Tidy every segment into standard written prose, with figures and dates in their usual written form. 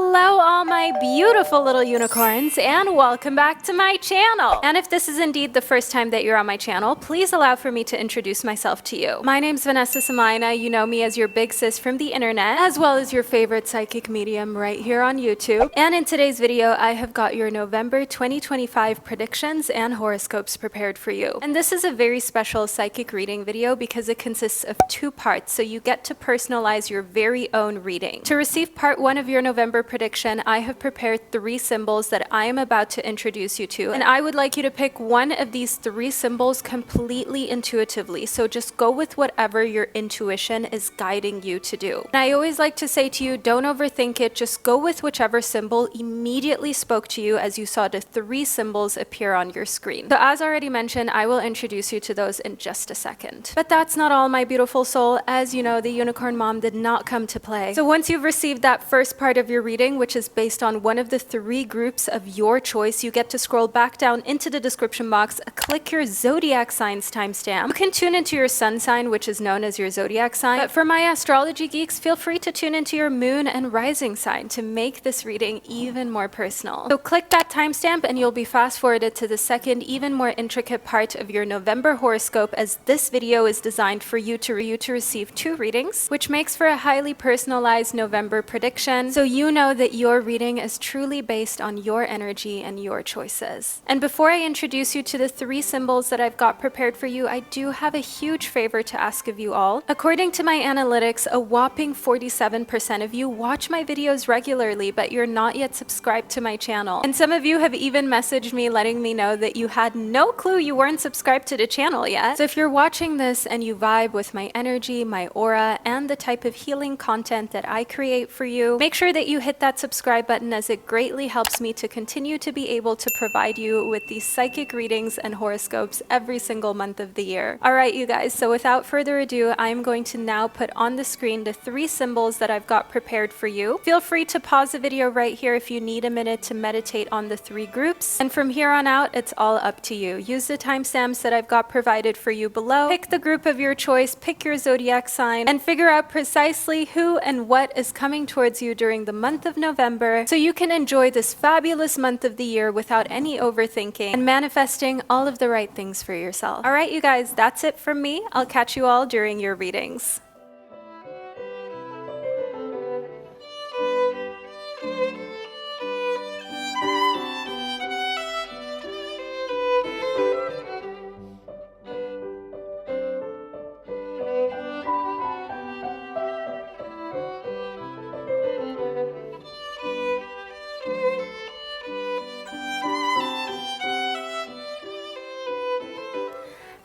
Hello all my beautiful little unicorns and welcome back to my channel. And if this is indeed the first time that you're on my channel, please allow for me to introduce myself to you. My name's Vanessa Somuayina I. You know me as your big sis from the internet, as well as your favorite psychic medium right here on YouTube. And in today's video, I have got your November 2025 predictions and horoscopes prepared for you. And this is a very special psychic reading video because it consists of two parts, so you get to personalize your very own reading. To receive part one of your November prediction, I have prepared 3 symbols that I am about to introduce you to, and I would like you to pick one of these 3 symbols completely intuitively, so just go with whatever your intuition is guiding you to do. And I always like to say to you, don't overthink it, just go with whichever symbol immediately spoke to you as you saw the 3 symbols appear on your screen. So as already mentioned, I will introduce you to those in just a second. But that's not all, my beautiful soul. As you know, the unicorn mom did not come to play. So once you've received that first part of your reading, which is based on one of the 3 groups of your choice, you get to scroll back down into the description box, click your zodiac signs timestamp. You can tune into your sun sign, which is known as your zodiac sign, but for my astrology geeks, feel free to tune into your moon and rising sign to make this reading even more personal. So click that timestamp and you'll be fast forwarded to the second, even more intricate part of your November horoscope, as this video is designed for you to receive 2 readings, which makes for a highly personalized November prediction, so you know that your reading is truly based on your energy and your choices. And before I introduce you to the 3 symbols that I've got prepared for you, I do have a huge favor to ask of you all. According to my analytics, a whopping 47% of you watch my videos regularly, but you're not yet subscribed to my channel. And some of you have even messaged me letting me know that you had no clue you weren't subscribed to the channel yet. So if you're watching this and you vibe with my energy, my aura, and the type of healing content that I create for you, make sure that you hit that subscribe button, as it greatly helps me to continue to be able to provide you with these psychic readings and horoscopes every single month of the year. Alright you guys, so without further ado, I'm going to now put on the screen the 3 symbols that I've got prepared for you. Feel free to pause the video right here if you need a minute to meditate on the 3 groups, and from here on out, it's all up to you. Use the timestamps that I've got provided for you below, pick the group of your choice, pick your zodiac sign, and figure out precisely who and what is coming towards you during the month of November, so you can enjoy this fabulous month of the year without any overthinking and manifesting all of the right things for yourself. Alright you guys, that's it from me. I'll catch you all during your readings.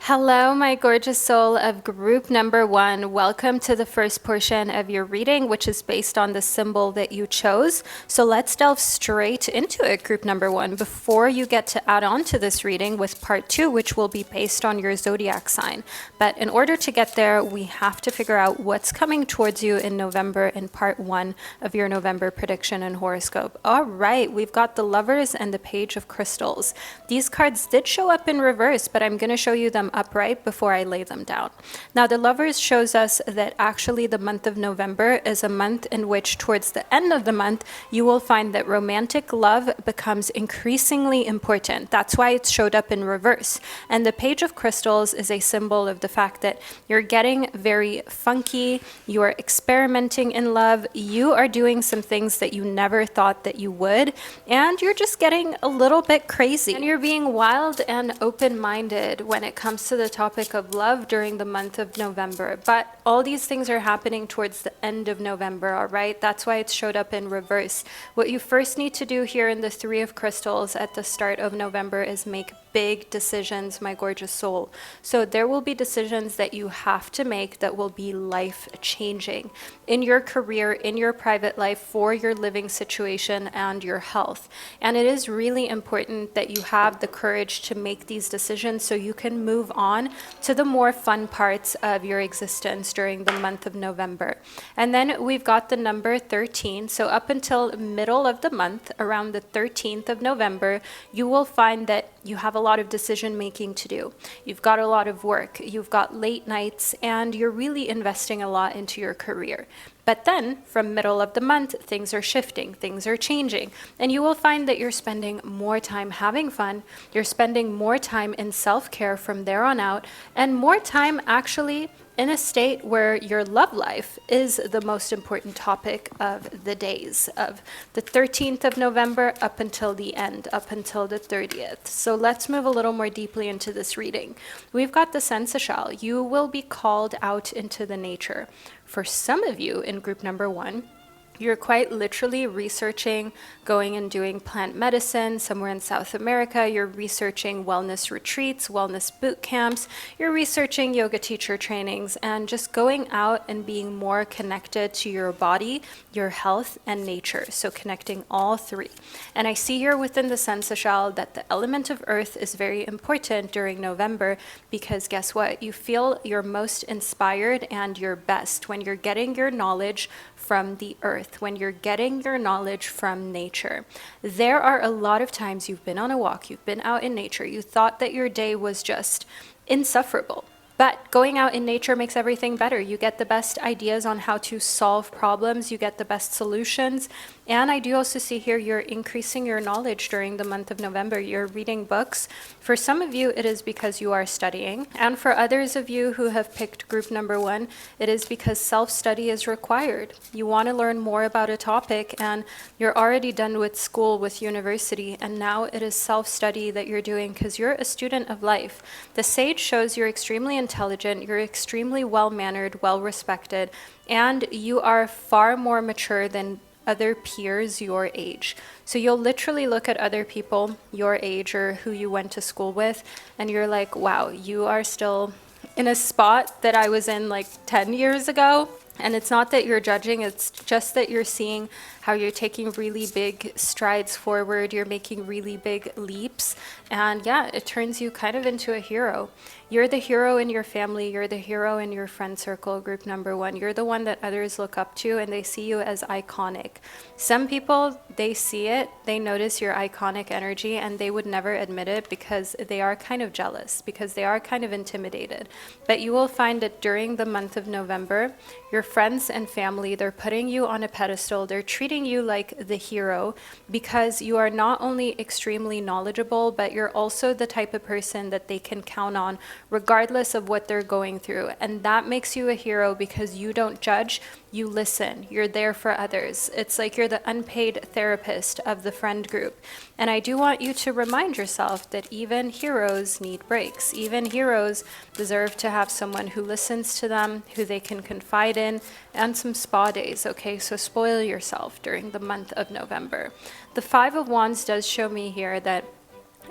Hello, my gorgeous soul of group number 1. Welcome to the first portion of your reading, which is based on the symbol that you chose. So let's delve straight into it, group number 1, before you get to add on to this reading with part 2, which will be based on your zodiac sign. But in order to get there, we have to figure out what's coming towards you in November in part 1 of your November prediction and horoscope. All right, we've got the Lovers and the Page of Crystals. These cards did show up in reverse, but I'm going to show you them upright before I lay them down. Now, the Lovers shows us that actually the month of November is a month in which towards the end of the month, you will find that romantic love becomes increasingly important. That's why it's showed up in reverse. And the Page of Crystals is a symbol of the fact that you're getting very funky, you are experimenting in love, you are doing some things that you never thought that you would, and you're just getting a little bit crazy. And you're being wild and open-minded when it comes to the topic of love during the month of November. But all these things are happening towards the end of November, all right? That's why it showed up in reverse. What you first need to do here in the 3 of Crystals at the start of November is make big decisions, my gorgeous soul. So there will be decisions that you have to make that will be life-changing in your career, in your private life, for your living situation and your health. And it is really important that you have the courage to make these decisions so you can move on to the more fun parts of your existence during the month of November. And then we've got the number 13. So up until middle of the month, around the 13th of November, you will find that you have a lot of decision making to do. You've got a lot of work, you've got late nights, and you're really investing a lot into your career. But then from middle of the month, things are shifting, things are changing, and you will find that you're spending more time having fun, you're spending more time in self-care from there on out, and more time actually in a state where your love life is the most important topic of the days of the 13th of November up until the end, up until the 30th. So let's move a little more deeply into this reading. We've got the Sensashal. You will be called out into the nature. For some of you in group number 1, you're quite literally researching, going and doing plant medicine somewhere in South America. You're researching wellness retreats, wellness boot camps. You're researching yoga teacher trainings and just going out and being more connected to your body, your health, and nature. So connecting all three. And I see here within the Sensashal that the element of earth is very important during November because guess what? You feel your most inspired and your best when you're getting your knowledge from the earth, when you're getting your knowledge from nature. There are a lot of times you've been on a walk, you've been out in nature, you thought that your day was just insufferable. But going out in nature makes everything better. You get the best ideas on how to solve problems, you get the best solutions. And I do also see here you're increasing your knowledge during the month of November. You're reading books. For some of you, it is because you are studying. And for others of you who have picked group number 1, it is because self-study is required. You want to learn more about a topic and you're already done with school, with university, and now it is self-study that you're doing because you're a student of life. The Sage shows you're extremely intelligent, you're extremely well-mannered, well-respected, and you are far more mature than other peers your age. So you'll literally look at other people your age or who you went to school with, and you're like, wow, you are still in a spot that I was in like 10 years ago. And it's not that you're judging, it's just that you're seeing how you're taking really big strides forward, you're making really big leaps, and yeah, it turns you kind of into a hero. You're the hero in your family, you're the hero in your friend circle, group number 1. You're the one that others look up to and they see you as iconic. Some people, they see it, they notice your iconic energy, and they would never admit it because they are kind of jealous, because they are kind of intimidated. But you will find that during the month of November, your friends and family, they're putting you on a pedestal, they're treating you like the hero because you are not only extremely knowledgeable, but you're also the type of person that they can count on regardless of what they're going through. And that makes you a hero because you don't judge, you listen, you're there for others. It's like you're the unpaid therapist of the friend group. And I do want you to remind yourself that even heroes need breaks. Even heroes deserve to have someone who listens to them, who they can confide in, and some spa days, okay? So spoil yourself during the month of November. The Five of Wands does show me here that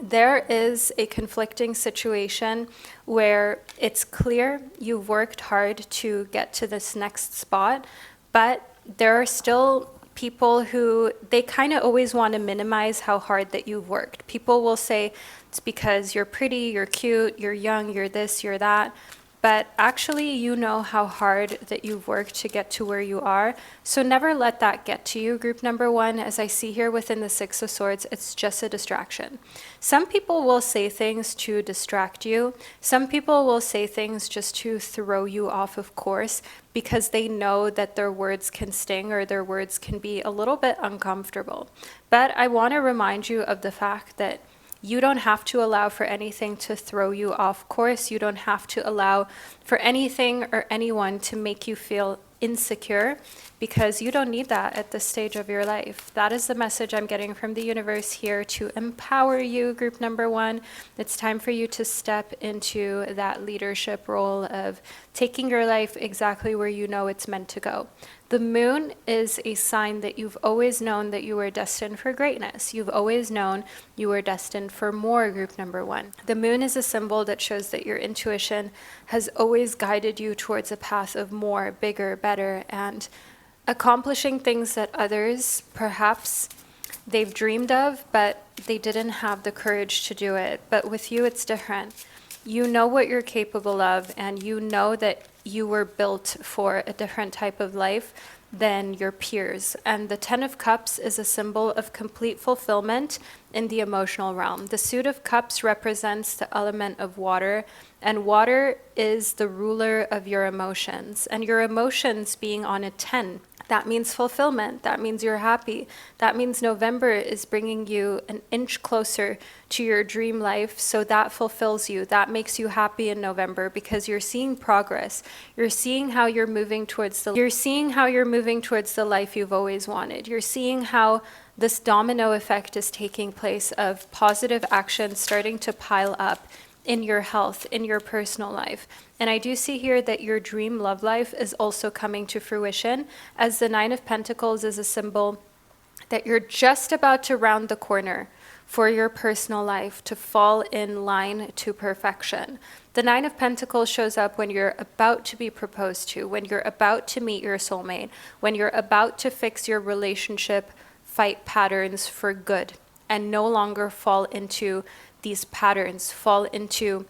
there is a conflicting situation where it's clear you've worked hard to get to this next spot, but there are still people who they kind of always want to minimize how hard that you've worked. People will say it's because you're pretty, you're cute, you're young, you're this, you're that. But actually, you know how hard that you've worked to get to where you are. So never let that get to you, group number 1. As I see here within the Six of Swords, it's just a distraction. Some people will say things to distract you. Some people will say things just to throw you off of course because they know that their words can sting or their words can be a little bit uncomfortable. But I want to remind you of the fact that you don't have to allow for anything to throw you off course. You don't have to allow for anything or anyone to make you feel insecure because you don't need that at this stage of your life. That is the message I'm getting from the universe here to empower you, group number 1. It's time for you to step into that leadership role of taking your life exactly where you know it's meant to go. The moon is a sign that you've always known that you were destined for greatness. You've always known you were destined for more, group number 1. The moon is a symbol that shows that your intuition has always guided you towards a path of more, bigger, better, and accomplishing things that others, perhaps, they've dreamed of, but they didn't have the courage to do it. But with you, it's different. You know what you're capable of, and you know that you were built for a different type of life than your peers. And the Ten of Cups is a symbol of complete fulfillment in the emotional realm. The Suit of Cups represents the element of water, and water is the ruler of your emotions. And your emotions being on a 10, that means fulfillment. That means you're happy. That means November is bringing you an inch closer to your dream life. So that fulfills you. That makes you happy in November because you're seeing progress. You're seeing how you're moving towards the life you've always wanted. You're seeing how this domino effect is taking place of positive action starting to pile up in your health, in your personal life. And I do see here that your dream love life is also coming to fruition, as the Nine of Pentacles is a symbol that you're just about to round the corner for your personal life to fall in line to perfection. The Nine of Pentacles shows up when you're about to be proposed to, when you're about to meet your soulmate, when you're about to fix your relationship fight patterns for good and no longer fall into these patterns, fall into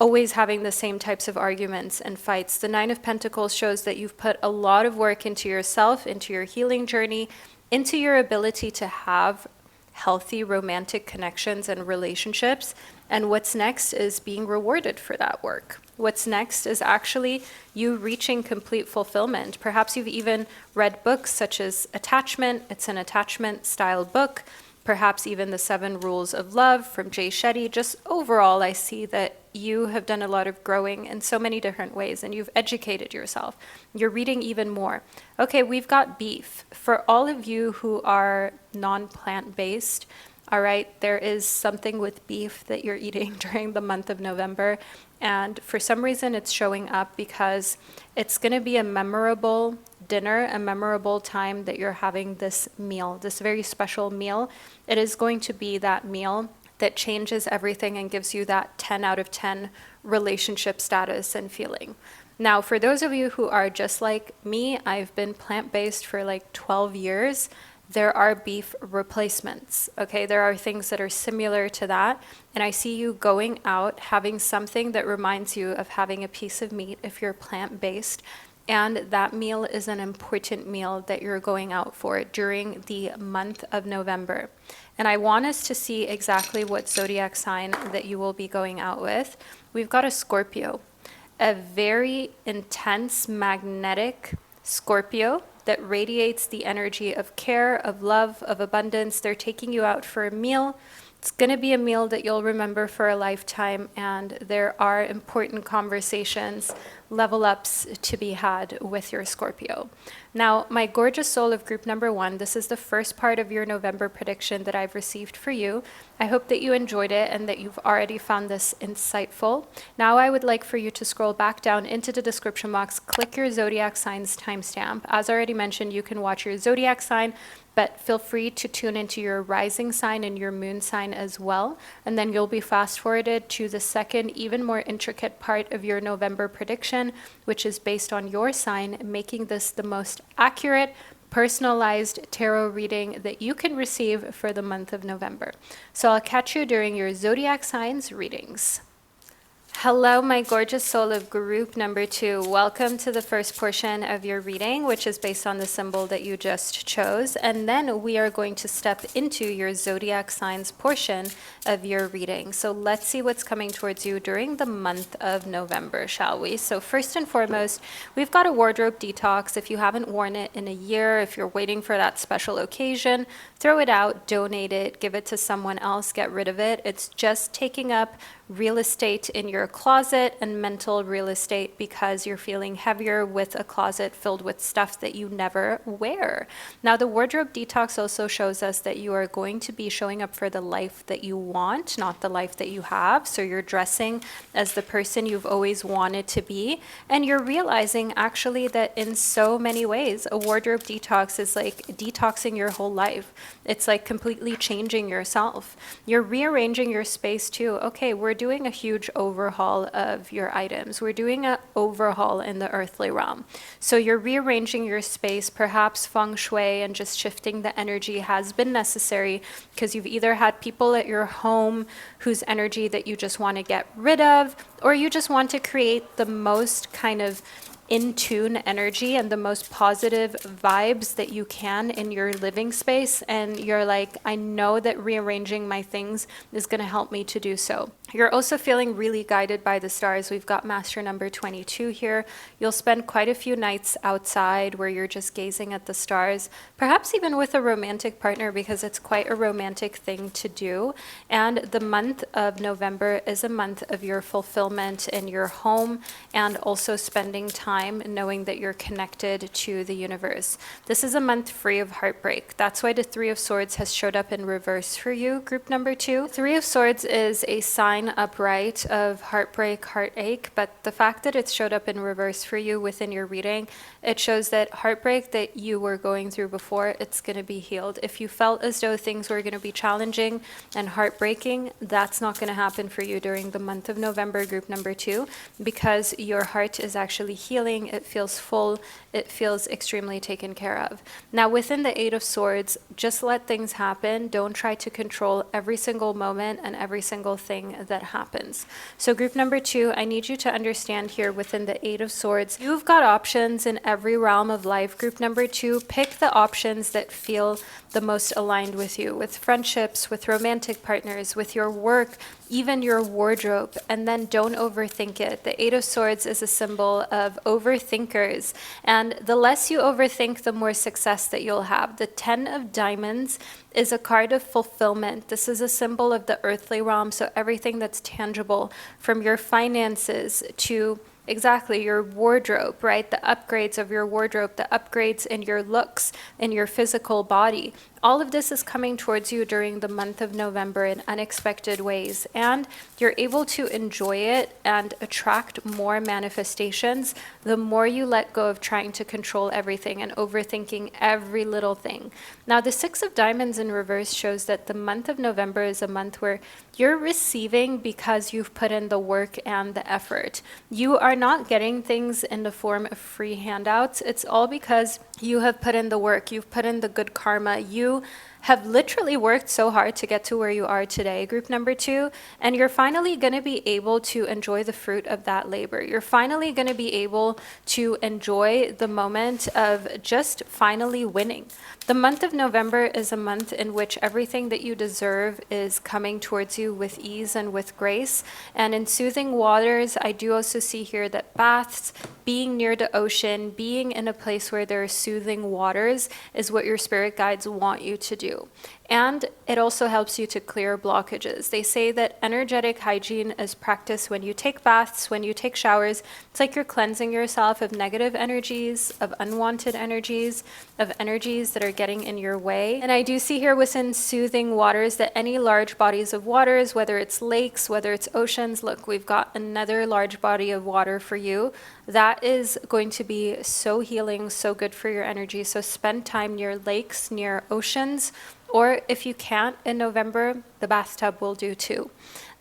always having the same types of arguments and fights. The Nine of Pentacles shows that you've put a lot of work into yourself, into your healing journey, into your ability to have healthy romantic connections and relationships. And what's next is being rewarded for that work. What's next is actually you reaching complete fulfillment. Perhaps you've even read books such as Attachment. It's an attachment style book. Perhaps even the 7 Rules of Love from Jay Shetty. Just overall, I see that you have done a lot of growing in so many different ways, and you've educated yourself. You're reading even more. Okay, we've got beef. For all of you who are non-plant-based, all right, there is something with beef that you're eating during the month of November, and for some reason it's showing up because it's going to be a memorable dinner, a memorable time that you're having this meal, this very special meal. It is going to be that meal that changes everything and gives you that 10 out of 10 relationship status and feeling. Now, for those of you who are just like me, I've been plant-based for like 12 years. There are beef replacements, okay? There are things that are similar to that. And I see you going out, having something that reminds you of having a piece of meat if you're plant-based. And that meal is an important meal that you're going out for during the month of November. And I want us to see exactly what zodiac sign that you will be going out with. We've got a Scorpio, a very intense, magnetic Scorpio that radiates the energy of care, of love, of abundance. They're taking you out for a meal. It's going to be a meal that you'll remember for a lifetime, and there are important conversations, level ups to be had with your Scorpio. Now, my gorgeous soul of group number 1, this is the first part of your November prediction that I've received for you. I hope that you enjoyed it and that you've already found this insightful. Now, I would like for you to scroll back down into the description box, click your zodiac signs timestamp. As already mentioned, you can watch your zodiac sign, but feel free to tune into your rising sign and your moon sign as well. And then you'll be fast forwarded to the second, even more intricate part of your November prediction, which is based on your sign, making this the most accurate, personalized tarot reading that you can receive for the month of November. So I'll catch you during your zodiac signs readings. Hello, my gorgeous soul of group number 2. Welcome to the first portion of your reading, which is based on the symbol that you just chose. And then we are going to step into your zodiac signs portion of your reading. So let's see what's coming towards you during the month of November, shall we? So first and foremost, we've got a wardrobe detox. If you haven't worn it in a year, if you're waiting for that special occasion, throw it out, donate it, give it to someone else, get rid of it. It's just taking up real estate in your closet and mental real estate because you're feeling heavier with a closet filled with stuff that you never wear. Now, the wardrobe detox also shows us that you are going to be showing up for the life that you want, not the life that you have. So you're dressing as the person you've always wanted to be. And you're realizing actually that in so many ways, a wardrobe detox is like detoxing your whole life. It's like completely changing yourself. You're rearranging your space too. Okay, we're doing a huge overhaul of your items. We're doing an overhaul in the earthly realm. So you're rearranging your space, perhaps feng shui and just shifting the energy has been necessary because you've either had people at your home whose energy that you just want to get rid of, or you just want to create the most kind of in tune energy and the most positive vibes that you can in your living space, and you're like, I know that rearranging my things is going to help me to do so. You're also feeling really guided by the stars. We've got master number 22 here. You'll spend quite a few nights outside where you're just gazing at the stars, perhaps even with a romantic partner, because it's quite a romantic thing to do. And the month of November is a month of your fulfillment in your home, and also spending time knowing that you're connected to the universe. This is a month free of heartbreak. That's why the Three of Swords has showed up in reverse for you, group number 2. Three of Swords is a sign upright of heartbreak, heartache, but the fact that it's showed up in reverse for you within your reading, it shows that heartbreak that you were going through before, it's going to be healed. If you felt as though things were going to be challenging and heartbreaking, that's not going to happen for you during the month of November, group number 2, because your heart is actually healing. It feels full. It feels extremely taken care of. Now, within the Eight of Swords, just let things happen. Don't try to control every single moment and every single thing that happens. So group number 2, I need you to understand here within the Eight of Swords, you've got options in every realm of life. Group number 2, pick the options that feel the most aligned with you, with friendships, with romantic partners, with your work, even your wardrobe, and then don't overthink it. The Eight of Swords is a symbol of overthinkers, and the less you overthink, the more success that you'll have. The Ten of Diamonds is a card of fulfillment. This is a symbol of the earthly realm, so everything that's tangible, from your finances to exactly your wardrobe, right? The upgrades of your wardrobe, the upgrades in your looks, in your physical body. All of this is coming towards you during the month of November in unexpected ways, and you're able to enjoy it and attract more manifestations the more you let go of trying to control everything and overthinking every little thing. Now, the Six of Diamonds in reverse shows that the month of November is a month where you're receiving because you've put in the work and the effort. You are not getting things in the form of free handouts. It's all because you have put in the work. You've put in the good karma. You have literally worked so hard to get to where you are today, group number 2, and you're finally going to be able to enjoy the fruit of that labor. You're finally going to be able to enjoy the moment of just finally winning. The month of November is a month in which everything that you deserve is coming towards you with ease and with grace. And in soothing waters, I do also see here that baths, being near the ocean, being in a place where there are soothing waters is what your spirit guides want you to do. And it also helps you to clear blockages. They say that energetic hygiene is practiced when you take baths, when you take showers. It's like you're cleansing yourself of negative energies, of unwanted energies, of energies that are getting in your way. And I do see here within soothing waters that any large bodies of waters, whether it's lakes, whether it's oceans, look, we've got another large body of water for you. That is going to be so healing, so good for your energy. So spend time near lakes, near oceans, or if you can't in November, the bathtub will do too.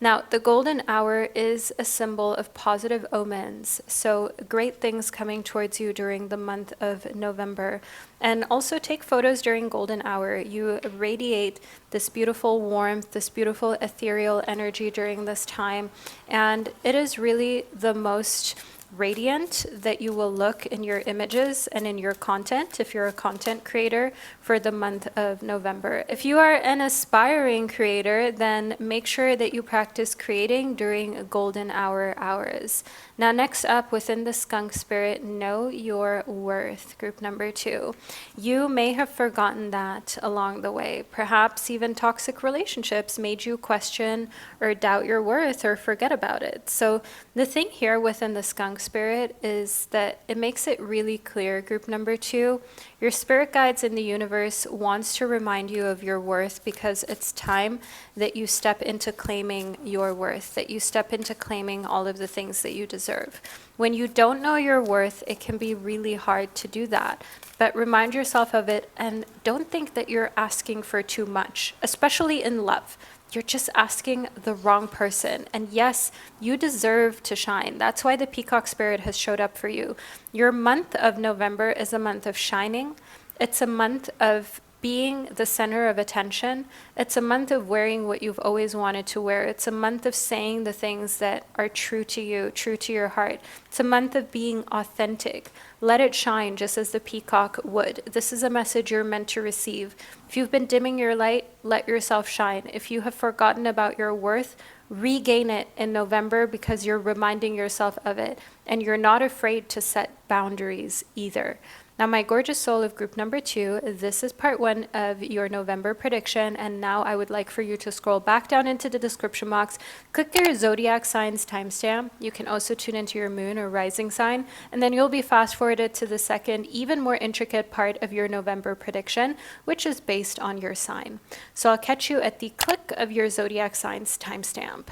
Now, the golden hour is a symbol of positive omens, so great things coming towards you during the month of November. And also take photos during golden hour. You radiate this beautiful warmth, this beautiful ethereal energy during this time, and it is really the most radiant that you will look in your images and in your content if you're a content creator for the month of November. If you are an aspiring creator, then make sure that you practice creating during golden hour hours. Now, next up within the skunk spirit, know your worth, group number 2. You may have forgotten that along the way. Perhaps even toxic relationships made you question or doubt your worth or forget about it. So the thing here within the skunk spirit is that it makes it really clear, group number 2, your spirit guides in the universe wants to remind you of your worth, because it's time that you step into claiming your worth, that you step into claiming all of the things that you deserve. When you don't know your worth, it can be really hard to do that. But remind yourself of it, and don't think that you're asking for too much, especially in love. You're just asking the wrong person. And yes, you deserve to shine. That's why the peacock spirit has showed up for you. Your month of November is a month of shining. It's a month of being the center of attention. It's a month of wearing what you've always wanted to wear. It's a month of saying the things that are true to you, true to your heart. It's a month of being authentic. Let it shine just as the peacock would. This is a message you're meant to receive. If you've been dimming your light, let yourself shine. If you have forgotten about your worth, regain it in November because you're reminding yourself of it. And you're not afraid to set boundaries either. Now, my gorgeous soul of group number 2, this is part 1 of your November prediction, and now I would like for you to scroll back down into the description box, click your zodiac signs timestamp. You can also tune into your moon or rising sign, and then you'll be fast forwarded to the second, even more intricate part of your November prediction, which is based on your sign. So I'll catch you at the click of your zodiac signs timestamp.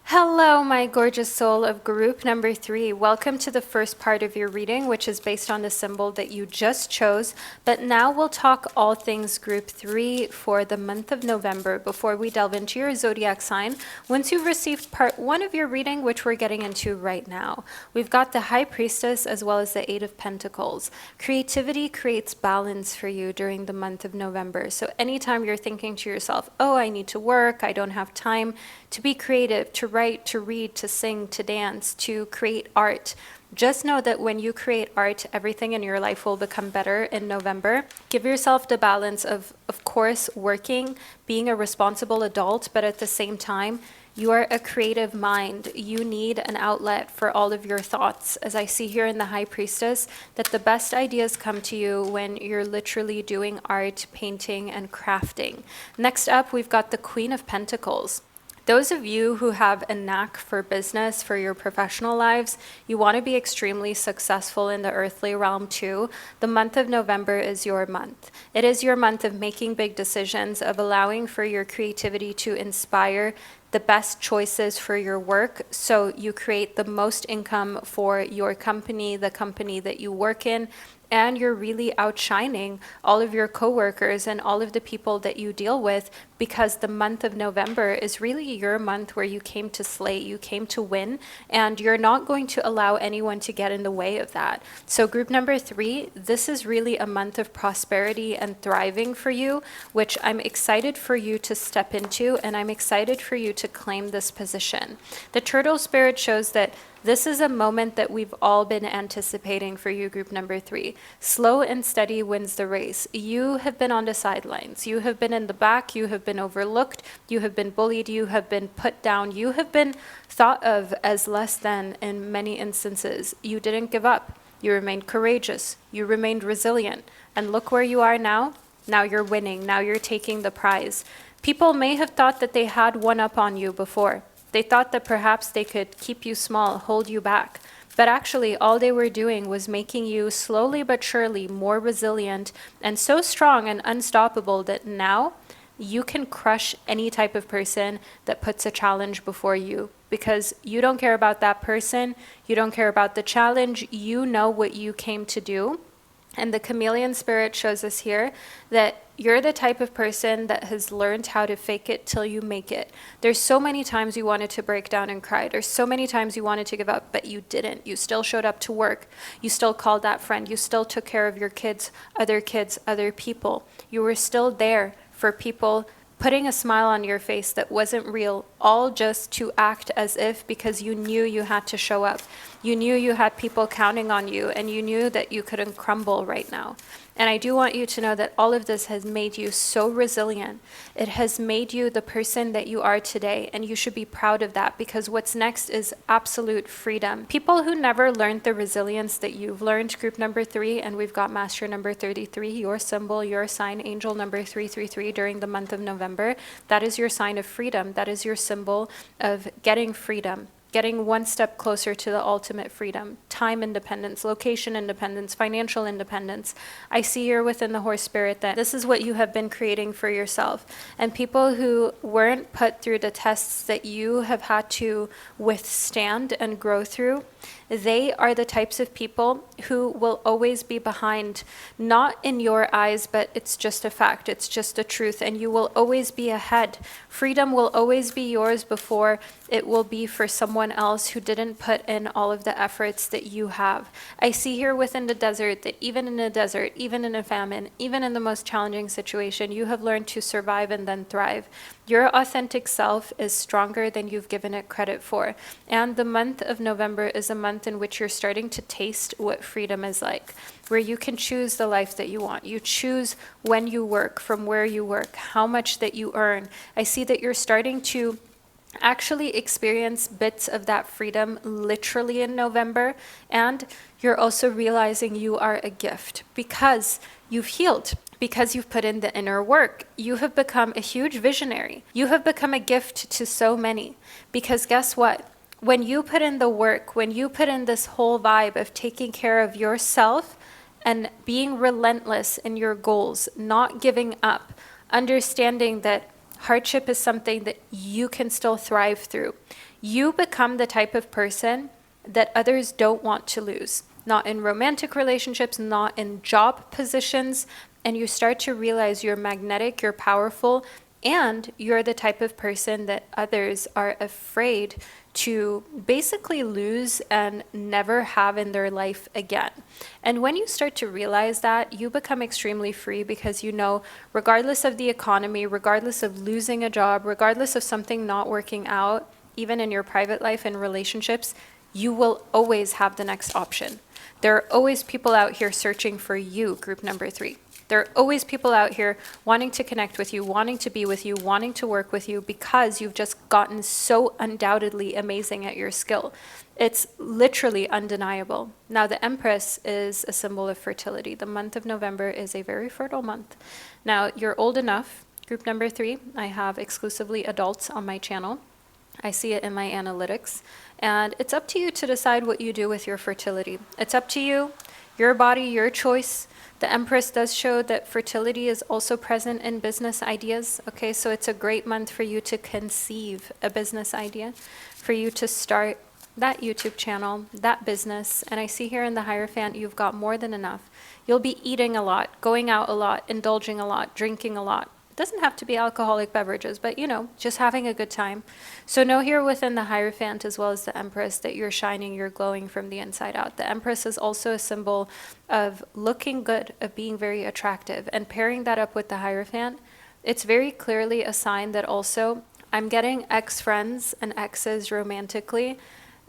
Hello, my gorgeous soul of group number 3. Welcome to the first part of your reading, which is based on the symbol that you just chose. But now we'll talk all things group 3 for the month of November before we delve into your zodiac sign. Once you've received part 1 of your reading, which we're getting into right now, we've got the High Priestess as well as the Eight of Pentacles. Creativity creates balance for you during the month of November. So anytime you're thinking to yourself, oh, I need to work, I don't have time to be creative, to write, to read, to sing, to dance, to create art. Just know that when you create art, everything in your life will become better in November. Give yourself the balance of course, working, being a responsible adult, but at the same time, you are a creative mind. You need an outlet for all of your thoughts. As I see here in the High Priestess, that the best ideas come to you when you're literally doing art, painting, and crafting. Next up, we've got the Queen of Pentacles. Those of you who have a knack for business, for your professional lives, you want to be extremely successful in the earthly realm too. The month of November is your month. It is your month of making big decisions, of allowing for your creativity to inspire the best choices for your work, so you create the most income for your company, the company that you work in, and you're really outshining all of your coworkers and all of the people that you deal with, because the month of November is really your month where you came to slay, you came to win, and you're not going to allow anyone to get in the way of that. So group number 3, this is really a month of prosperity and thriving for you, which I'm excited for you to step into, and I'm excited for you to claim this position. The turtle spirit shows that this is a moment that we've all been anticipating for you, group number 3. Slow and steady wins the race. You have been on the sidelines. You have been in the back. You have been overlooked. You have been bullied. You have been put down. You have been thought of as less than in many instances. You didn't give up. You remained courageous. You remained resilient. And look where you are now. Now you're winning. Now you're taking the prize. People may have thought that they had one up on you before. They thought that perhaps they could keep you small, hold you back. But actually, all they were doing was making you slowly but surely more resilient and so strong and unstoppable that now you can crush any type of person that puts a challenge before you, because you don't care about that person. You don't care about the challenge. You know what you came to do. And the chameleon spirit shows us here that you're the type of person that has learned how to fake it till you make it. There's so many times you wanted to break down and cry. There's so many times you wanted to give up, but you didn't. You still showed up to work. You still called that friend. You still took care of your kids, other people. You were still there for people, putting a smile on your face that wasn't real, all just to act as if, because you knew you had to show up. You knew you had people counting on you, and you knew that you couldn't crumble right now. And I do want you to know that all of this has made you so resilient. It has made you the person that you are today, and you should be proud of that, because what's next is absolute freedom. People who never learned the resilience that you've learned, group number 3, and we've got master number 33, your symbol, your sign, angel number 333 during the month of November. That is your sign of freedom. That is your symbol of getting freedom. Getting one step closer to the ultimate freedom, time independence, location independence, financial independence. I see here within the horse spirit that this is what you have been creating for yourself. And people who weren't put through the tests that you have had to withstand and grow through, They are the types of people who will always be behind, not in your eyes, but it's just a fact, it's just a truth, and you will always be ahead. Freedom will always be yours before it will be for someone else who didn't put in all of the efforts that you have. I see here within the desert that even in a desert, even in a famine, even in the most challenging situation, you have learned to survive and then thrive. Your authentic self is stronger than you've given it credit for. And the month of November is a month in which you're starting to taste what freedom is like, where you can choose the life that you want. You choose when you work, from where you work, how much that you earn. I see that you're starting to actually experience bits of that freedom literally in November, and you're also realizing you are a gift because you've healed, because you've put in the inner work. You have become a huge visionary. You have become a gift to so many, because guess what? When you put in the work, when you put in this whole vibe of taking care of yourself and being relentless in your goals, not giving up, understanding that hardship is something that you can still thrive through, you become the type of person that others don't want to lose. Not in romantic relationships, not in job positions, and you start to realize you're magnetic, you're powerful, and you're the type of person that others are afraid to basically lose and never have in their life again. And when you start to realize that, you become extremely free, because you know, regardless of the economy, regardless of losing a job, regardless of something not working out, even in your private life and relationships, you will always have the next option. There are always people out here searching for you, group number 3. There are always people out here wanting to connect with you, wanting to be with you, wanting to work with you, because you've just gotten so undoubtedly amazing at your skill. It's literally undeniable. Now, the Empress is a symbol of fertility. The month of November is a very fertile month. Now, you're old enough, group number 3. I have exclusively adults on my channel. I see it in my analytics. And it's up to you to decide what you do with your fertility. It's up to you, your body, your choice. The Empress does show that fertility is also present in business ideas. Okay, so it's a great month for you to conceive a business idea, for you to start that YouTube channel, that business. And I see here in the Hierophant, you've got more than enough. You'll be eating a lot, going out a lot, indulging a lot, drinking a lot. Doesn't have to be alcoholic beverages, but you know, just having a good time. So know here within the Hierophant as well as the Empress that you're shining, you're glowing from the inside out. The Empress is also a symbol of looking good, of being very attractive, and pairing that up with the Hierophant, it's very clearly a sign that also I'm getting ex-friends and exes romantically.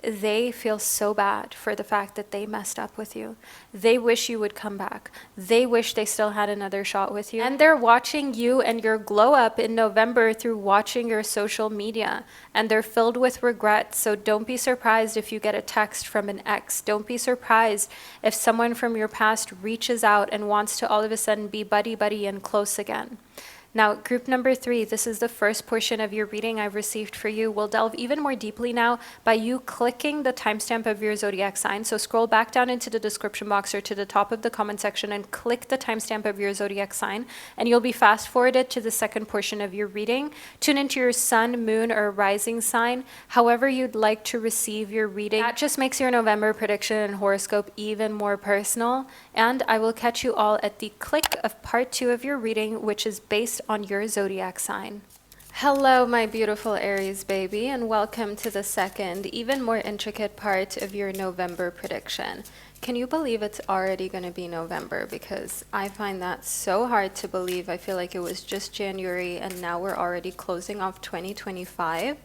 They feel so bad for the fact that they messed up with you. They wish you would come back. They wish they still had another shot with you. And they're watching you and your glow up in November through watching your social media. And they're filled with regret. So don't be surprised if you get a text from an ex. Don't be surprised if someone from your past reaches out and wants to all of a sudden be buddy-buddy and close again. Now, group number 3, this is the first portion of your reading I've received for you. We'll delve even more deeply now by you clicking the timestamp of your zodiac sign. So scroll back down into the description box or to the top of the comment section and click the timestamp of your zodiac sign, and you'll be fast forwarded to the second portion of your reading. Tune into your sun, moon, or rising sign, however you'd like to receive your reading. That just makes your November prediction and horoscope even more personal. And I will catch you all at the click of part 2 of your reading, which is based on your zodiac sign. Hello, my beautiful Aries baby, and welcome to the second, even more intricate part of your November prediction. Can you believe it's already going to be November? Because I find that so hard to believe. I feel like it was just January and now we're already closing off 2025.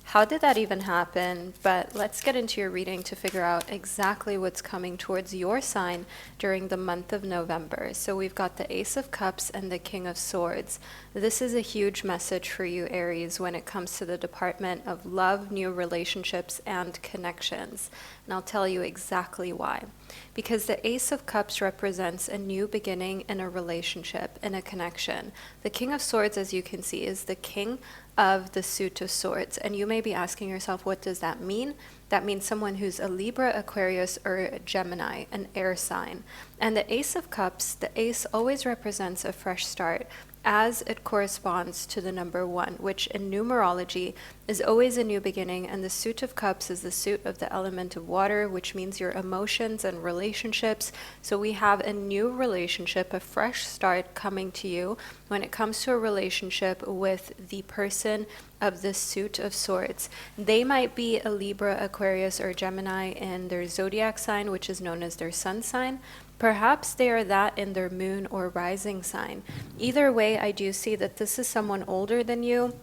How did that even happen? But let's get into your reading to figure out exactly what's coming towards your sign during the month of November. So we've got the Ace of Cups and the King of Swords. This is a huge message for you, Aries, when it comes to the department of love, new relationships, and connections. And I'll tell you exactly why. Because the Ace of Cups represents a new beginning in a relationship, in a connection. The King of Swords, as you can see, is the king of the suit of swords. And you may be asking yourself, what does that mean? That means someone who's a Libra, Aquarius, or a Gemini, an air sign. And the Ace of Cups, the ace always represents a fresh start. as it corresponds to the number 1, which in numerology is always a new beginning, and the suit of cups is the suit of the element of water, which means your emotions and relationships. So we have a new relationship, a fresh start coming to you when it comes to a relationship with the person of the suit of swords. They might be a Libra, Aquarius, or Gemini in their zodiac sign, which is known as their sun sign. Perhaps they are that in their moon or rising sign. Either way, I do see that this is someone older than you.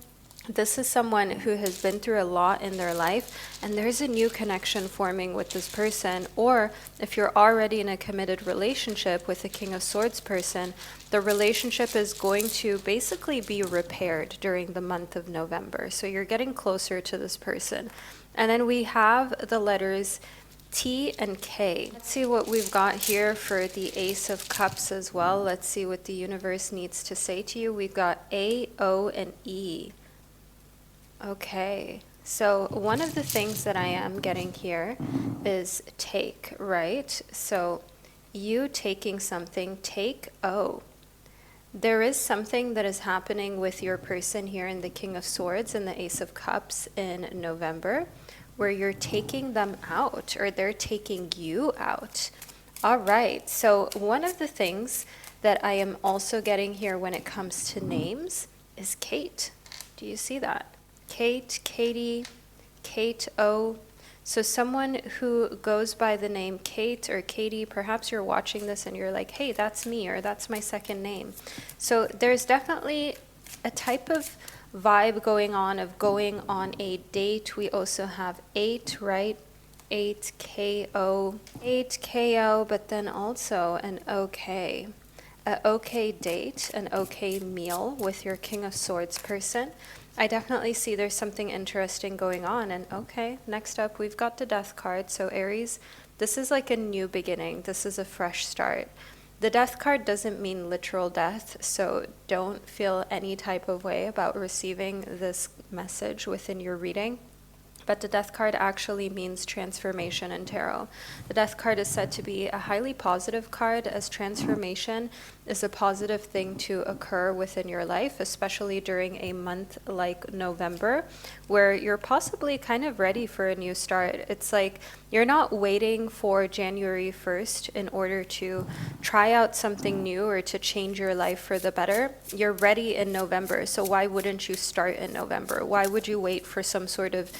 This is someone who has been through a lot in their life, and there's a new connection forming with this person. Or if you're already in a committed relationship with the King of Swords person, the relationship is going to basically be repaired during the month of November. So you're getting closer to this person. And then we have the letters T and K. Let's see what we've got here for the Ace of Cups as well. Let's see what the universe needs to say to you. We've got A, O, and E. Okay, so one of the things that I am getting here is take, right? So you taking something, take O. There is something that is happening with your person here in the King of Swords and the Ace of Cups in November, where you're taking them out, or they're taking you out. All right, so one of the things that I am also getting here when it comes to names is Kate. Do you see that? Kate, Katie, Kate O. So someone who goes by the name Kate or Katie, perhaps you're watching this and you're like, hey, that's me, or that's my second name. So there's definitely a type of vibe going on of going on a date. We also have 8, right? 8KO, 8KO, but then also an okay. An okay date, an okay meal with your King of Swords person. I definitely see there's something interesting going on. And okay, next up we've got the Death card. So Aries, this is like a new beginning. This is a fresh start. The Death card doesn't mean literal death, so don't feel any type of way about receiving this message within your reading. But the Death card actually means transformation in tarot. The Death card is said to be a highly positive card, as transformation is a positive thing to occur within your life, especially during a month like November, where you're possibly kind of ready for a new start. It's like you're not waiting for January 1st in order to try out something new or to change your life for the better. You're ready in November, so why wouldn't you start in November? Why would you wait for some sort of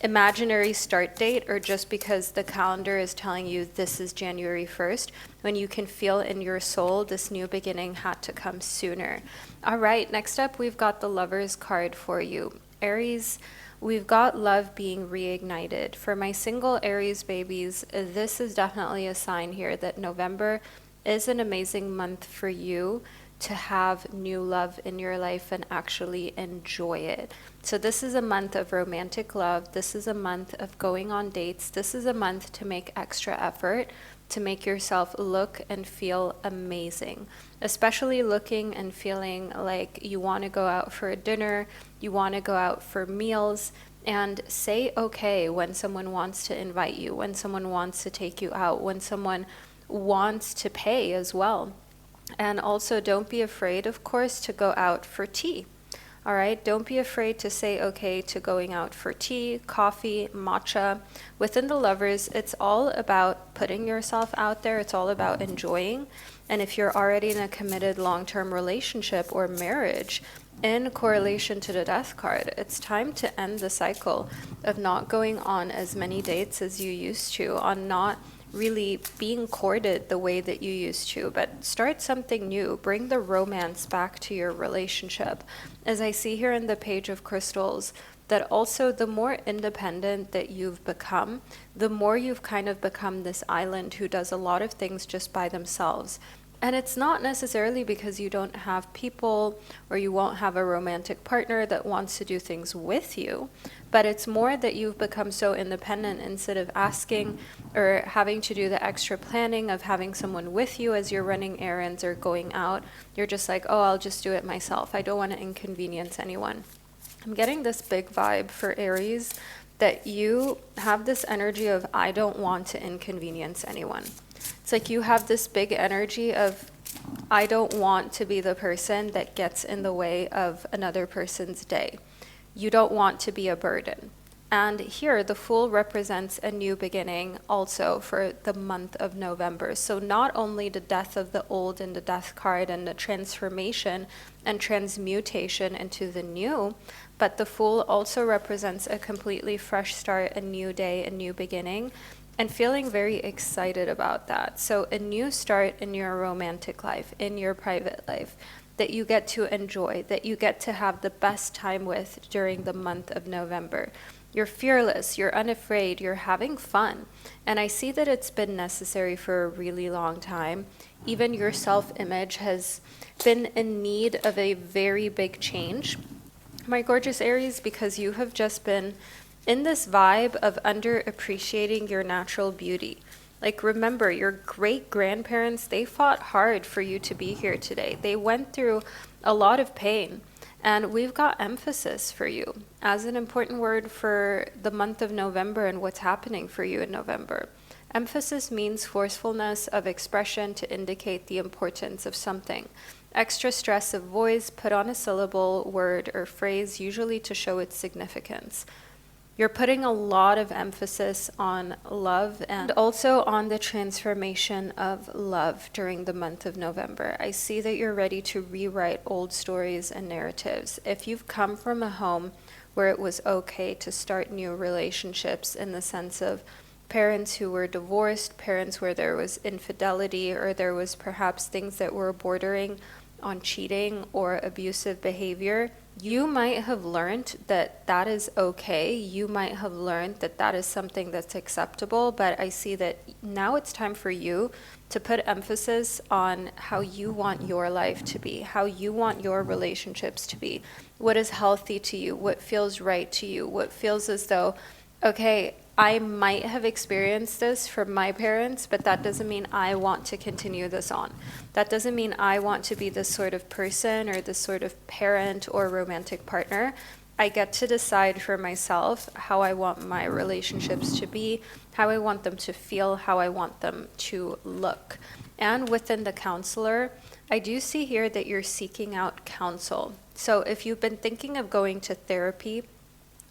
imaginary start date, or just because the calendar is telling you this is January 1st, when you can feel in your soul this new beginning had to come sooner. All right, next up we've got the Lovers card for you. Aries, we've got love being reignited. For my single Aries babies, this is definitely a sign here that November is an amazing month for you to have new love in your life and actually enjoy it. So this is a month of romantic love. This is a month of going on dates. This is a month to make extra effort to make yourself look and feel amazing, especially looking and feeling like you want to go out for a dinner, you want to go out for meals, and say okay when someone wants to invite you, when someone wants to take you out, when someone wants to pay as well. And also don't be afraid, of course, to go out for tea. All right, don't be afraid to say okay to going out for tea, coffee, matcha. Within the Lovers, it's all about putting yourself out there. It's all about enjoying. And if you're already in a committed long-term relationship or marriage, in correlation to the Death card, it's time to end the cycle of not going on as many dates as you used to, on not really being courted the way that you used to, but start something new. Bring the romance back to your relationship. As I see here in the Page of Crystals, that also the more independent that you've become, the more you've kind of become this island who does a lot of things just by themselves. And it's not necessarily because you don't have people or you won't have a romantic partner that wants to do things with you, but it's more that you've become so independent. Instead of asking or having to do the extra planning of having someone with you as you're running errands or going out, you're just like, oh, I'll just do it myself. I don't want to inconvenience anyone. I'm getting this big vibe for Aries that you have this energy of, I don't want to inconvenience anyone. It's like you have this big energy of I don't want to be the person that gets in the way of another person's day. You don't want to be a burden. And here, the Fool represents a new beginning also for the month of November. So not only the death of the old in the death card and the transformation and transmutation into the new, but the Fool also represents a completely fresh start, a new day, a new beginning, and feeling very excited about that. So a new start in your romantic life, in your private life, that you get to enjoy, that you get to have the best time with during the month of November. You're fearless, you're unafraid, you're having fun. And I see that it's been necessary for a really long time. Even your self-image has been in need of a very big change, my gorgeous Aries, because you have just been in this vibe of underappreciating your natural beauty. Like, remember, your great-grandparents, they fought hard for you to be here today. They went through a lot of pain. And we've got emphasis for you as an important word for the month of November and what's happening for you in November. Emphasis means forcefulness of expression to indicate the importance of something. Extra stress of voice put on a syllable, word, or phrase, usually to show its significance. You're putting a lot of emphasis on love and also on the transformation of love during the month of November. I see that you're ready to rewrite old stories and narratives. If you've come from a home where it was okay to start new relationships in the sense of parents who were divorced, parents where there was infidelity, or there was perhaps things that were bordering on cheating or abusive behavior, you might have learned that that is okay. You might have learned that that is something that's acceptable, but I see that now it's time for you to put emphasis on how you want your life to be, how you want your relationships to be, what is healthy to you, what feels right to you, what feels as though, okay, I might have experienced this from my parents, but that doesn't mean I want to continue this on. That doesn't mean I want to be this sort of person or this sort of parent or romantic partner. I get to decide for myself how I want my relationships to be, how I want them to feel, how I want them to look. And within the counselor, I do see here that you're seeking out counsel. So if you've been thinking of going to therapy,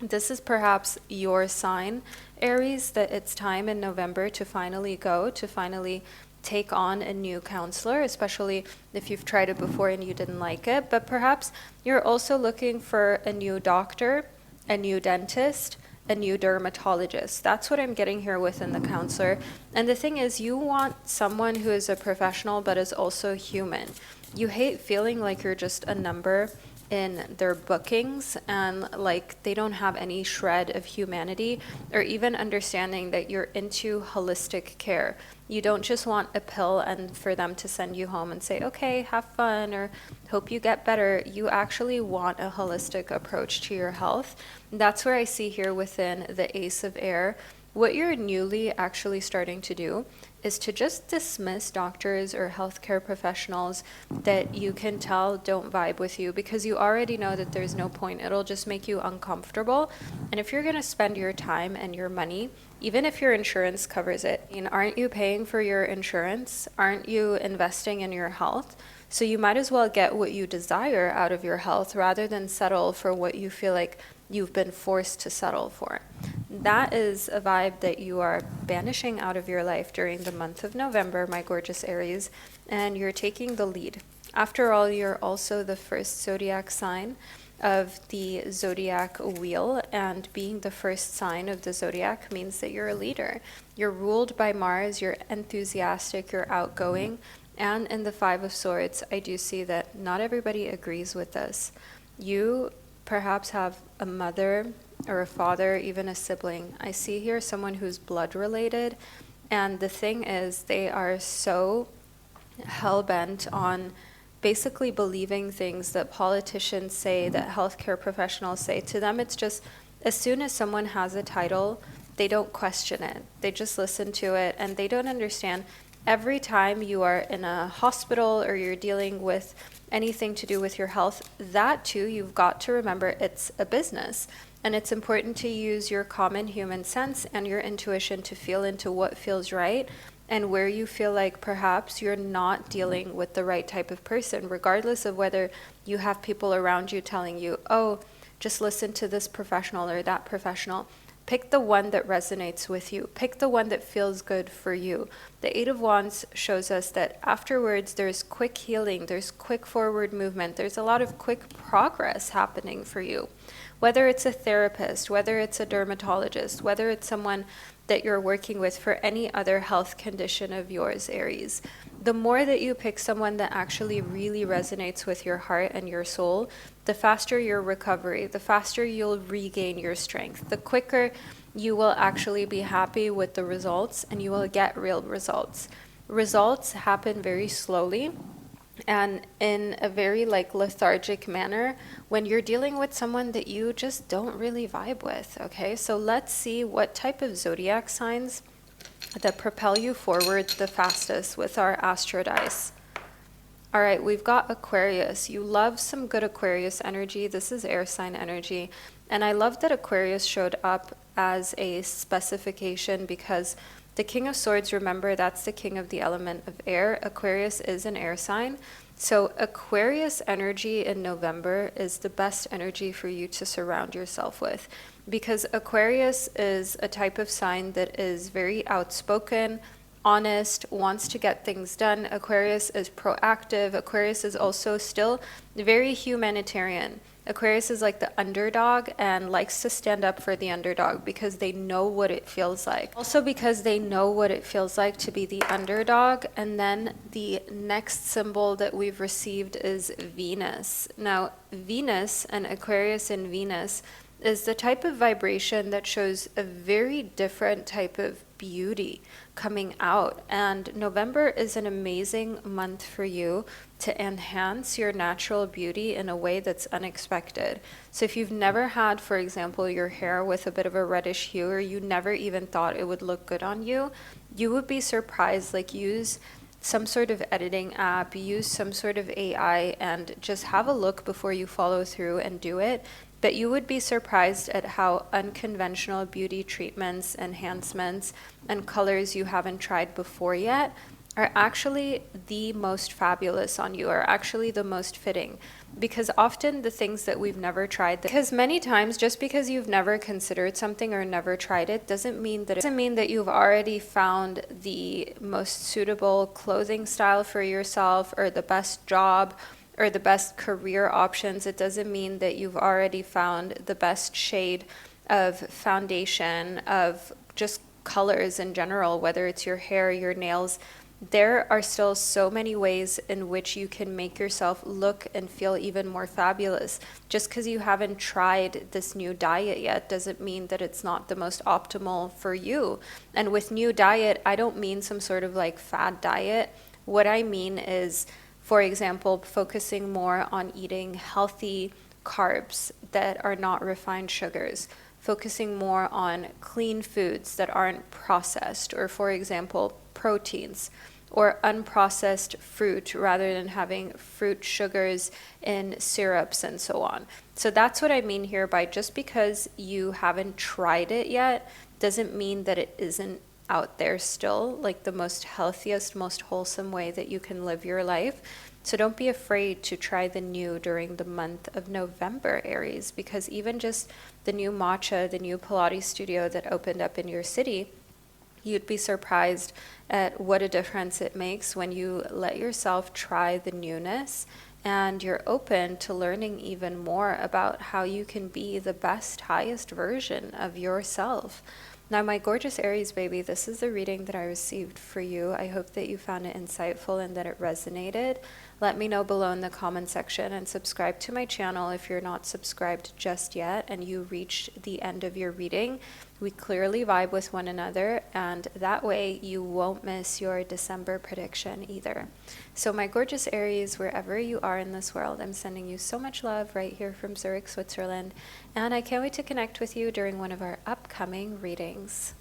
this is perhaps your sign, Aries, that it's time in November to finally take on a new counselor, especially if you've tried it before and you didn't like it. But perhaps you're also looking for a new doctor, a new dentist, a new dermatologist. That's what I'm getting here within the counselor. And the thing is, you want someone who is a professional but is also human. You hate feeling like you're just a number in their bookings and like they don't have any shred of humanity or even understanding that you're into holistic care. You don't just want a pill and for them to send you home and say, okay, have fun or hope you get better. You actually want a holistic approach to your health. That's where I see here within the Ace of Air. What you're newly actually starting to do is to just dismiss doctors or healthcare professionals that you can tell don't vibe with you because you already know that there's no point. It'll just make you uncomfortable. And if you're going to spend your time and your money, even if your insurance covers it, aren't you paying for your insurance? Aren't you investing in your health? So you might as well get what you desire out of your health rather than settle for what you feel like you've been forced to settle for. That is a vibe that you are banishing out of your life during the month of November, my gorgeous Aries, and you're taking the lead. After all, you're also the first zodiac sign of the zodiac wheel, and being the first sign of the zodiac means that you're a leader. You're ruled by Mars, you're enthusiastic, you're outgoing, and in the Five of Swords, I do see that not everybody agrees with this. You perhaps have a mother or a father, even a sibling. I see here someone who's blood related, and the thing is they are so hell-bent on basically believing things that politicians say, that healthcare professionals say. To them, it's just as soon as someone has a title, they don't question it. They just listen to it, and they don't understand. Every time you are in a hospital or you're dealing with anything to do with your health, that too, you've got to remember it's a business. And it's important to use your common human sense and your intuition to feel into what feels right and where you feel like perhaps you're not dealing with the right type of person, regardless of whether you have people around you telling you, oh, just listen to this professional or that professional. Pick the one that resonates with you. Pick the one that feels good for you. The Eight of Wands shows us that afterwards there's quick healing, there's quick forward movement, there's a lot of quick progress happening for you. Whether it's a therapist, whether it's a dermatologist, whether it's someone that you're working with for any other health condition of yours, Aries. The more that you pick someone that actually really resonates with your heart and your soul, the faster your recovery, the faster you'll regain your strength, the quicker you will actually be happy with the results and you will get real results. Results happen very slowly and in a very lethargic manner when you're dealing with someone that you just don't really vibe with. Okay, so let's see what type of zodiac signs that propel you forward the fastest with our astro dice. All right, we've got Aquarius. You love some good Aquarius energy. This is air sign energy, and I love that Aquarius showed up as a specification because the King of Swords, remember, that's the king of the element of air. Aquarius is an air sign. So Aquarius energy in November is the best energy for you to surround yourself with, because Aquarius is a type of sign that is very outspoken, honest, wants to get things done. Aquarius is proactive. Aquarius is also still very humanitarian. Aquarius is like the underdog and likes to stand up for the underdog because they know what it feels like. Also because they know what it feels like to be the underdog. And then the next symbol that we've received is Venus. Now, Venus and Aquarius and Venus is the type of vibration that shows a very different type of beauty coming out. And November is an amazing month for you to enhance your natural beauty in a way that's unexpected. So if you've never had, for example, your hair with a bit of a reddish hue, or you never even thought it would look good on you, you would be surprised. Use some sort of editing app, use some sort of AI, and just have a look before you follow through and do it. But you would be surprised at how unconventional beauty treatments, enhancements, and colors you haven't tried before yet are actually the most fabulous on you, are actually the most fitting. Because often the things that we've never tried, because many times just because you've never considered something or never tried it doesn't mean that you've already found the most suitable clothing style for yourself or the best job or the best career options. It doesn't mean that you've already found the best shade of foundation, of just colors in general, whether it's your hair, your nails. There are still so many ways in which you can make yourself look and feel even more fabulous. Just because you haven't tried this new diet yet doesn't mean that it's not the most optimal for you. And with new diet, I don't mean some sort of fad diet. What I mean is, for example, focusing more on eating healthy carbs that are not refined sugars, focusing more on clean foods that aren't processed, or for example, proteins, or unprocessed fruit rather than having fruit sugars in syrups and so on. So that's what I mean here by just because you haven't tried it yet doesn't mean that it isn't out there still, the most healthiest, most wholesome way that you can live your life. So don't be afraid to try the new during the month of November, Aries, because even just the new matcha, the new Pilates studio that opened up in your city, you'd be surprised at what a difference it makes when you let yourself try the newness and you're open to learning even more about how you can be the best, highest version of yourself. Now, my gorgeous Aries baby, this is the reading that I received for you. I hope that you found it insightful and that it resonated. Let me know below in the comment section, and subscribe to my channel if you're not subscribed just yet and you reached the end of your reading. We clearly vibe with one another, and that way you won't miss your December prediction either. So my gorgeous Aries, wherever you are in this world, I'm sending you so much love right here from Zurich, Switzerland, and I can't wait to connect with you during one of our upcoming readings.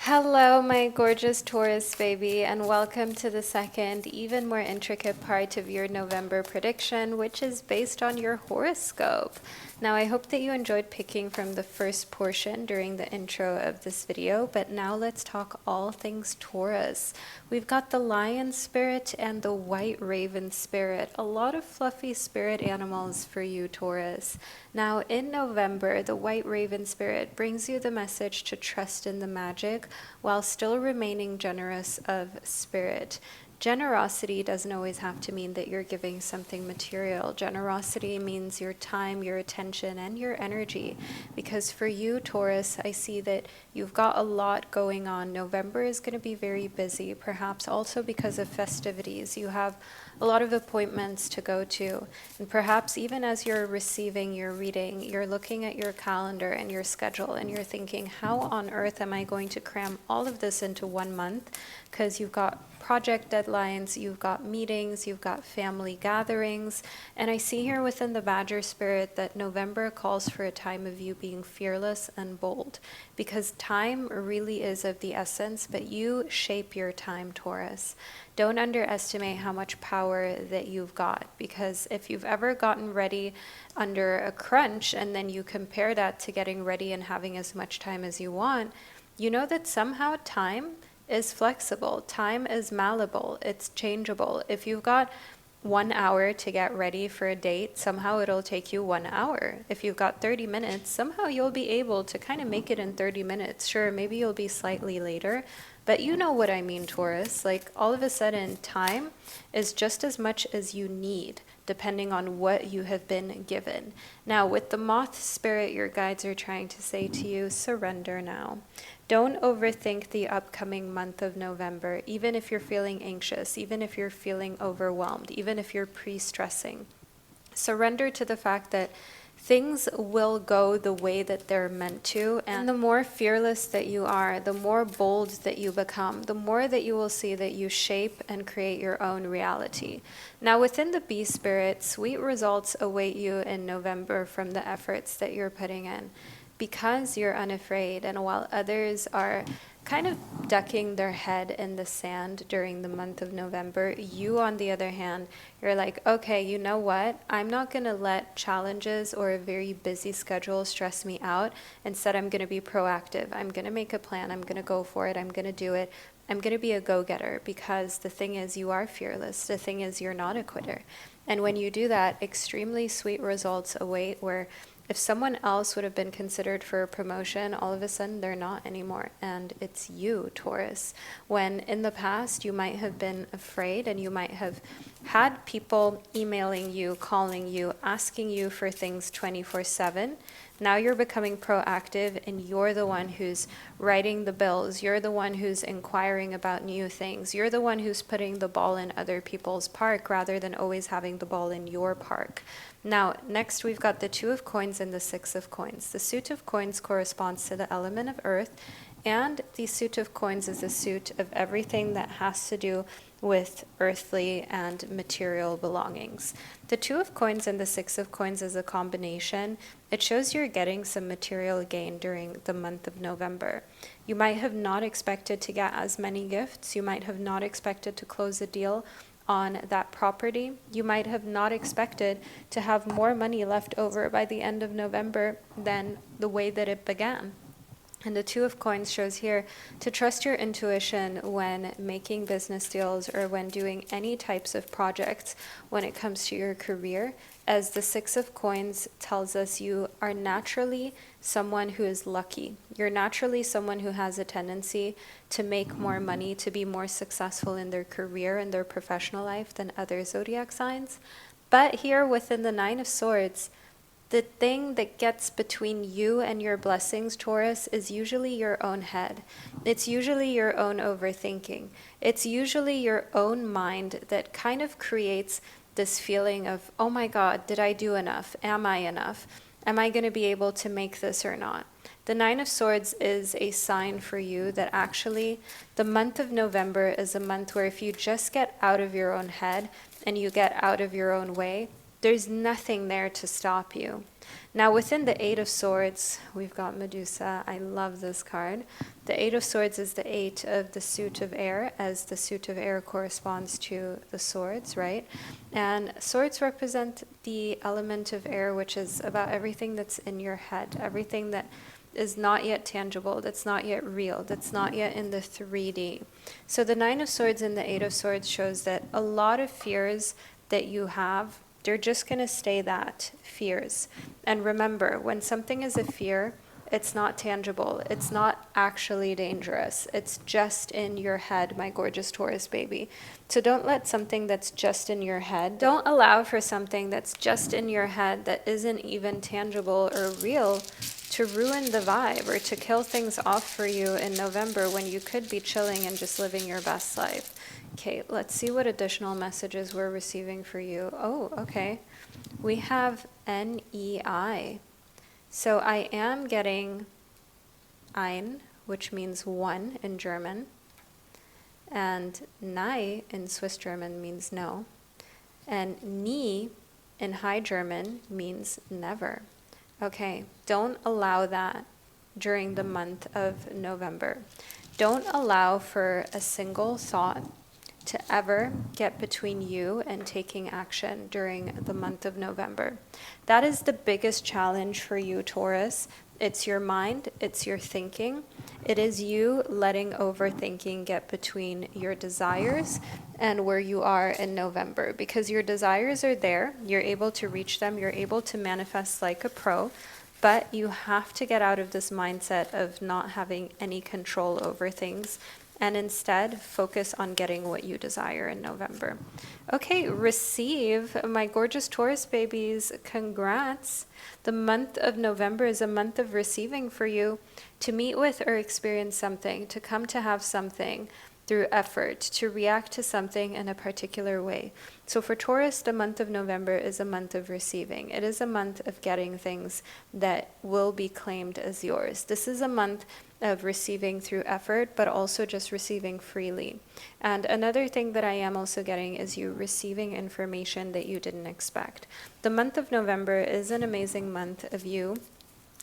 Hello, my gorgeous Taurus baby, and welcome to the second, even more intricate part of your November prediction, which is based on your horoscope. Now, I hope that you enjoyed picking from the first portion during the intro of this video, but now let's talk all things Taurus. We've got the lion spirit and the white raven spirit, a lot of fluffy spirit animals for you, Taurus. Now, in November, the white raven spirit brings you the message to trust in the magic while still remaining generous of spirit. Generosity doesn't always have to mean that you're giving something material. Generosity means your time, your attention, and your energy. Because for you, Taurus, I see that you've got a lot going on. November is going to be very busy, perhaps also because of festivities. You have a lot of appointments to go to. And perhaps even as you're receiving your reading, you're looking at your calendar and your schedule and you're thinking, how on earth am I going to cram all of this into 1 month? Because you've got project deadlines, you've got meetings, you've got family gatherings. And I see here within the Badger spirit that November calls for a time of you being fearless and bold, because time really is of the essence, but you shape your time, Taurus. Don't underestimate how much power that you've got, because if you've ever gotten ready under a crunch and then you compare that to getting ready and having as much time as you want, you know that somehow time is flexible. Time is malleable. It's changeable. If you've got 1 hour to get ready for a date, somehow it'll take you 1 hour. If you've got 30 minutes, somehow you'll be able to kind of make it in 30 minutes. Sure, maybe you'll be slightly later, but you know what I mean, Taurus. Like, all of a sudden, time is just as much as you need, depending on what you have been given. Now, with the moth spirit, your guides are trying to say to you, surrender now. Don't overthink the upcoming month of November, even if you're feeling anxious, even if you're feeling overwhelmed, even if you're pre-stressing. Surrender to the fact that things will go the way that they're meant to, and the more fearless that you are, the more bold that you become, the more that you will see that you shape and create your own reality. Now, within the bee spirit, sweet results await you in November from the efforts that you're putting in, because you're unafraid. And while others are kind of ducking their head in the sand during the month of November, you, on the other hand, you're like, okay, you know what? I'm not going to let challenges or a very busy schedule stress me out. Instead, I'm going to be proactive. I'm going to make a plan. I'm going to go for it. I'm going to do it. I'm going to be a go-getter, because the thing is, you are fearless. The thing is, you're not a quitter. And when you do that, extremely sweet results await, where if someone else would have been considered for a promotion, all of a sudden they're not anymore. And it's you, Taurus. When in the past you might have been afraid and you might have had people emailing you, calling you, asking you for things 24/7, now you're becoming proactive and you're the one who's writing the bills. You're the one who's inquiring about new things. You're the one who's putting the ball in other people's park rather than always having the ball in your park. Now, next we've got the Two of Coins and the Six of Coins. The suit of coins corresponds to the element of earth, and the suit of coins is a suit of everything that has to do with earthly and material belongings. The Two of Coins and the Six of Coins is a combination. It shows you're getting some material gain during the month of November. You might have not expected to get as many gifts. You might have not expected to close a deal on that property. You might have not expected to have more money left over by the end of November than the way that it began. And the Two of Coins shows here to trust your intuition when making business deals or when doing any types of projects when it comes to your career, as the Six of Coins tells us you are naturally someone who is lucky. You're naturally someone who has a tendency to make more money, to be more successful in their career and their professional life than other zodiac signs. But here within the Nine of Swords, the thing that gets between you and your blessings, Taurus, is usually your own head. It's usually your own overthinking. It's usually your own mind that kind of creates this feeling of, oh my God, did I do enough? Am I enough? Am I going to be able to make this or not? The Nine of Swords is a sign for you that actually the month of November is a month where if you just get out of your own head and you get out of your own way, there's nothing there to stop you. Now within the Eight of Swords, we've got Medusa. I love this card. The Eight of Swords is the eight of the suit of air, as the suit of air corresponds to the swords, right? And swords represent the element of air, which is about everything that's in your head, everything that is not yet tangible, that's not yet real, that's not yet in the 3D. So the Nine of Swords and the Eight of Swords shows that a lot of fears that you have, they're just going to stay that, fears. And remember, when something is a fear, it's not tangible. It's not actually dangerous. It's just in your head, my gorgeous Taurus baby. So don't let something that's just in your head, don't allow for something that's just in your head that isn't even tangible or real to ruin the vibe or to kill things off for you in November when you could be chilling and just living your best life. Okay, let's see what additional messages we're receiving for you. Oh, okay. We have NEI. So I am getting ein, which means one in German, and nei in Swiss German means no, and nie in High German means never. Okay, don't allow that during the month of November. Don't allow for a single thought to ever get between you and taking action during the month of November. That is the biggest challenge for you, Taurus. It's your mind, it's your thinking. It is you letting overthinking get between your desires and where you are in November, because your desires are there, you're able to reach them, you're able to manifest like a pro, but you have to get out of this mindset of not having any control over things and instead focus on getting what you desire in November. Okay, receive, my gorgeous Taurus babies, congrats. The month of November is a month of receiving for you, to meet with or experience something, to come to have something through effort, to react to something in a particular way. So for Taurus, the month of November is a month of receiving. It is a month of getting things that will be claimed as yours. This is a month of receiving through effort, but also just receiving freely. And another thing that I am also getting is you receiving information that you didn't expect. The month of November is an amazing month of you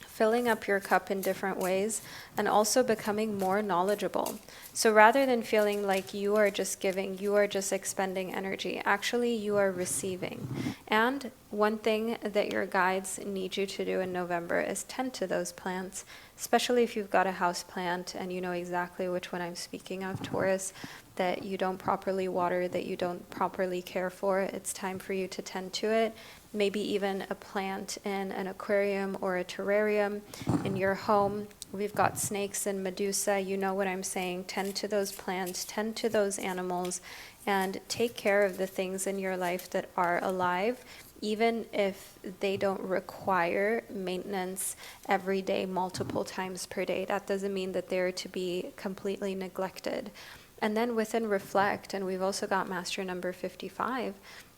filling up your cup in different ways and also becoming more knowledgeable. So rather than feeling like you are just giving, you are just expending energy, actually you are receiving. And one thing that your guides need you to do in November is tend to those plants, especially if you've got a house plant and you know exactly which one I'm speaking of, Taurus, that you don't properly water, that you don't properly care for. It's time for you to tend to it. Maybe even a plant in an aquarium or a terrarium in your home. We've got snakes and Medusa, you know what I'm saying. Tend to those plants, tend to those animals, and take care of the things in your life that are alive, even if they don't require maintenance every day, multiple times per day. That doesn't mean that they're to be completely neglected. And then within reflect, and we've also got master number 55,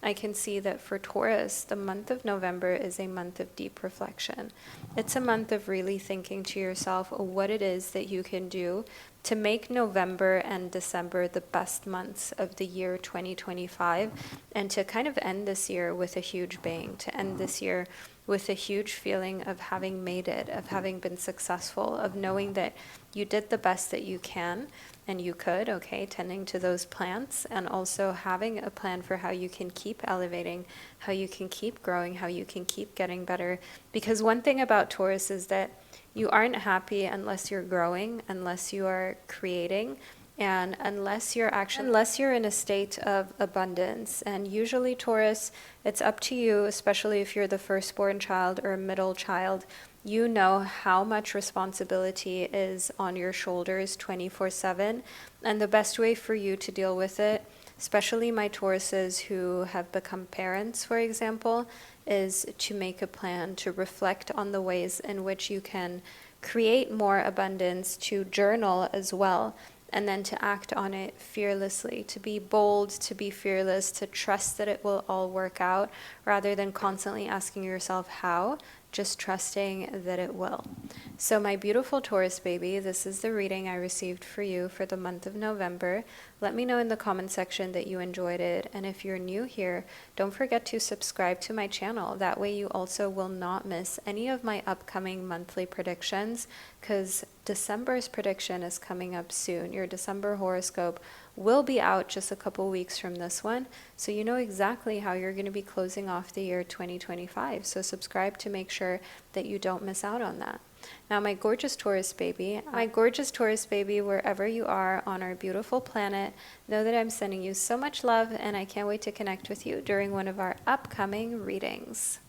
I can see that for Taurus, the month of November is a month of deep reflection. It's a month of really thinking to yourself what it is that you can do to make November and December the best months of the year 2025, and to kind of end this year with a huge bang, to end this year with a huge feeling of having made it, of having been successful, of knowing that you did the best that you can and you could, okay, tending to those plants, and also having a plan for how you can keep elevating, how you can keep growing, how you can keep getting better. Because one thing about Taurus is that you aren't happy unless you're growing, unless you are creating, and unless you're in a state of abundance. And usually, Taurus, it's up to you, especially if you're the firstborn child or a middle child. You know how much responsibility is on your shoulders 24/7, and the best way for you to deal with it, especially my Tauruses who have become parents, for example, is to make a plan, to reflect on the ways in which you can create more abundance, to journal as well, and then to act on it fearlessly, to be bold, to be fearless, to trust that it will all work out, rather than constantly asking yourself how. just trusting that it will. So my beautiful Taurus baby, this is the reading I received for you for the month of November. Let me know in the comment section that you enjoyed it. And if you're new here, don't forget to subscribe to my channel. That way you also will not miss any of my upcoming monthly predictions, because December's prediction is coming up soon. Your December horoscope will be out just a couple weeks from this one, so you know exactly how you're going to be closing off the year 2025. So subscribe to make sure that you don't miss out on that. Now, my gorgeous Taurus baby, wherever you are on our beautiful planet, know that I'm sending you so much love, and I can't wait to connect with you during one of our upcoming readings.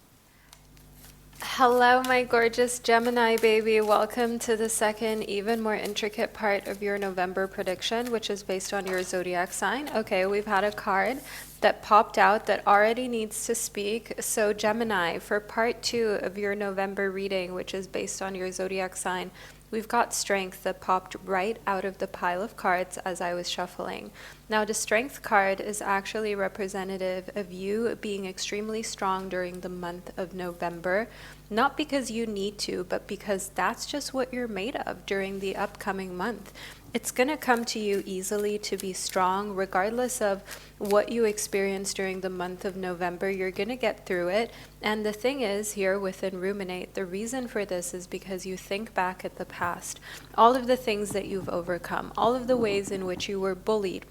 Hello, my gorgeous Gemini baby. Welcome to the second, even more intricate part of your November prediction, which is based on your zodiac sign. Okay, we've had a card that popped out that already needs to speak. So Gemini, for part 2 of your November reading, which is based on your zodiac sign, we've got Strength that popped right out of the pile of cards as I was shuffling. Now, the Strength card is actually representative of you being extremely strong during the month of November, not because you need to, but because that's just what you're made of during the upcoming month. It's going to come to you easily to be strong, regardless of what you experience during the month of November. You're going to get through it. And the thing is, here within Ruminate, the reason for this is because you think back at the past, all of the things that you've overcome, all of the ways in which you were bullied.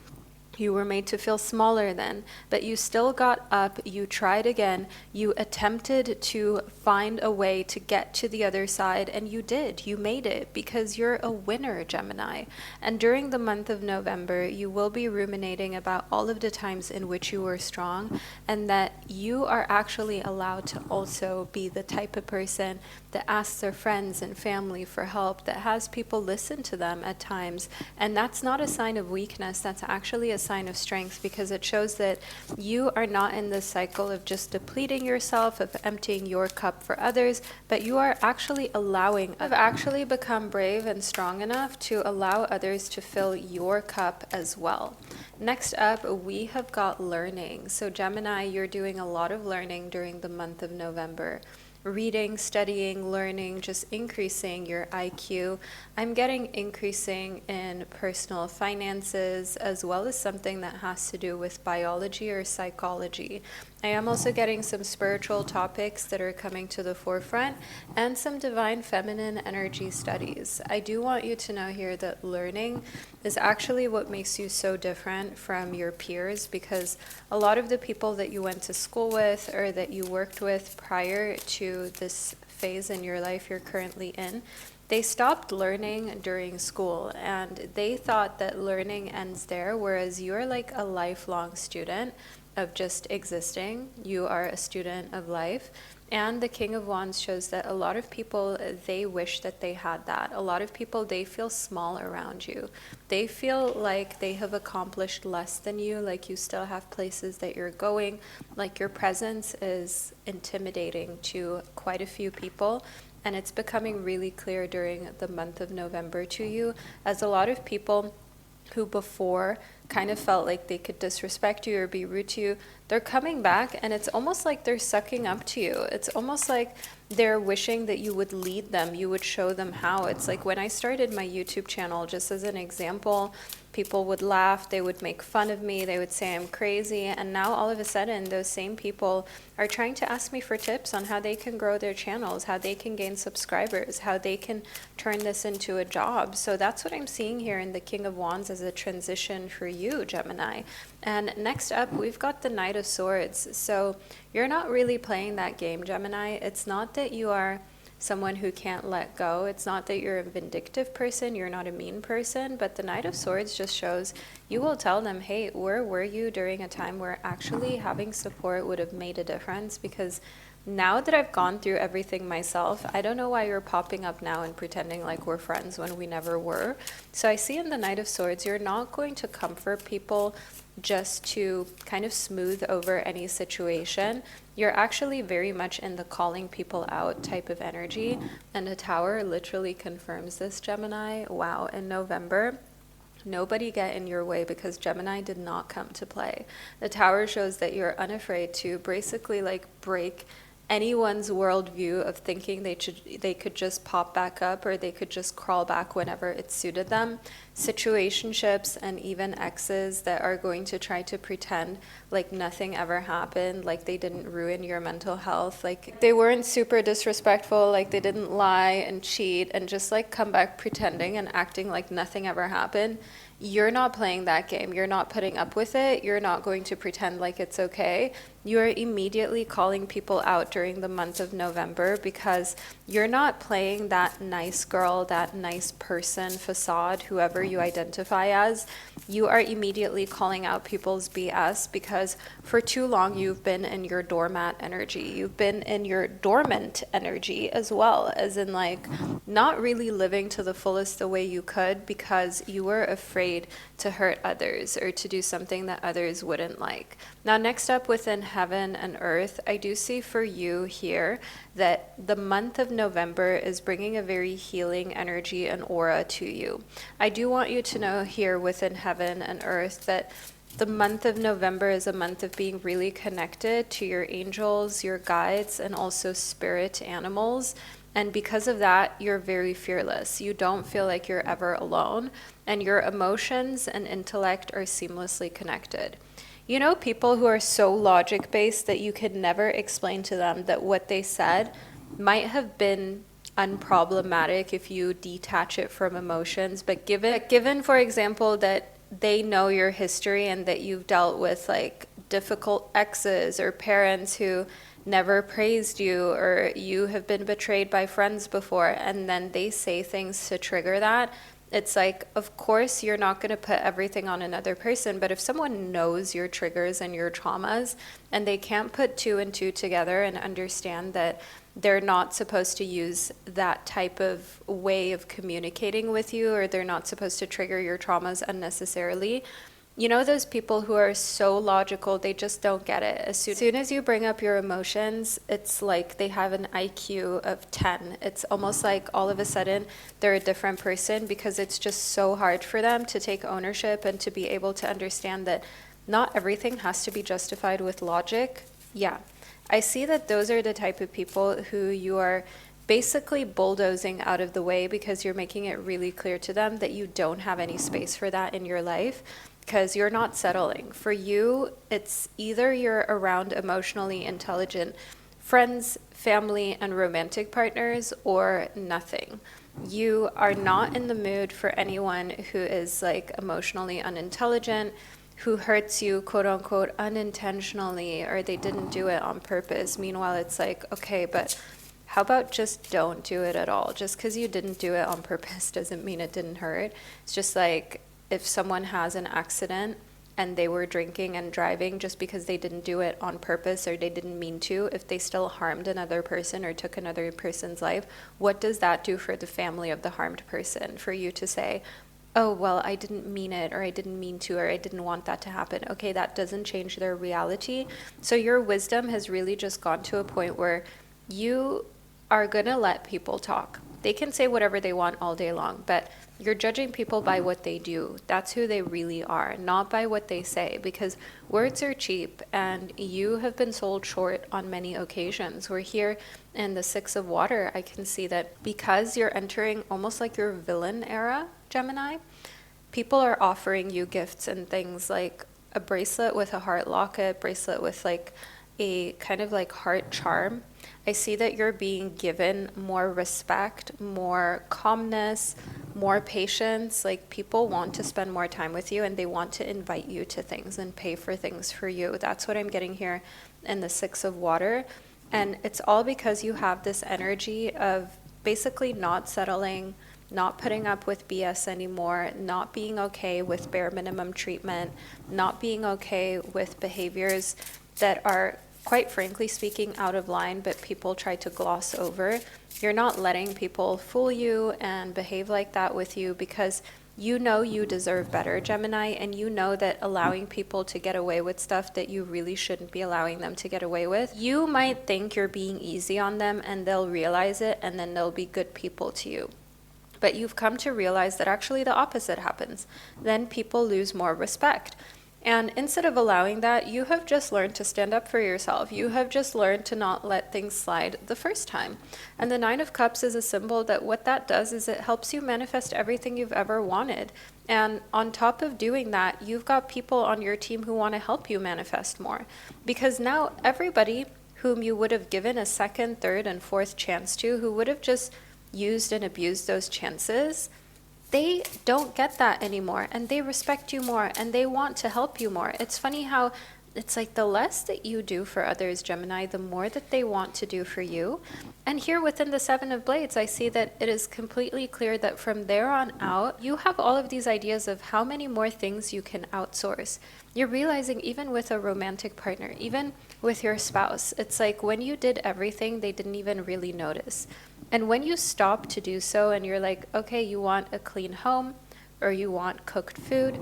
You were made to feel smaller then, but you still got up, you tried again, you attempted to find a way to get to the other side, and you did. You made it because you're a winner, Gemini. And during the month of November, you will be ruminating about all of the times in which you were strong, and that you are actually allowed to also be the type of person that asks their friends and family for help, that has people listen to them at times. And that's not a sign of weakness, that's actually a sign of strength, because it shows that you are not in this cycle of just depleting yourself, of emptying your cup for others, but you are actually have actually become brave and strong enough to allow others to fill your cup as well. Next up, we have got learning. So Gemini, you're doing a lot of learning during the month of November. Reading, studying, learning, just increasing your IQ. I'm getting increasing in personal finances, as well as something that has to do with biology or psychology. I am also getting some spiritual topics that are coming to the forefront, and some divine feminine energy studies. I do want you to know here that learning is actually what makes you so different from your peers, because a lot of the people that you went to school with or that you worked with prior to this phase in your life you're currently in, they stopped learning during school, and they thought that learning ends there, whereas you're like a lifelong student of just existing. You are a student of life. And the King of Wands shows that a lot of people, they wish that they had that. A lot of people, they feel small around you. They feel like they have accomplished less than you, like you still have places that you're going, like your presence is intimidating to quite a few people. And it's becoming really clear during the month of November to you, as a lot of people who before kind of felt like they could disrespect you or be rude to you, they're coming back, and it's almost like they're sucking up to you. It's almost like they're wishing that you would lead them, you would show them how. It's like when I started my YouTube channel, just as an example, people would laugh, they would make fun of me, they would say I'm crazy, and now all of a sudden those same people are trying to ask me for tips on how they can grow their channels, how they can gain subscribers, how they can turn this into a job. So that's what I'm seeing here in the King of Wands as a transition for you, Gemini. And next up, we've got the Knight of Swords. So you're not really playing that game, Gemini. It's not that you are someone who can't let go. It's not that you're a vindictive person, you're not a mean person, but the Knight of Swords just shows you will tell them, hey, where were you during a time where actually having support would have made a difference? Because now that I've gone through everything myself, I don't know why you're popping up now and pretending like we're friends when we never were. So I see in the Knight of Swords, you're not going to comfort people just to kind of smooth over any situation. You're actually very much in the calling people out type of energy. And the Tower literally confirms this, Gemini. Wow, in November, nobody get in your way, because Gemini did not come to play. The Tower shows that you're unafraid to basically like break anyone's worldview of thinking they could just pop back up or they could just crawl back whenever it suited them. Situationships and even exes that are going to try to pretend like nothing ever happened, like they didn't ruin your mental health, like they weren't super disrespectful, like they didn't lie and cheat and just like come back pretending and acting like nothing ever happened. You're not playing that game. You're not putting up with it. You're not going to pretend like it's okay. You're immediately calling people out during the month of November because you're not playing that nice girl, that nice person facade, whoever you identify as. You are immediately calling out people's BS because for too long you've been in your doormat energy. You've been in your dormant energy as well, as in like not really living to the fullest the way you could because you were afraid to hurt others or to do something that others wouldn't like. Now, next up within heaven and earth, I do see for you here that the month of November is bringing a very healing energy and aura to you. I do want you to know here within heaven and earth that the month of November is a month of being really connected to your angels, your guides, and also spirit animals. And because of that, you're very fearless. You don't feel like you're ever alone, and your emotions and intellect are seamlessly connected. You know, people who are so logic-based that you could never explain to them that what they said might have been unproblematic if you detach it from emotions, but given, for example, that they know your history and that you've dealt with like difficult exes or parents who never praised you, or you have been betrayed by friends before, and then they say things to trigger that. It's like, of course, you're not going to put everything on another person, but if someone knows your triggers and your traumas and they can't put two and two together and understand that they're not supposed to use that type of way of communicating with you, or they're not supposed to trigger your traumas unnecessarily. You know, those people who are so logical, they just don't get it. As soon as you bring up your emotions, it's like they have an IQ of 10. It's almost like all of a sudden they're a different person because it's just so hard for them to take ownership and to be able to understand that not everything has to be justified with logic. Yeah, I see that those are the type of people who you are basically bulldozing out of the way because you're making it really clear to them that you don't have any space for that in your life. Because you're not settling. For you, it's either you're around emotionally intelligent friends, family, and romantic partners, or nothing. You are not in the mood for anyone who is like emotionally unintelligent, who hurts you, quote unquote, unintentionally, or they didn't do it on purpose. Meanwhile, it's like, okay, but how about just don't do it at all? Just because you didn't do it on purpose doesn't mean it didn't hurt. It's just like, if someone has an accident and they were drinking and driving, just because they didn't do it on purpose or they didn't mean to, if they still harmed another person or took another person's life, what does that do for the family of the harmed person? For you to say, oh, well, I didn't mean it, or I didn't mean to, or I didn't want that to happen. Okay, that doesn't change their reality. So your wisdom has really just gone to a point where you are going to let people talk. They can say whatever they want all day long, but you're judging people by what they do. That's who they really are, not by what they say, because words are cheap and you have been sold short on many occasions. We're here in the Six of Water. I can see that because you're entering almost like your villain era, Gemini, people are offering you gifts and things like a bracelet with a heart locket, bracelet with like a kind of like heart charm. I see that you're being given more respect, more calmness, more patience. Like people want to spend more time with you and they want to invite you to things and pay for things for you. That's what I'm getting here in the Six of Water. And it's all because you have this energy of basically not settling, not putting up with BS anymore, not being okay with bare minimum treatment, not being okay with behaviors that are, quite frankly speaking, out of line, but people try to gloss over. You're not letting people fool you and behave like that with you because you know you deserve better, Gemini, and you know that allowing people to get away with stuff that you really shouldn't be allowing them to get away with, you might think you're being easy on them and they'll realize it and then they'll be good people to you. But you've come to realize that actually the opposite happens. Then people lose more respect. And instead of allowing that, you have just learned to stand up for yourself. You have just learned to not let things slide the first time. And the Nine of Cups is a symbol that what that does is it helps you manifest everything you've ever wanted. And on top of doing that, you've got people on your team who want to help you manifest more. Because now everybody whom you would have given a second, third, and fourth chance to, who would have just used and abused those chances, they don't get that anymore, and they respect you more, and they want to help you more. It's funny how it's like the less that you do for others, Gemini, the more that they want to do for you. And here within the Seven of Blades, I see that it is completely clear that from there on out, you have all of these ideas of how many more things you can outsource. You're realizing even with a romantic partner, even with your spouse, it's like when you did everything, they didn't even really notice. And when you stop to do so and you're like, okay, you want a clean home or you want cooked food,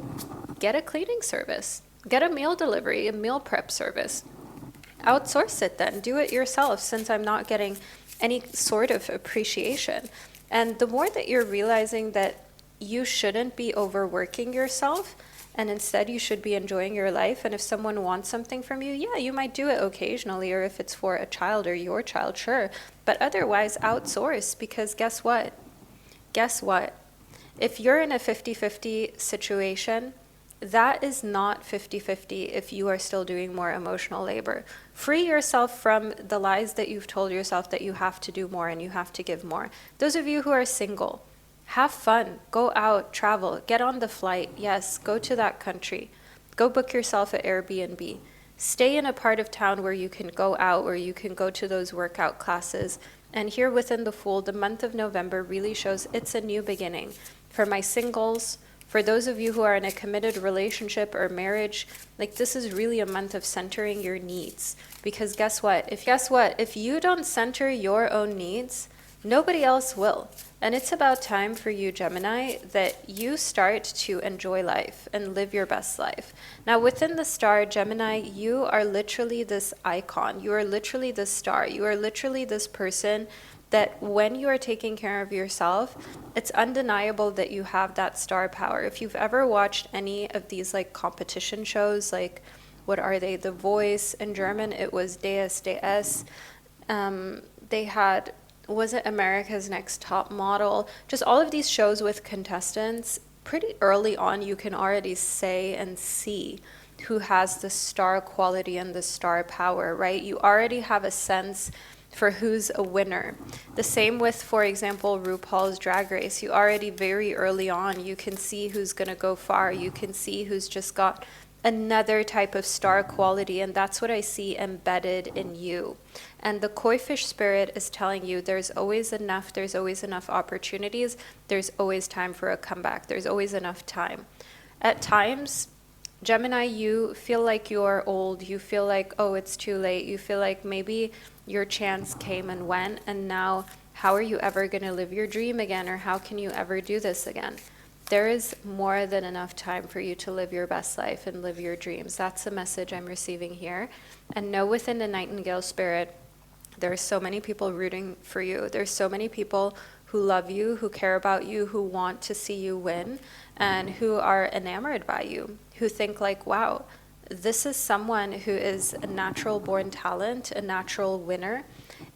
get a cleaning service. Get a meal delivery, a meal prep service. Outsource it then. Do it yourself since I'm not getting any sort of appreciation. And the more that you're realizing that you shouldn't be overworking yourself and instead you should be enjoying your life. And if someone wants something from you, yeah, you might do it occasionally, or if it's for a child or your child, sure. But otherwise, outsource, because guess what? Guess what? If you're in a 50-50 situation, that is not 50-50 if you are still doing more emotional labor. Free yourself from the lies that you've told yourself that you have to do more and you have to give more. Those of you who are single, have fun, go out, travel, get on the flight, yes, go to that country, go book yourself an Airbnb, stay in a part of town where you can go out, where you can go to those workout classes. And here within the Fool, the month of November really shows it's a new beginning. For my singles, for those of you who are in a committed relationship or marriage, like this is really a month of centering your needs. Because guess what? If you don't center your own needs, nobody else will. And it's about time for you, Gemini, that you start to enjoy life and live your best life. Now, within the star, Gemini, you are literally this icon. You are literally this star. You are literally this person that when you are taking care of yourself, it's undeniable that you have that star power. If you've ever watched any of these like competition shows, like what are they? The Voice in German, it was DSDS. They had, was it America's Next Top Model? Just all of these shows with contestants, pretty early on you can already say and see who has the star quality and the star power, right? You already have a sense for who's a winner. The same with, for example, RuPaul's Drag Race. You already very early on, you can see who's gonna go far. You can see who's just got another type of star quality, and that's what I see embedded in you. And the koi fish spirit is telling you there's always enough opportunities, there's always time for a comeback, there's always enough time. At times, Gemini, you feel like you're old, you feel like, oh, it's too late, you feel like maybe your chance came and went, and now how are you ever going to live your dream again, or how can you ever do this again? There is more than enough time for you to live your best life and live your dreams. That's the message I'm receiving here. And know within the Nightingale spirit, there are so many people rooting for you. There's so many people who love you, who care about you, who want to see you win, and who are enamored by you, who think like, wow, this is someone who is a natural born talent, a natural winner,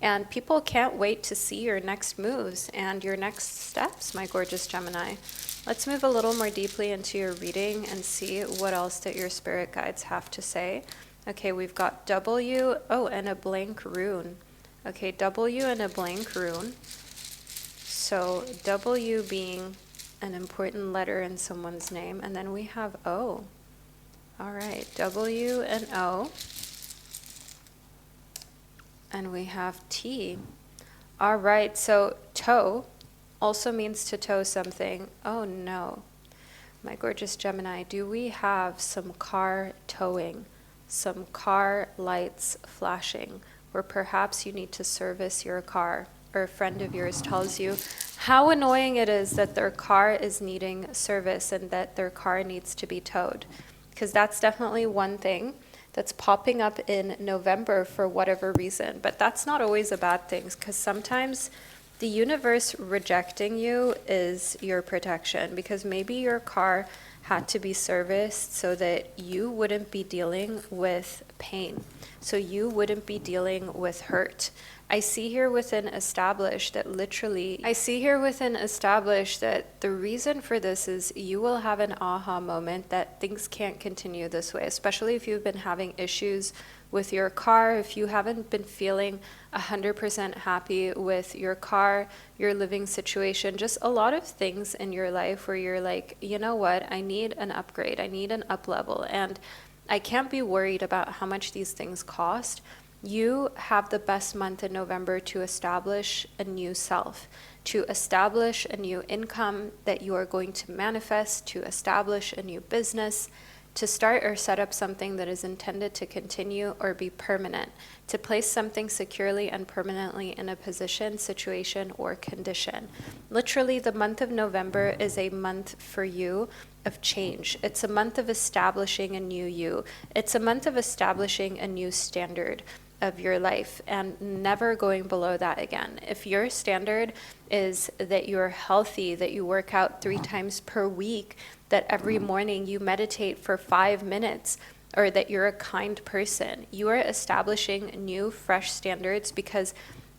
and people can't wait to see your next moves and your next steps, my gorgeous Gemini. Let's move a little more deeply into your reading and see what else that your spirit guides have to say. Okay, we've got W, oh, and a blank rune. Okay, W and a blank rune. So W being an important letter in someone's name, and then we have O. All right, W and O. And we have T. All right, so toe also means to tow something. Oh no. My gorgeous Gemini, do we have some car towing, some car lights flashing, or perhaps you need to service your car, or a friend of yours tells you how annoying it is that their car is needing service and that their car needs to be towed? Because that's definitely one thing that's popping up in November for whatever reason. But that's not always a bad thing, because sometimes the universe rejecting you is your protection, because maybe your car had to be serviced so that you wouldn't be dealing with pain, so you wouldn't be dealing with hurt. I see here within established that the reason for this is you will have an aha moment that things can't continue this way, especially if you've been having issues with your car, if you haven't been feeling 100% happy with your car, your living situation, just a lot of things in your life where you're like, you know what, I need an upgrade, I need an up level, and I can't be worried about how much these things cost. You have the best month in November to establish a new self, to establish a new income that you are going to manifest, to establish a new business, to start or set up something that is intended to continue or be permanent, to place something securely and permanently in a position, situation, or condition. Literally, the month of November is a month for you of change. It's a month of establishing a new you. It's a month of establishing a new standard of your life and never going below that again. If your standard is that you're healthy, that you work out 3 times per week, that every morning you meditate for 5 minutes, or that you're a kind person, you are establishing new, fresh standards, because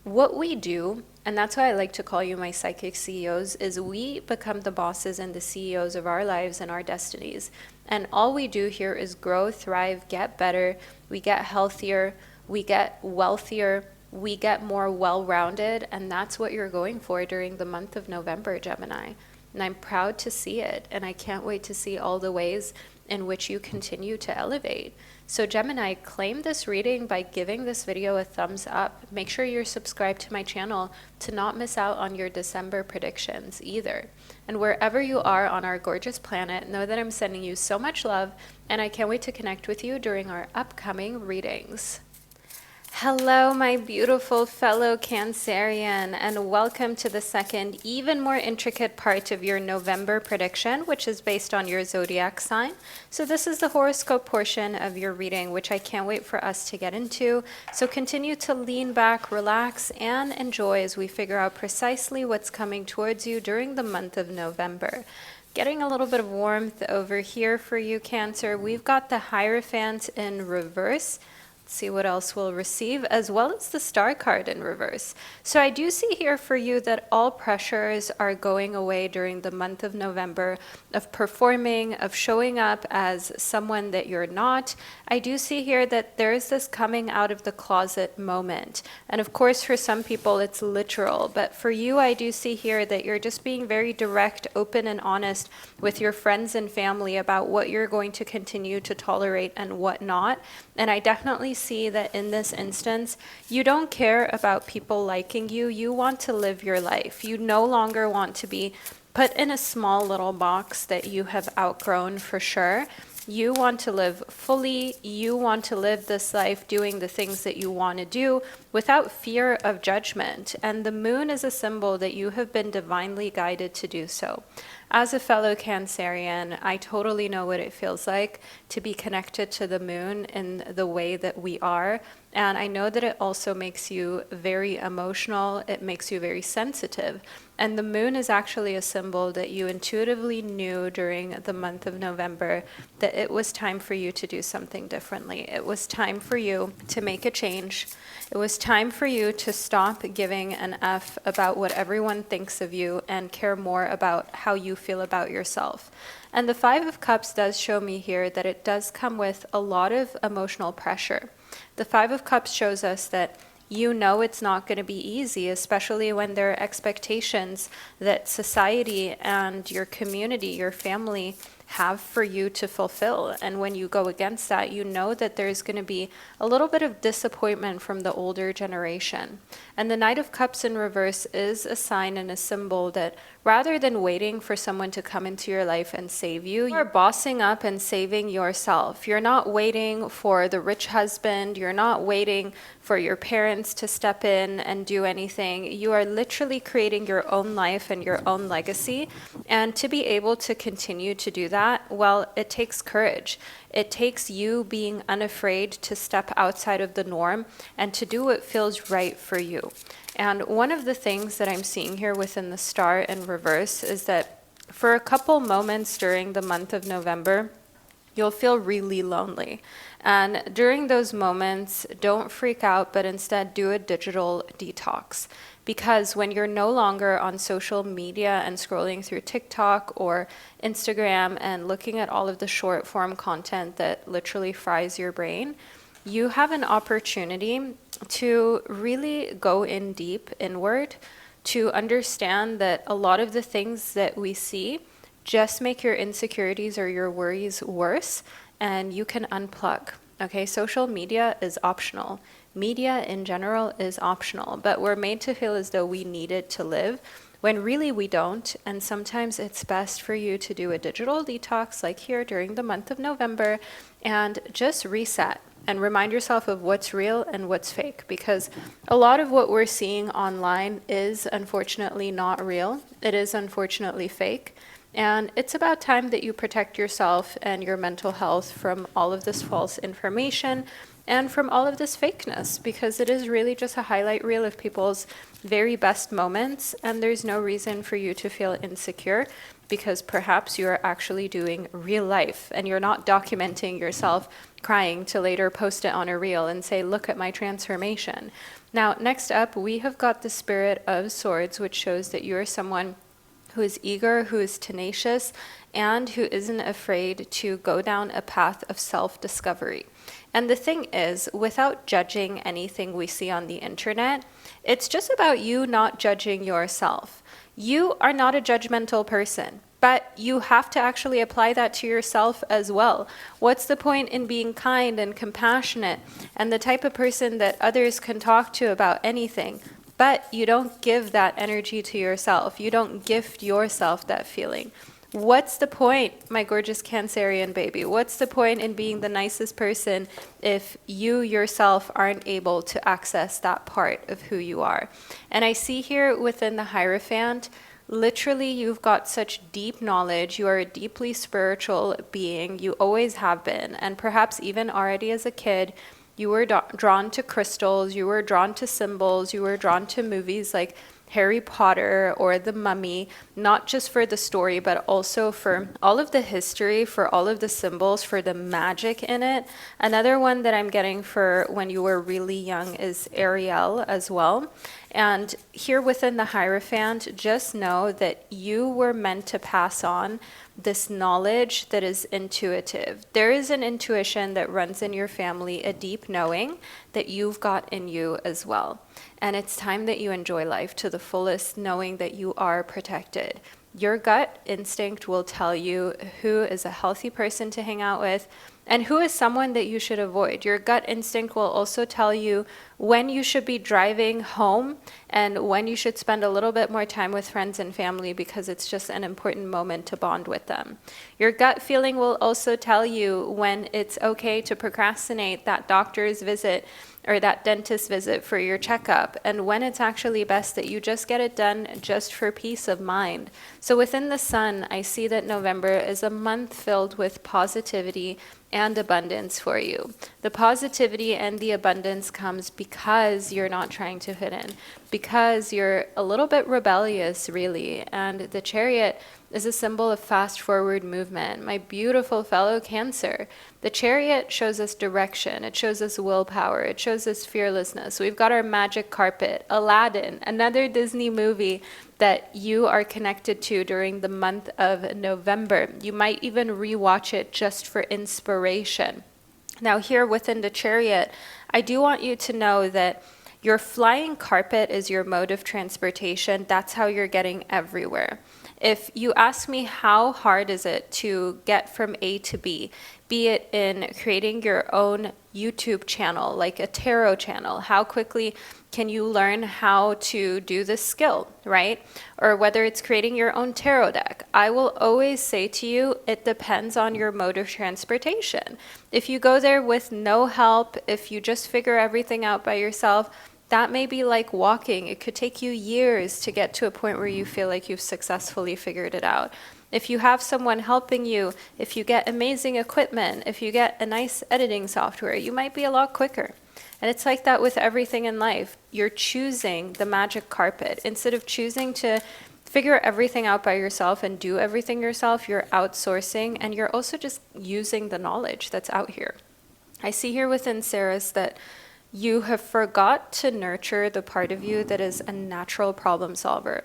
what we do, and that's why I like to call you my psychic CEOs, is we become the bosses and the CEOs of our lives and our destinies. And all we do here is grow, thrive, get better, we get healthier, we get wealthier, we get more well-rounded, and that's what you're going for during the month of November, Gemini. And I'm proud to see it, and I can't wait to see all the ways in which you continue to elevate. So Gemini, claim this reading by giving this video a thumbs up. Make sure you're subscribed to my channel to not miss out on your December predictions either. And wherever you are on our gorgeous planet, know that I'm sending you so much love, and I can't wait to connect with you during our upcoming readings. Hello, my beautiful fellow Cancerian, and welcome to the second, even more intricate part of your November prediction, which is based on your zodiac sign. So this is the horoscope portion of your reading, which I can't wait for us to get into. So continue to lean back, relax, and enjoy as we figure out precisely what's coming towards you during the month of November. Getting a little bit of warmth over here for you, Cancer. We've got the Hierophant in reverse. See what else we'll receive, as well as the Star card in reverse. So I do see here for you that all pressures are going away during the month of November of performing, of showing up as someone that you're not. I do see here that there is this coming out of the closet moment. And of course, for some people, it's literal. But for you, I do see here that you're just being very direct, open, and honest with your friends and family about what you're going to continue to tolerate and what not. And I definitely see that in this instance, you don't care about people liking you. You want to live your life. You no longer want to be put in a small little box that you have outgrown for sure. You want to live fully. You want to live this life doing the things that you want to do without fear of judgment. And the moon is a symbol that you have been divinely guided to do so. As a fellow Cancerian, I totally know what it feels like to be connected to the moon in the way that we are. And I know that it also makes you very emotional. It makes you very sensitive. And the moon is actually a symbol that you intuitively knew during the month of November that it was time for you to do something differently. It was time for you to make a change. It was time for you to stop giving an F about what everyone thinks of you and care more about how you feel about yourself. And the Five of Cups does show me here that it does come with a lot of emotional pressure. The Five of Cups shows us that you know it's not going to be easy, especially when there are expectations that society and your community, your family, have for you to fulfill. And when you go against that, you know that there's going to be a little bit of disappointment from the older generation. And the Knight of Cups in reverse is a sign and a symbol that rather than waiting for someone to come into your life and save you, you are bossing up and saving yourself. You're not waiting for the rich husband. You're not waiting for your parents to step in and do anything. You are literally creating your own life and your own legacy. And to be able to continue to do that, well, it takes courage. It takes you being unafraid to step outside of the norm and to do what feels right for you. And one of the things that I'm seeing here within the Star in reverse is that for a couple moments during the month of November, you'll feel really lonely. And during those moments, don't freak out, but instead do a digital detox. Because when you're no longer on social media and scrolling through TikTok or Instagram and looking at all of the short form content that literally fries your brain, you have an opportunity to really go in deep inward, to understand that a lot of the things that we see just make your insecurities or your worries worse, and you can unplug. Okay, social media is optional. Media in general is optional, but we're made to feel as though we need it to live, when really we don't. And sometimes it's best for you to do a digital detox, like here during the month of November, and just reset and remind yourself of what's real and what's fake, because a lot of what we're seeing online is unfortunately not real. It is unfortunately fake. And it's about time that you protect yourself and your mental health from all of this false information and from all of this fakeness, because it is really just a highlight reel of people's very best moments, and there's no reason for you to feel insecure, because perhaps you are actually doing real life and you're not documenting yourself crying to later post it on a reel and say, look at my transformation. Now, next up, we have got the Spirit of Swords, which shows that you are someone who is eager, who is tenacious, and who isn't afraid to go down a path of self-discovery. And the thing is, without judging anything we see on the internet, it's just about you not judging yourself. You are not a judgmental person, but you have to actually apply that to yourself as well. What's the point in being kind and compassionate and the type of person that others can talk to about anything, but you don't give that energy to yourself? You don't gift yourself that feeling. What's the point, my gorgeous Cancerian baby? What's the point in being the nicest person if you yourself aren't able to access that part of who you are? And I see here within the Hierophant, literally you've got such deep knowledge. You are a deeply spiritual being. You always have been. And perhaps even already as a kid, you were drawn to crystals, you were drawn to symbols, you were drawn to movies like Harry Potter or The Mummy, not just for the story, but also for all of the history, for all of the symbols, for the magic in it. Another one that I'm getting for when you were really young is Ariel as well. And here within the Hierophant, just know that you were meant to pass on this knowledge that is intuitive. There is an intuition that runs in your family, a deep knowing that you've got in you as well. And it's time that you enjoy life to the fullest, knowing that you are protected. Your gut instinct will tell you who is a healthy person to hang out with and who is someone that you should avoid. Your gut instinct will also tell you when you should be driving home and when you should spend a little bit more time with friends and family, because it's just an important moment to bond with them. Your gut feeling will also tell you when it's okay to procrastinate that doctor's visit or that dentist visit for your checkup, and when it's actually best that you just get it done just for peace of mind. So within the Sun, I see that November is a month filled with positivity and abundance for you. The positivity and the abundance comes because you're not trying to fit in, because you're a little bit rebellious, really. And the Chariot is a symbol of fast forward movement. My beautiful fellow Cancer, the Chariot shows us direction, it shows us willpower, it shows us fearlessness. We've got our magic carpet, Aladdin, another Disney movie that you are connected to during the month of November. You might even rewatch it just for inspiration. Now here within the Chariot, I do want you to know that your flying carpet is your mode of transportation. That's how you're getting everywhere. If you ask me how hard is it to get from A to B, be it in creating your own YouTube channel, like a tarot channel, how quickly can you learn how to do this skill, right? Or whether it's creating your own tarot deck, I will always say to you, it depends on your mode of transportation. If you go there with no help, if you just figure everything out by yourself, that may be like walking. It could take you years to get to a point where you feel like you've successfully figured it out. If you have someone helping you, if you get amazing equipment, if you get a nice editing software, you might be a lot quicker. And it's like that with everything in life. You're choosing the magic carpet. Instead of choosing to figure everything out by yourself and do everything yourself. You're outsourcing, and you're also just using the knowledge that's out here. I see here within Saris that you have forgot to nurture the part of you that is a natural problem solver.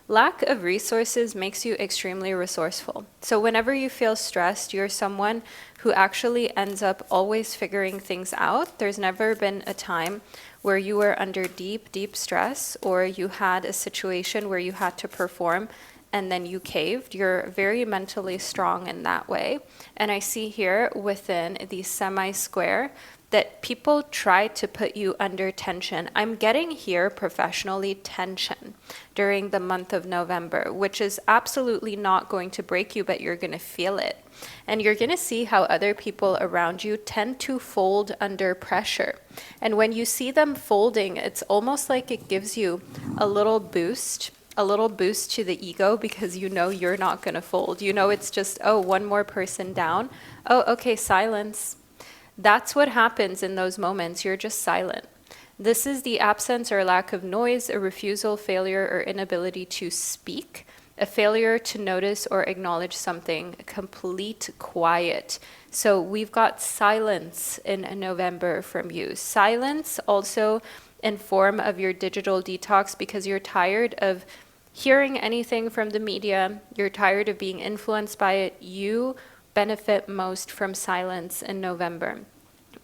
Lack of resources makes you extremely resourceful. So whenever you feel stressed, you're someone who actually ends up always figuring things out. There's never been a time where you were under deep, deep stress, or you had a situation where you had to perform and then you caved. You're very mentally strong in that way. And I see here within the semi-square that people try to put you under tension. I'm getting here professionally tension during the month of November, which is absolutely not going to break you, but you're going to feel it. And you're going to see how other people around you tend to fold under pressure. And when you see them folding, it's almost like it gives you a little boost to the ego, because you know you're not going to fold. You know it's just, oh, one more person down. Oh, okay, silence. That's what happens in those moments. You're just silent. This is the absence or lack of noise, a refusal, failure, or inability to speak, a failure to notice or acknowledge something, complete quiet. So we've got silence in November from you. Silence also in form of your digital detox, because you're tired of hearing anything from the media. You're tired of being influenced by it. You benefit most from silence in November.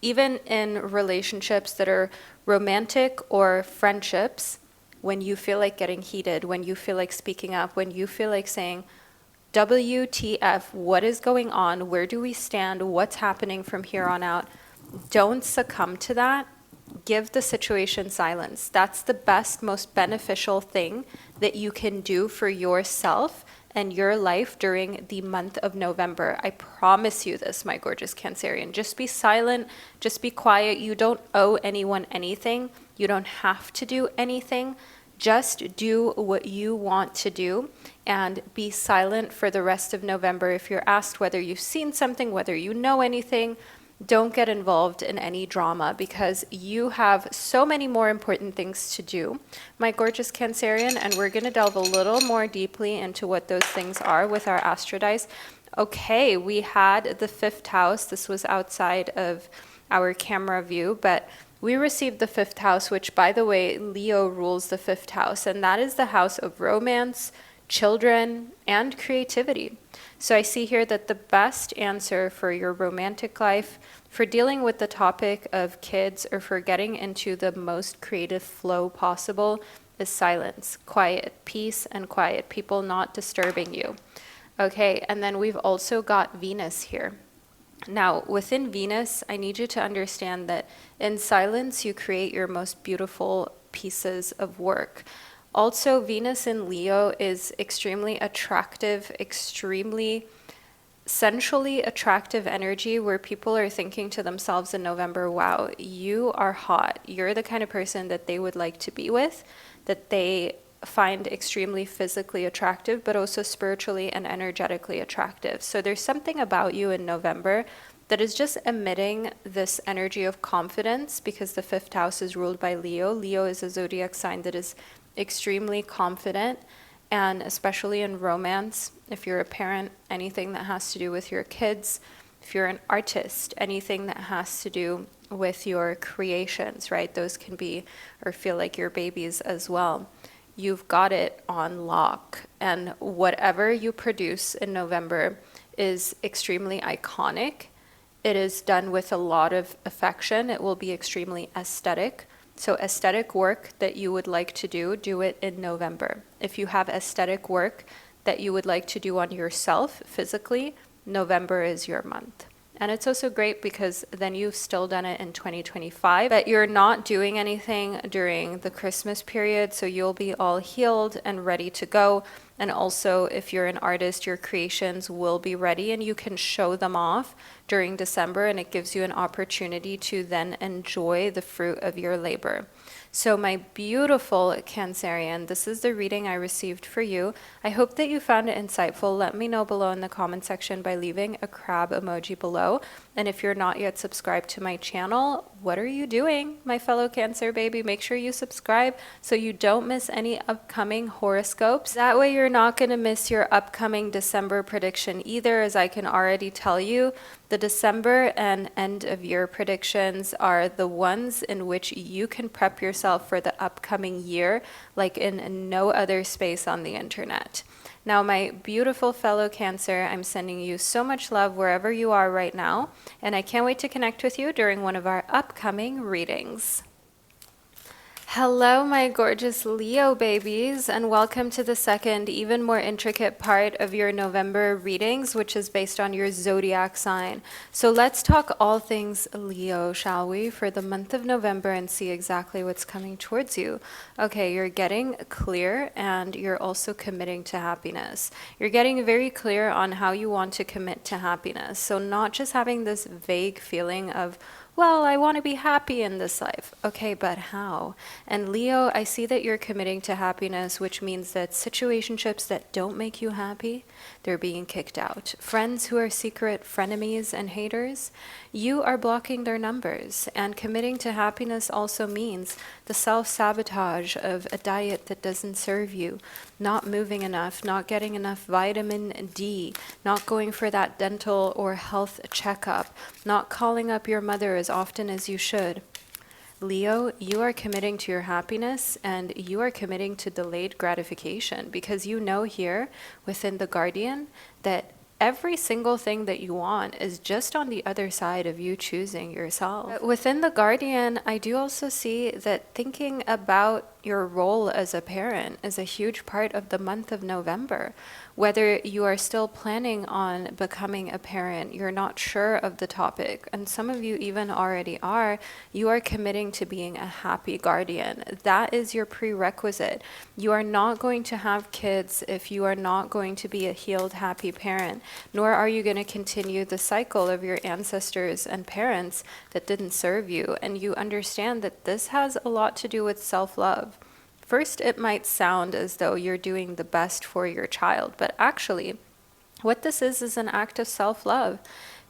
Even in relationships that are romantic or friendships, when you feel like getting heated, when you feel like speaking up, when you feel like saying, WTF, what is going on? Where do we stand? What's happening from here on out? Don't succumb to that. Give the situation silence. That's the best, most beneficial thing that you can do for yourself and your life during the month of November. I promise you this, my gorgeous Cancerian. Just be silent, just be quiet. You don't owe anyone anything. You don't have to do anything. Just do what you want to do and be silent for the rest of November. If you're asked whether you've seen something, whether you know anything, don't get involved in any drama, because you have so many more important things to do, my gorgeous Cancerian, and we're going to delve a little more deeply into what those things are with our Astro Dice. Okay, we had the 5th house. This was outside of our camera view, but we received the 5th house, which, by the way, Leo rules the 5th house, and that is the house of romance, children, and creativity. So I see here that the best answer for your romantic life, for dealing with the topic of kids, or for getting into the most creative flow possible, is silence, quiet, peace and quiet, people not disturbing you. Okay, and then we've also got Venus here. Now, within Venus, I need you to understand that in silence, you create your most beautiful pieces of work. Also, Venus in Leo is extremely attractive, extremely sensually attractive energy, where people are thinking to themselves in November, wow, you are hot. You're the kind of person that they would like to be with, that they find extremely physically attractive, but also spiritually and energetically attractive. So there's something about you in November that is just emitting this energy of confidence, because the 5th house is ruled by Leo. Leo is a zodiac sign that is extremely confident, and especially in romance, if you're a parent, anything that has to do with your kids, if you're an artist, anything that has to do with your creations, right? Those can be or feel like your babies as well. You've got it on lock, and whatever you produce in November is extremely iconic. It is done with a lot of affection. It will be extremely aesthetic. So aesthetic work that you would like to do it in November. If you have aesthetic work that you would like to do on yourself physically, November is your month. And it's also great because then you've still done it in 2025, but you're not doing anything during the Christmas period, so you'll be all healed and ready to go. And also, if you're an artist, your creations will be ready and you can show them off during December, and it gives you an opportunity to then enjoy the fruit of your labor. So my beautiful Cancerian, this is the reading I received for you. I hope that you found it insightful. Let me know below in the comment section by leaving a crab emoji below. And if you're not yet subscribed to my channel, what are you doing, my fellow Cancer baby? Make sure you subscribe so you don't miss any upcoming horoscopes. That way you're not going to miss your upcoming December prediction either, as I can already tell you, the December and end of year predictions are the ones in which you can prep yourself for the upcoming year like in no other space on the internet. Now, my beautiful fellow Cancer, I'm sending you so much love wherever you are right now, and I can't wait to connect with you during one of our upcoming readings. Hello, my gorgeous Leo babies, and welcome to the second, even more intricate part of your November readings, which is based on your zodiac sign. So let's talk all things Leo, shall we, for the month of November and see exactly what's coming towards you. Okay, you're getting clear and you're also committing to happiness. You're getting very clear on how you want to commit to happiness. So not just having this vague feeling of, well, I want to be happy in this life. Okay, but how? And Leo, I see that you're committing to happiness, which means that situationships that don't make you happy, they're being kicked out. Friends who are secret frenemies and haters, you are blocking their numbers. And committing to happiness also means the self-sabotage of a diet that doesn't serve you, not moving enough, not getting enough vitamin D, not going for that dental or health checkup, not calling up your mother as often as you should. Leo, you are committing to your happiness and you are committing to delayed gratification because you know here within the Guardian that every single thing that you want is just on the other side of you choosing yourself. Within the Guardian, I do also see that thinking about your role as a parent is a huge part of the month of November. Whether you are still planning on becoming a parent, you're not sure of the topic, and some of you even already are, you are committing to being a happy guardian. That is your prerequisite. You are not going to have kids if you are not going to be a healed, happy parent, nor are you going to continue the cycle of your ancestors and parents that didn't serve you. And you understand that this has a lot to do with self-love. First, it might sound as though you're doing the best for your child, but actually, what this is an act of self-love.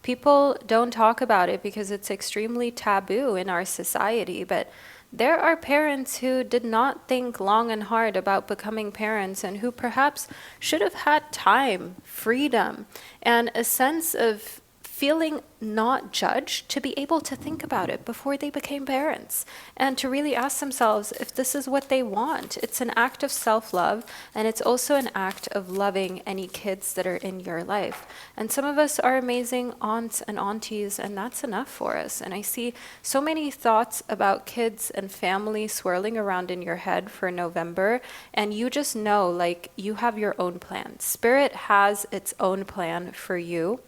People don't talk about it because it's extremely taboo in our society, but there are parents who did not think long and hard about becoming parents and who perhaps should have had time, freedom, and a sense of feeling not judged to be able to think about it before they became parents and to really ask themselves if this is what they want. It's an act of self-love, and it's also an act of loving any kids that are in your life. And some of us are amazing aunts and aunties, and that's enough for us. And I see so many thoughts about kids and family swirling around in your head for November, and you just know, like, you have your own plan. Spirit has its own plan for you.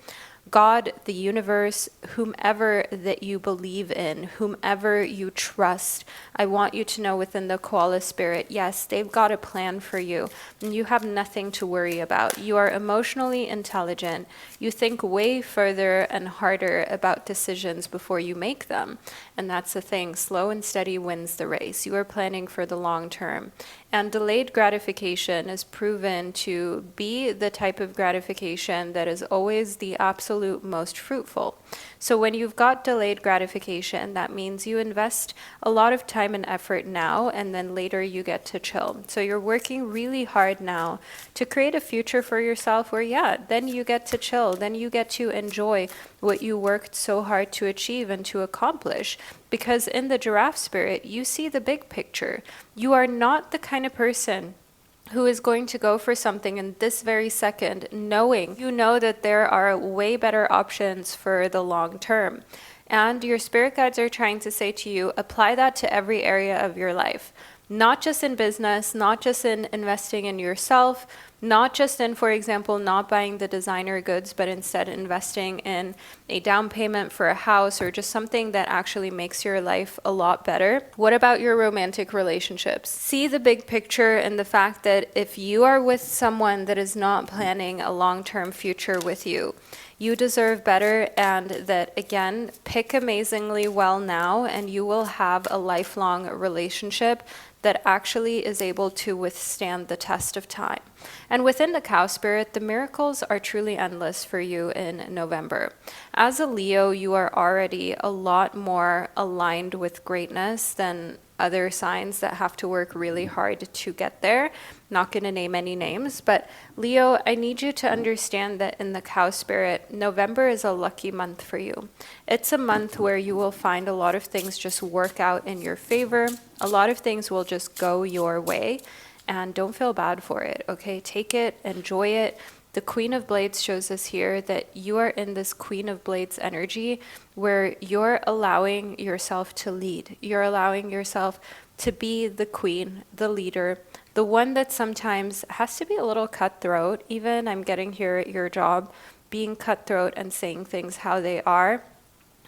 God, the universe, whomever that you believe in, whomever you trust, I want you to know within the koala spirit, yes, they've got a plan for you, and you have nothing to worry about. You are emotionally intelligent. You think way further and harder about decisions before you make them. And that's the thing, slow and steady wins the race. You are planning for the long term. And delayed gratification is proven to be the type of gratification that is always the absolute most fruitful. So when you've got delayed gratification, that means you invest a lot of time and effort now, and then later you get to chill. So you're working really hard now to create a future for yourself where, yeah, then you get to chill, then you get to enjoy what you worked so hard to achieve and to accomplish. Because in the giraffe spirit, you see the big picture. You are not the kind of person who is going to go for something in this very second, knowing you know that there are way better options for the long term. And your spirit guides are trying to say to you, apply that to every area of your life. Not just in business, not just in investing in yourself, not just in, for example, not buying the designer goods, but instead investing in a down payment for a house or just something that actually makes your life a lot better. What about your romantic relationships? See the big picture and the fact that if you are with someone that is not planning a long-term future with you, you deserve better, and that, again, pick amazingly well now and you will have a lifelong relationship that actually is able to withstand the test of time. And within the cow spirit, the miracles are truly endless for you in November. As a Leo, you are already a lot more aligned with greatness than other signs that have to work really hard to get there. Not going to name any names, but Leo, I need you to understand that in the cow spirit, November is a lucky month for you. It's a month where you will find a lot of things just work out in your favor. A lot of things will just go your way, and don't feel bad for it, okay? Take it, enjoy it. The Queen of Blades shows us here that you are in this Queen of Blades energy where you're allowing yourself to lead. You're allowing yourself to be the queen, the leader, the one that sometimes has to be a little cutthroat. Even I'm getting here at your job, being cutthroat and saying things how they are,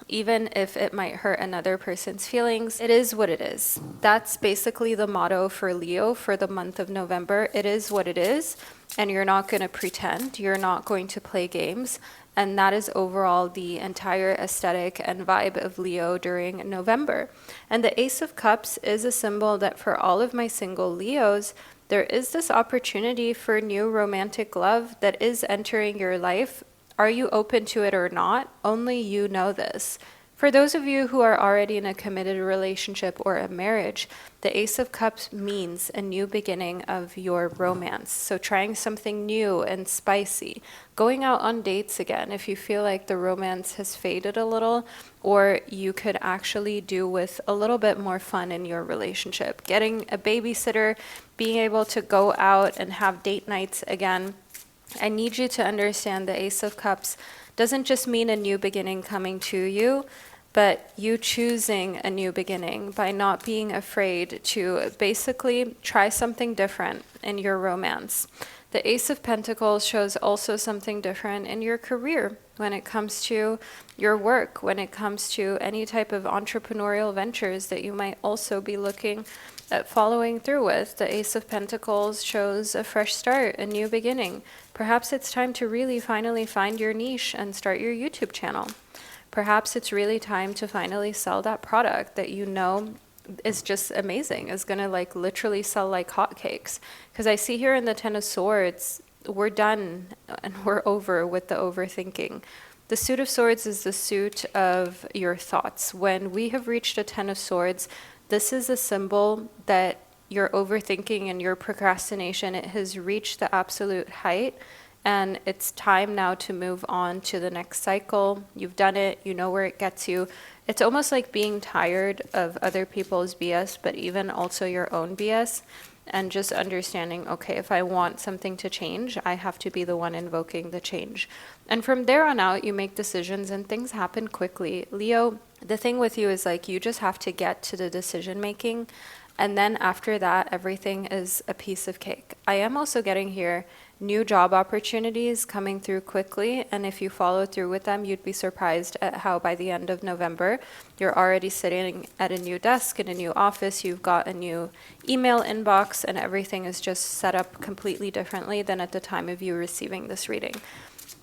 even if it might hurt another person's feelings. It is what it is. That's basically the motto for Leo for the month of November. It is what it is, and you're not going to pretend. You're not going to play games. And that is overall the entire aesthetic and vibe of Leo during November. And the Ace of Cups is a symbol that for all of my single Leos, there is this opportunity for new romantic love that is entering your life. Are you open to it or not? Only you know this. For those of you who are already in a committed relationship or a marriage, the Ace of Cups means a new beginning of your romance. So trying something new and spicy, going out on dates again if you feel like the romance has faded a little, or you could actually do with a little bit more fun in your relationship. Getting a babysitter, being able to go out and have date nights again. I need you to understand the Ace of Cups doesn't just mean a new beginning coming to you, but you choosing a new beginning by not being afraid to basically try something different in your romance. The Ace of Pentacles shows also something different in your career when it comes to your work, when it comes to any type of entrepreneurial ventures that you might also be looking at following through with. The Ace of Pentacles shows a fresh start, a new beginning. Perhaps it's time to really finally find your niche and start your YouTube channel. Perhaps it's really time to finally sell that product that you know is just amazing, is going to like literally sell like hotcakes. Because I see here in the Ten of Swords, we're done and we're over with the overthinking. The Suit of Swords is the suit of your thoughts. When we have reached a Ten of Swords, this is a symbol that your overthinking and your procrastination, it has reached the absolute height, and it's time now to move on to the next cycle. You've done it, you know where it gets you. It's almost like being tired of other people's BS, but even also your own BS, and just understanding, okay, if I want something to change, I have to be the one invoking the change. And from there on out, you make decisions and things happen quickly. Leo, the thing with you is like you just have to get to the decision making, and then after that, everything is a piece of cake. I am also getting here new job opportunities coming through quickly, and if you follow through with them, you'd be surprised at how by the end of November, you're already sitting at a new desk in a new office, you've got a new email inbox, and everything is just set up completely differently than at the time of you receiving this reading.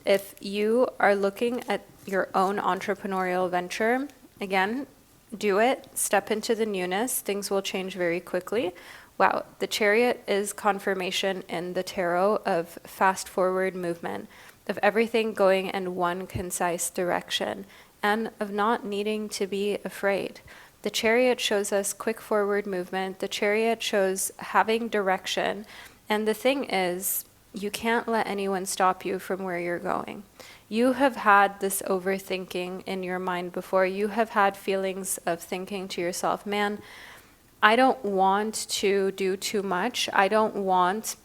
If you are looking at your own entrepreneurial venture, again, do it, step into the newness, things will change very quickly. Wow, the Chariot is confirmation in the tarot of fast forward movement, of everything going in one concise direction, and of not needing to be afraid. The Chariot shows us quick forward movement. The Chariot shows having direction. And the thing is, you can't let anyone stop you from where you're going. You have had this overthinking in your mind before. You have had feelings of thinking to yourself, man, I don't want to do too much. I don't want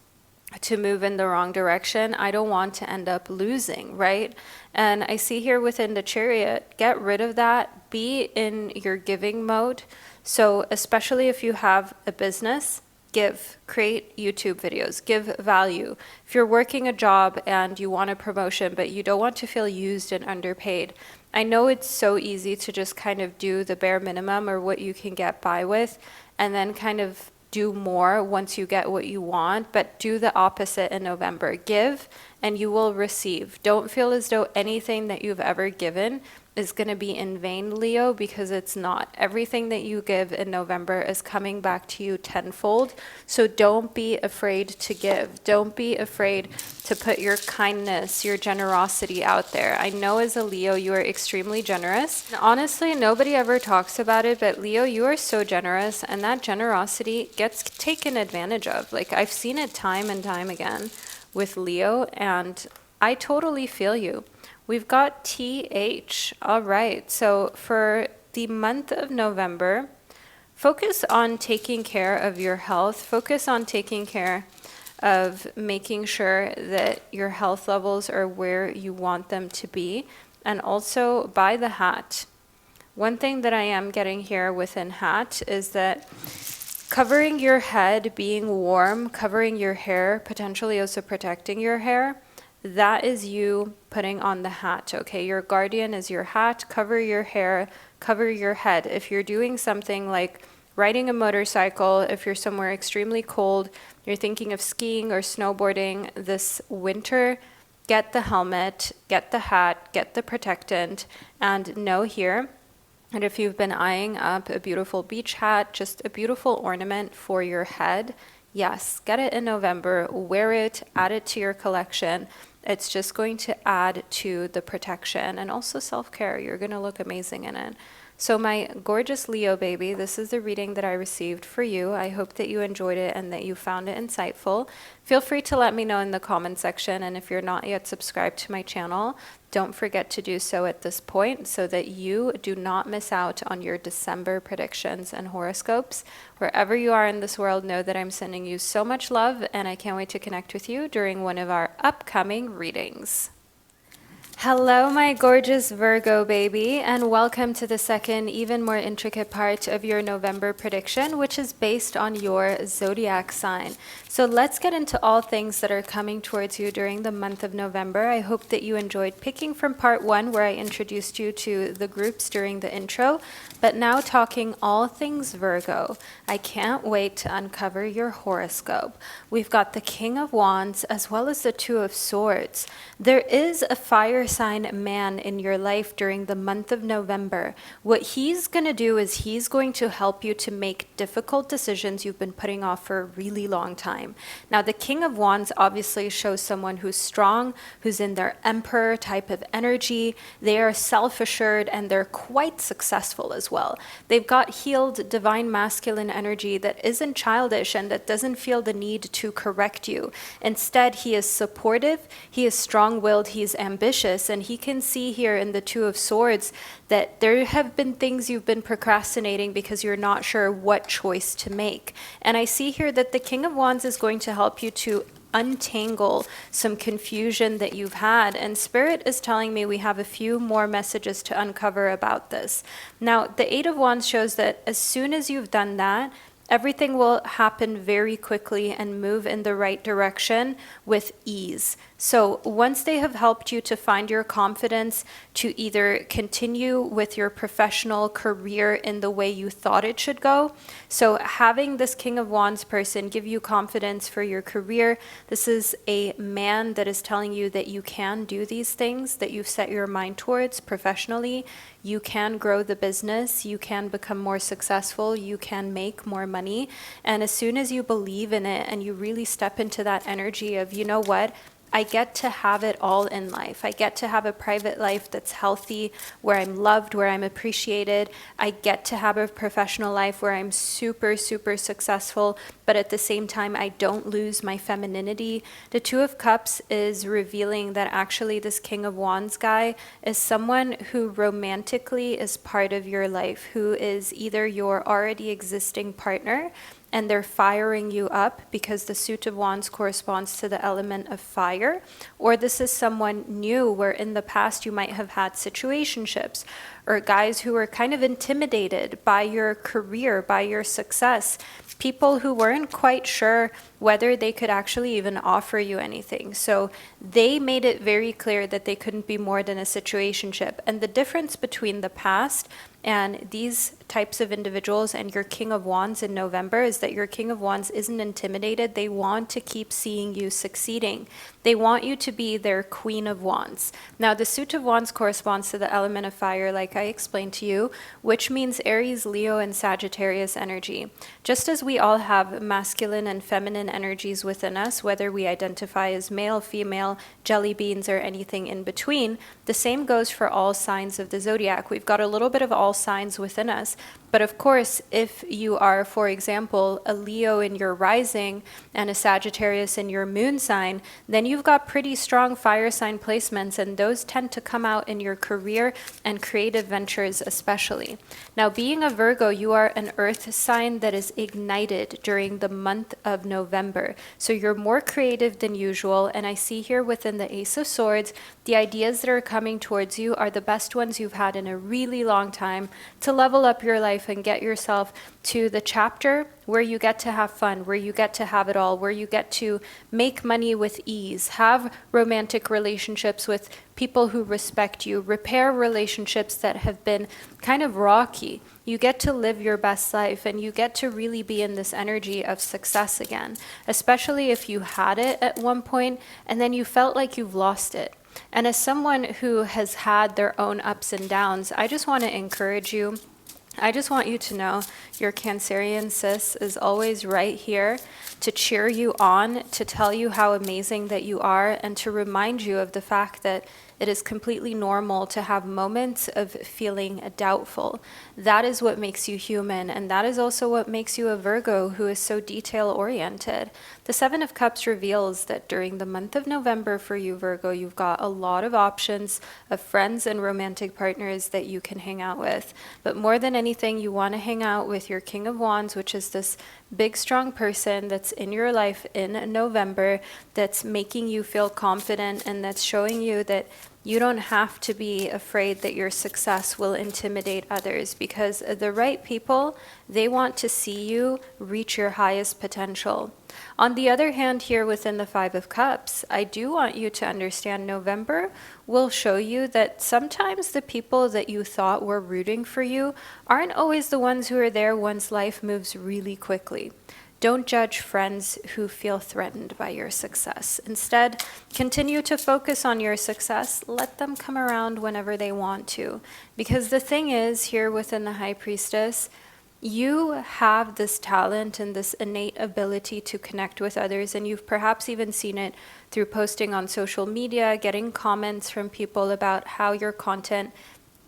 to move in the wrong direction. I don't want to end up losing, right? And I see here within the Chariot, get rid of that. Be in your giving mode. So especially if you have a business, give, create YouTube videos, give value. If you're working a job and you want a promotion, but you don't want to feel used and underpaid, I know it's so easy to just kind of do the bare minimum or what you can get by with, and then kind of do more once you get what you want, but do the opposite in November. Give and you will receive. Don't feel as though anything that you've ever given is going to be in vain, Leo, because it's not. Everything that you give in November is coming back to you tenfold. So don't be afraid to give. Don't be afraid to put your kindness, your generosity out there. I know as a Leo, you are extremely generous. And honestly, nobody ever talks about it, but Leo, you are so generous, and that generosity gets taken advantage of. Like, I've seen it time and time again with Leo, and I totally feel you. We've got TH. All right. So for the month of November, focus on taking care of your health. Focus on taking care of making sure that your health levels are where you want them to be. And also buy the hat. One thing that I am getting here within hat is that covering your head, being warm, covering your hair, potentially also protecting your hair, that is you putting on the hat, okay? Your guardian is your hat. Cover your hair, cover your head. If you're doing something like riding a motorcycle, if you're somewhere extremely cold, you're thinking of skiing or snowboarding this winter, get the helmet, get the hat, get the protectant, and know here, and if you've been eyeing up a beautiful beach hat, just a beautiful ornament for your head, yes, get it in November, wear it, add it to your collection. It's just going to add to the protection and also self-care. You're going to look amazing in it. So my gorgeous Leo baby, this is the reading that I received for you. I hope that you enjoyed it and that you found it insightful. Feel free to let me know in the comment section. And if you're not yet subscribed to my channel, don't forget to do so at this point so that you do not miss out on your December predictions and horoscopes. Wherever you are in this world, know that I'm sending you so much love, and I can't wait to connect with you during one of our upcoming readings. Hello, my gorgeous Virgo baby, and welcome to the second, even more intricate part of your November prediction, which is based on your zodiac sign. So let's get into all things that are coming towards you during the month of November. I hope that you enjoyed picking from part one, where I introduced you to the groups during the intro, but now talking all things Virgo. I can't wait to uncover your horoscope. We've got the King of Wands as well as the Two of Swords. There is a fire sign man in your life during the month of November. What he's going to do is he's going to help you to make difficult decisions you've been putting off for a really long time. Now, the King of Wands obviously shows someone who's strong, who's in their emperor type of energy. They are self-assured and they're quite successful as well. They've got healed divine masculine energy that isn't childish and that doesn't feel the need to correct you. Instead, he is supportive, he is strong-willed, he's ambitious, and he can see here in the Two of Swords that there have been things you've been procrastinating because you're not sure what choice to make. And I see here that the King of Wands is going to help you to untangle some confusion that you've had, and Spirit is telling me we have a few more messages to uncover about this. Now, the Eight of Wands shows that as soon as you've done that, everything will happen very quickly and move in the right direction with ease. So once they have helped you to find your confidence to either continue with your professional career in the way you thought it should go, so having this King of Wands person give you confidence for your career, this is a man that is telling you that you can do these things that you've set your mind towards professionally. You can grow the business, you can become more successful, you can make more money. And as soon as you believe in it and you really step into that energy of, you know what, I get to have it all in life. I get to have a private life that's healthy, where I'm loved, where I'm appreciated. I get to have a professional life where I'm super, super successful, but at the same time, I don't lose my femininity. The Two of Cups is revealing that actually this King of Wands guy is someone who romantically is part of your life, who is either your already existing partner, and they're firing you up because the Suit of Wands corresponds to the element of fire, or this is someone new where in the past you might have had situationships or guys who were kind of intimidated by your career, by your success, people who weren't quite sure whether they could actually even offer you anything. So they made it very clear that they couldn't be more than a situationship. And the difference between the past and these types of individuals and your King of Wands in November is that your King of Wands isn't intimidated. They want to keep seeing you succeeding. They want you to be their Queen of Wands. Now, the suit of Wands corresponds to the element of fire, like I explained to you, which means Aries, Leo, and Sagittarius energy. Just as we all have masculine and feminine energies within us, whether we identify as male, female, jelly beans, or anything in between, the same goes for all signs of the zodiac. We've got a little bit of all signs within us. But of course, if you are, for example, a Leo in your rising and a Sagittarius in your moon sign, then you've got pretty strong fire sign placements, and those tend to come out in your career and creative ventures especially. Now, being a Virgo, you are an earth sign that is ignited during the month of November. So you're more creative than usual, and I see here within the Ace of Swords, the ideas that are coming towards you are the best ones you've had in a really long time to level up your life and get yourself to the chapter where you get to have fun, where you get to have it all, where you get to make money with ease, have romantic relationships with people who respect you, repair relationships that have been kind of rocky. You get to live your best life, and you get to really be in this energy of success again, especially if you had it at one point and then you felt like you've lost it. And as someone who has had their own ups and downs, I just want to encourage you. I just want you to know your Cancerian sis is always right here to cheer you on, to tell you how amazing that you are, and to remind you of the fact that it is completely normal to have moments of feeling doubtful. That is what makes you human, and that is also what makes you a Virgo who is so detail-oriented. The Seven of Cups reveals that during the month of November for you, Virgo, you've got a lot of options of friends and romantic partners that you can hang out with. But more than anything, you want to hang out with your King of Wands, which is this big, strong person that's in your life in November, that's making you feel confident, and that's showing you that you don't have to be afraid that your success will intimidate others, because the right people, they want to see you reach your highest potential. On the other hand, here within the Five of Cups, I do want you to understand November will show you that sometimes the people that you thought were rooting for you aren't always the ones who are there once life moves really quickly. Don't judge friends who feel threatened by your success. Instead, continue to focus on your success. Let them come around whenever they want to. Because the thing is, here within the High Priestess, you have this talent and this innate ability to connect with others, and you've perhaps even seen it through posting on social media, getting comments from people about how your content,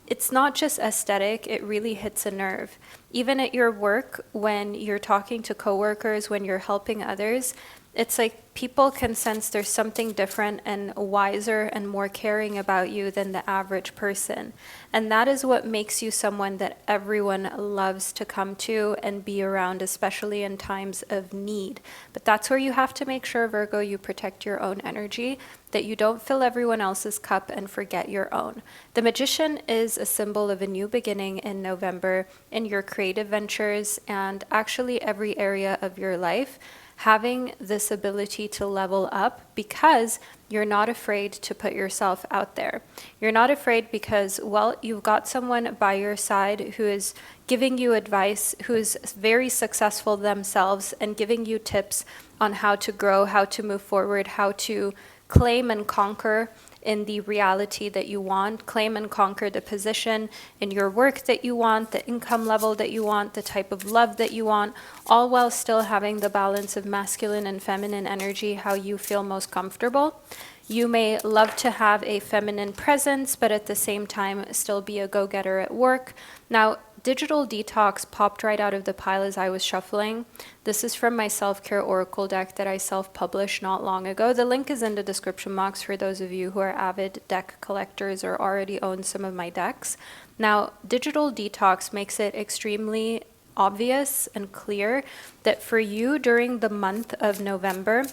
it's not just aesthetic, it really hits a nerve. Even at your work, when you're talking to coworkers, when you're helping others, it's like people can sense there's something different and wiser and more caring about you than the average person. And that is what makes you someone that everyone loves to come to and be around, especially in times of need. But that's where you have to make sure, Virgo, you protect your own energy, that you don't fill everyone else's cup and forget your own. The Magician is a symbol of a new beginning in November in your creative ventures and actually every area of your life. Having this ability to level up because you're not afraid to put yourself out there. You're not afraid because, well, you've got someone by your side who is giving you advice, who is very successful themselves and giving you tips on how to grow, how to move forward, how to claim and conquer in the reality that you want, claim and conquer the position in your work that you want, the income level that you want, the type of love that you want, all while still having the balance of masculine and feminine energy, how you feel most comfortable. You may love to have a feminine presence, but at the same time still be a go-getter at work. Now, Digital Detox popped right out of the pile as I was shuffling. This is from my self-care oracle deck that I self-published not long ago. The link is in the description box for those of you who are avid deck collectors or already own some of my decks. Now, Digital Detox makes it extremely obvious and clear that for you during the month of November,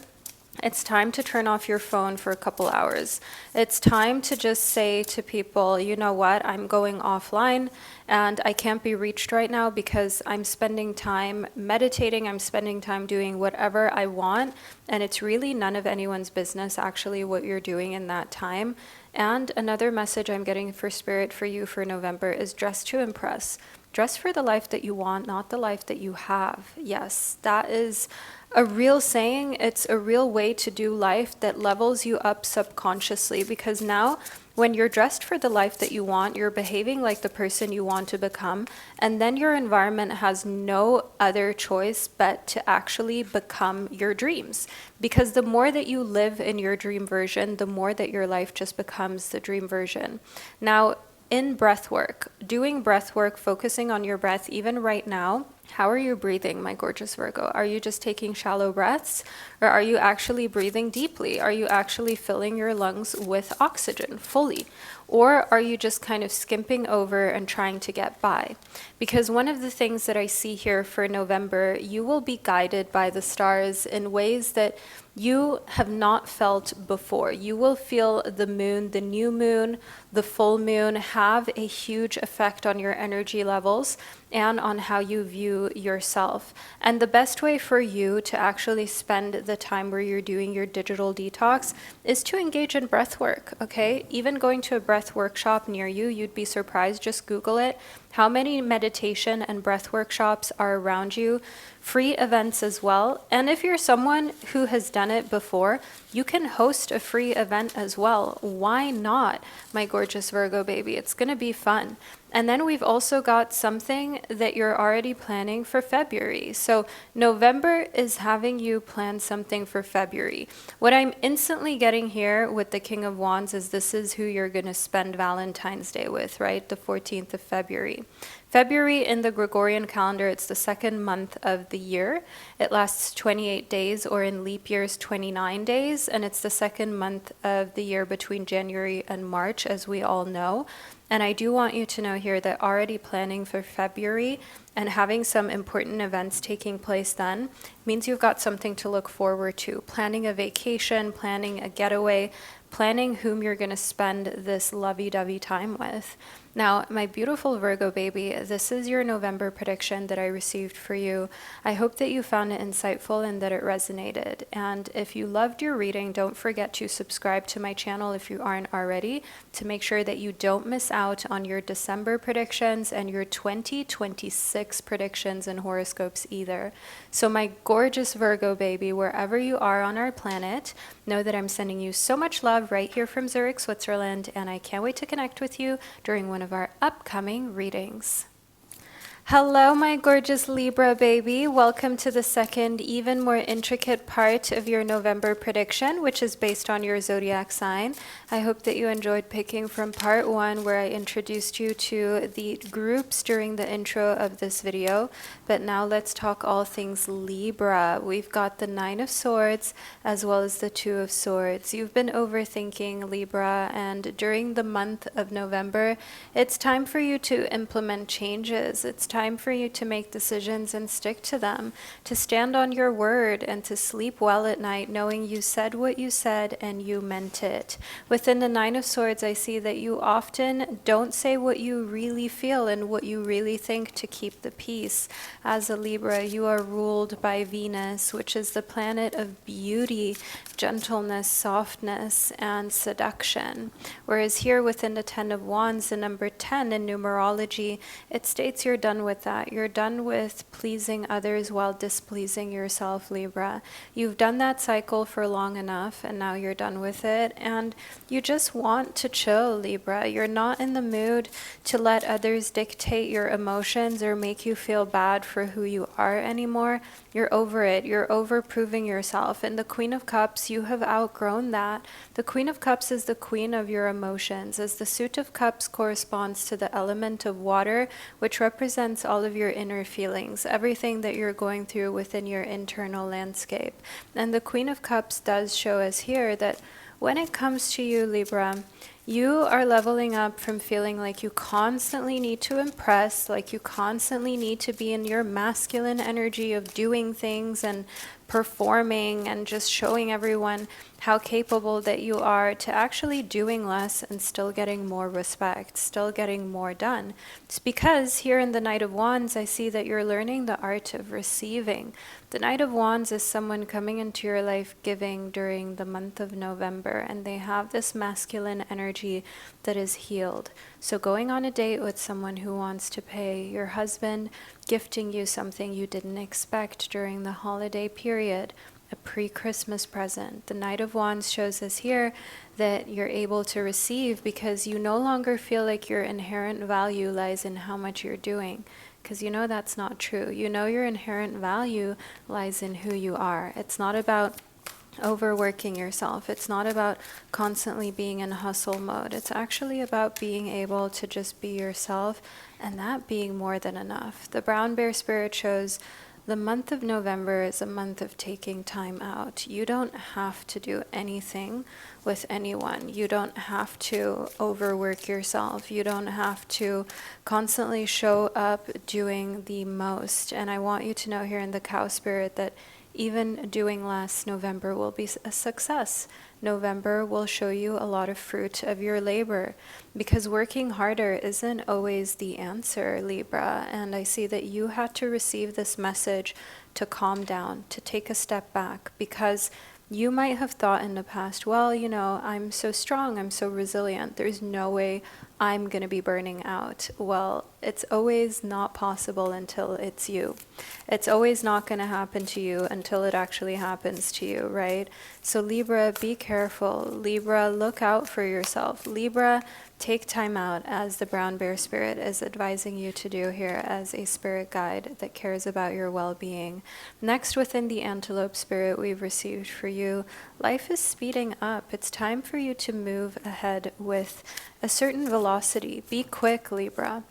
It's time to turn off your phone for a couple hours. It's time to just say to people, you know what, I'm going offline and I can't be reached right now because I'm spending time meditating, I'm spending time doing whatever I want, and it's really none of anyone's business actually what you're doing in that time. And another message I'm getting for Spirit for you for November is dress to impress. Dress for the life that you want, not the life that you have. Yes, that is a real saying. It's a real way to do life that levels you up subconsciously, because now when you're dressed for the life that you want, you're behaving like the person you want to become, and then your environment has no other choice but to actually become your dreams. Because the more that you live in your dream version, the more that your life just becomes the dream version. Now, in breath work, doing breath work, focusing on your breath, even right now, how are you breathing, my gorgeous Virgo? Are you just taking shallow breaths, or are you actually breathing deeply? Are you actually filling your lungs with oxygen fully? Or are you just kind of skimping over and trying to get by? Because one of the things that I see here for November, you will be guided by the stars in ways that you have not felt before. You will feel the moon, the new moon, the full moon have a huge effect on your energy levels and on how you view yourself. And the best way for you to actually spend the time where you're doing your digital detox is to engage in breath work, okay? Even going to a breath workshop near you, you'd be surprised, just Google it, how many meditation and breath workshops are around you, free events as well. And if you're someone who has done it before, you can host a free event as well. Why not, my gorgeous Virgo baby? It's going to be fun. And then we've also got something that you're already planning for February. So November is having you plan something for February. What I'm instantly getting here with the King of Wands is this is who you're going to spend Valentine's Day with, right? The 14th of February. February in the Gregorian calendar, it's the second month of the year. It lasts 28 days, or in leap years, 29 days. And it's the second month of the year between January and March, as we all know. And I do want you to know here that already planning for February and having some important events taking place then means you've got something to look forward to. Planning a vacation, planning a getaway, planning whom you're going to spend this lovey-dovey time with. Now, my beautiful Virgo baby, this is your November prediction that I received for you. I hope that you found it insightful and that it resonated. And if you loved your reading, don't forget to subscribe to my channel if you aren't already, to make sure that you don't miss out on your December predictions and your 2026 predictions and horoscopes either. So my gorgeous Virgo baby, wherever you are on our planet, know that I'm sending you so much love right here from Zurich, Switzerland, and I can't wait to connect with you during one of our upcoming readings. Hello, my gorgeous Libra baby. Welcome to the second, even more intricate part of your November prediction, which is based on your zodiac sign. I hope that you enjoyed picking from part one, where I introduced you to the groups during the intro of this video. But now let's talk all things Libra. We've got the Nine of Swords as well as the Two of Swords. You've been overthinking, Libra, and during the month of November, it's time for you to implement changes. It's time for you to make decisions and stick to them, to stand on your word and to sleep well at night knowing you said what you said and you meant it. Within the Nine of Swords, I see that you often don't say what you really feel and what you really think to keep the peace. As a Libra, you are ruled by Venus, which is the planet of beauty, gentleness, softness, and seduction. Whereas here within the Ten of Wands, the number 10 in numerology, it states you're done with that. You're done with pleasing others while displeasing yourself, Libra. You've done that cycle for long enough, and now you're done with it, and you just want to chill, Libra. You're not in the mood to let others dictate your emotions or make you feel bad for who you are anymore. You're over it. You're over proving yourself. And the Queen of Cups, you have outgrown that. The Queen of Cups is the queen of your emotions, as the Suit of Cups corresponds to the element of water, which represents all of your inner feelings, everything that you're going through within your internal landscape. And the Queen of Cups does show us here that when it comes to you, Libra, you are leveling up from feeling like you constantly need to impress, like you constantly need to be in your masculine energy of doing things and performing and just showing everyone how capable that you are, to actually doing less and still getting more respect, still getting more done. It's because here in the Knight of Wands, I see that you're learning the art of receiving. The Knight of Wands is someone coming into your life giving during the month of November, and they have this masculine energy that is healed. So going on a date with someone who wants to pay, your husband gifting you something you didn't expect during the holiday period, a pre-Christmas present. The Knight of Wands shows us here that you're able to receive because you no longer feel like your inherent value lies in how much you're doing, because you know that's not true. You know your inherent value lies in who you are. It's not about overworking yourself. It's not about constantly being in hustle mode. It's actually about being able to just be yourself, and that being more than enough. The brown bear spirit shows the month of November is a month of taking time out. You don't have to do anything with anyone. You don't have to overwork yourself. You don't have to constantly show up doing the most. And I want you to know here in the cow spirit that even doing less, November will be a success. November will show you a lot of fruit of your labor, because working harder isn't always the answer, Libra. And I see that you had to receive this message to calm down, to take a step back, because you might have thought in the past, well, you know, I'm so strong, I'm so resilient, there's no way I'm going to be burning out. Well, it's always not possible until it's you. It's always not going to happen to you until it actually happens to you, right? So Libra, be careful. Libra, look out for yourself. Libra, take time out, as the brown bear spirit is advising you to do here as a spirit guide that cares about your well-being. Next, within the antelope spirit we've received for you, life is speeding up. It's time for you to move ahead with a certain velocity. Be quick, Libra.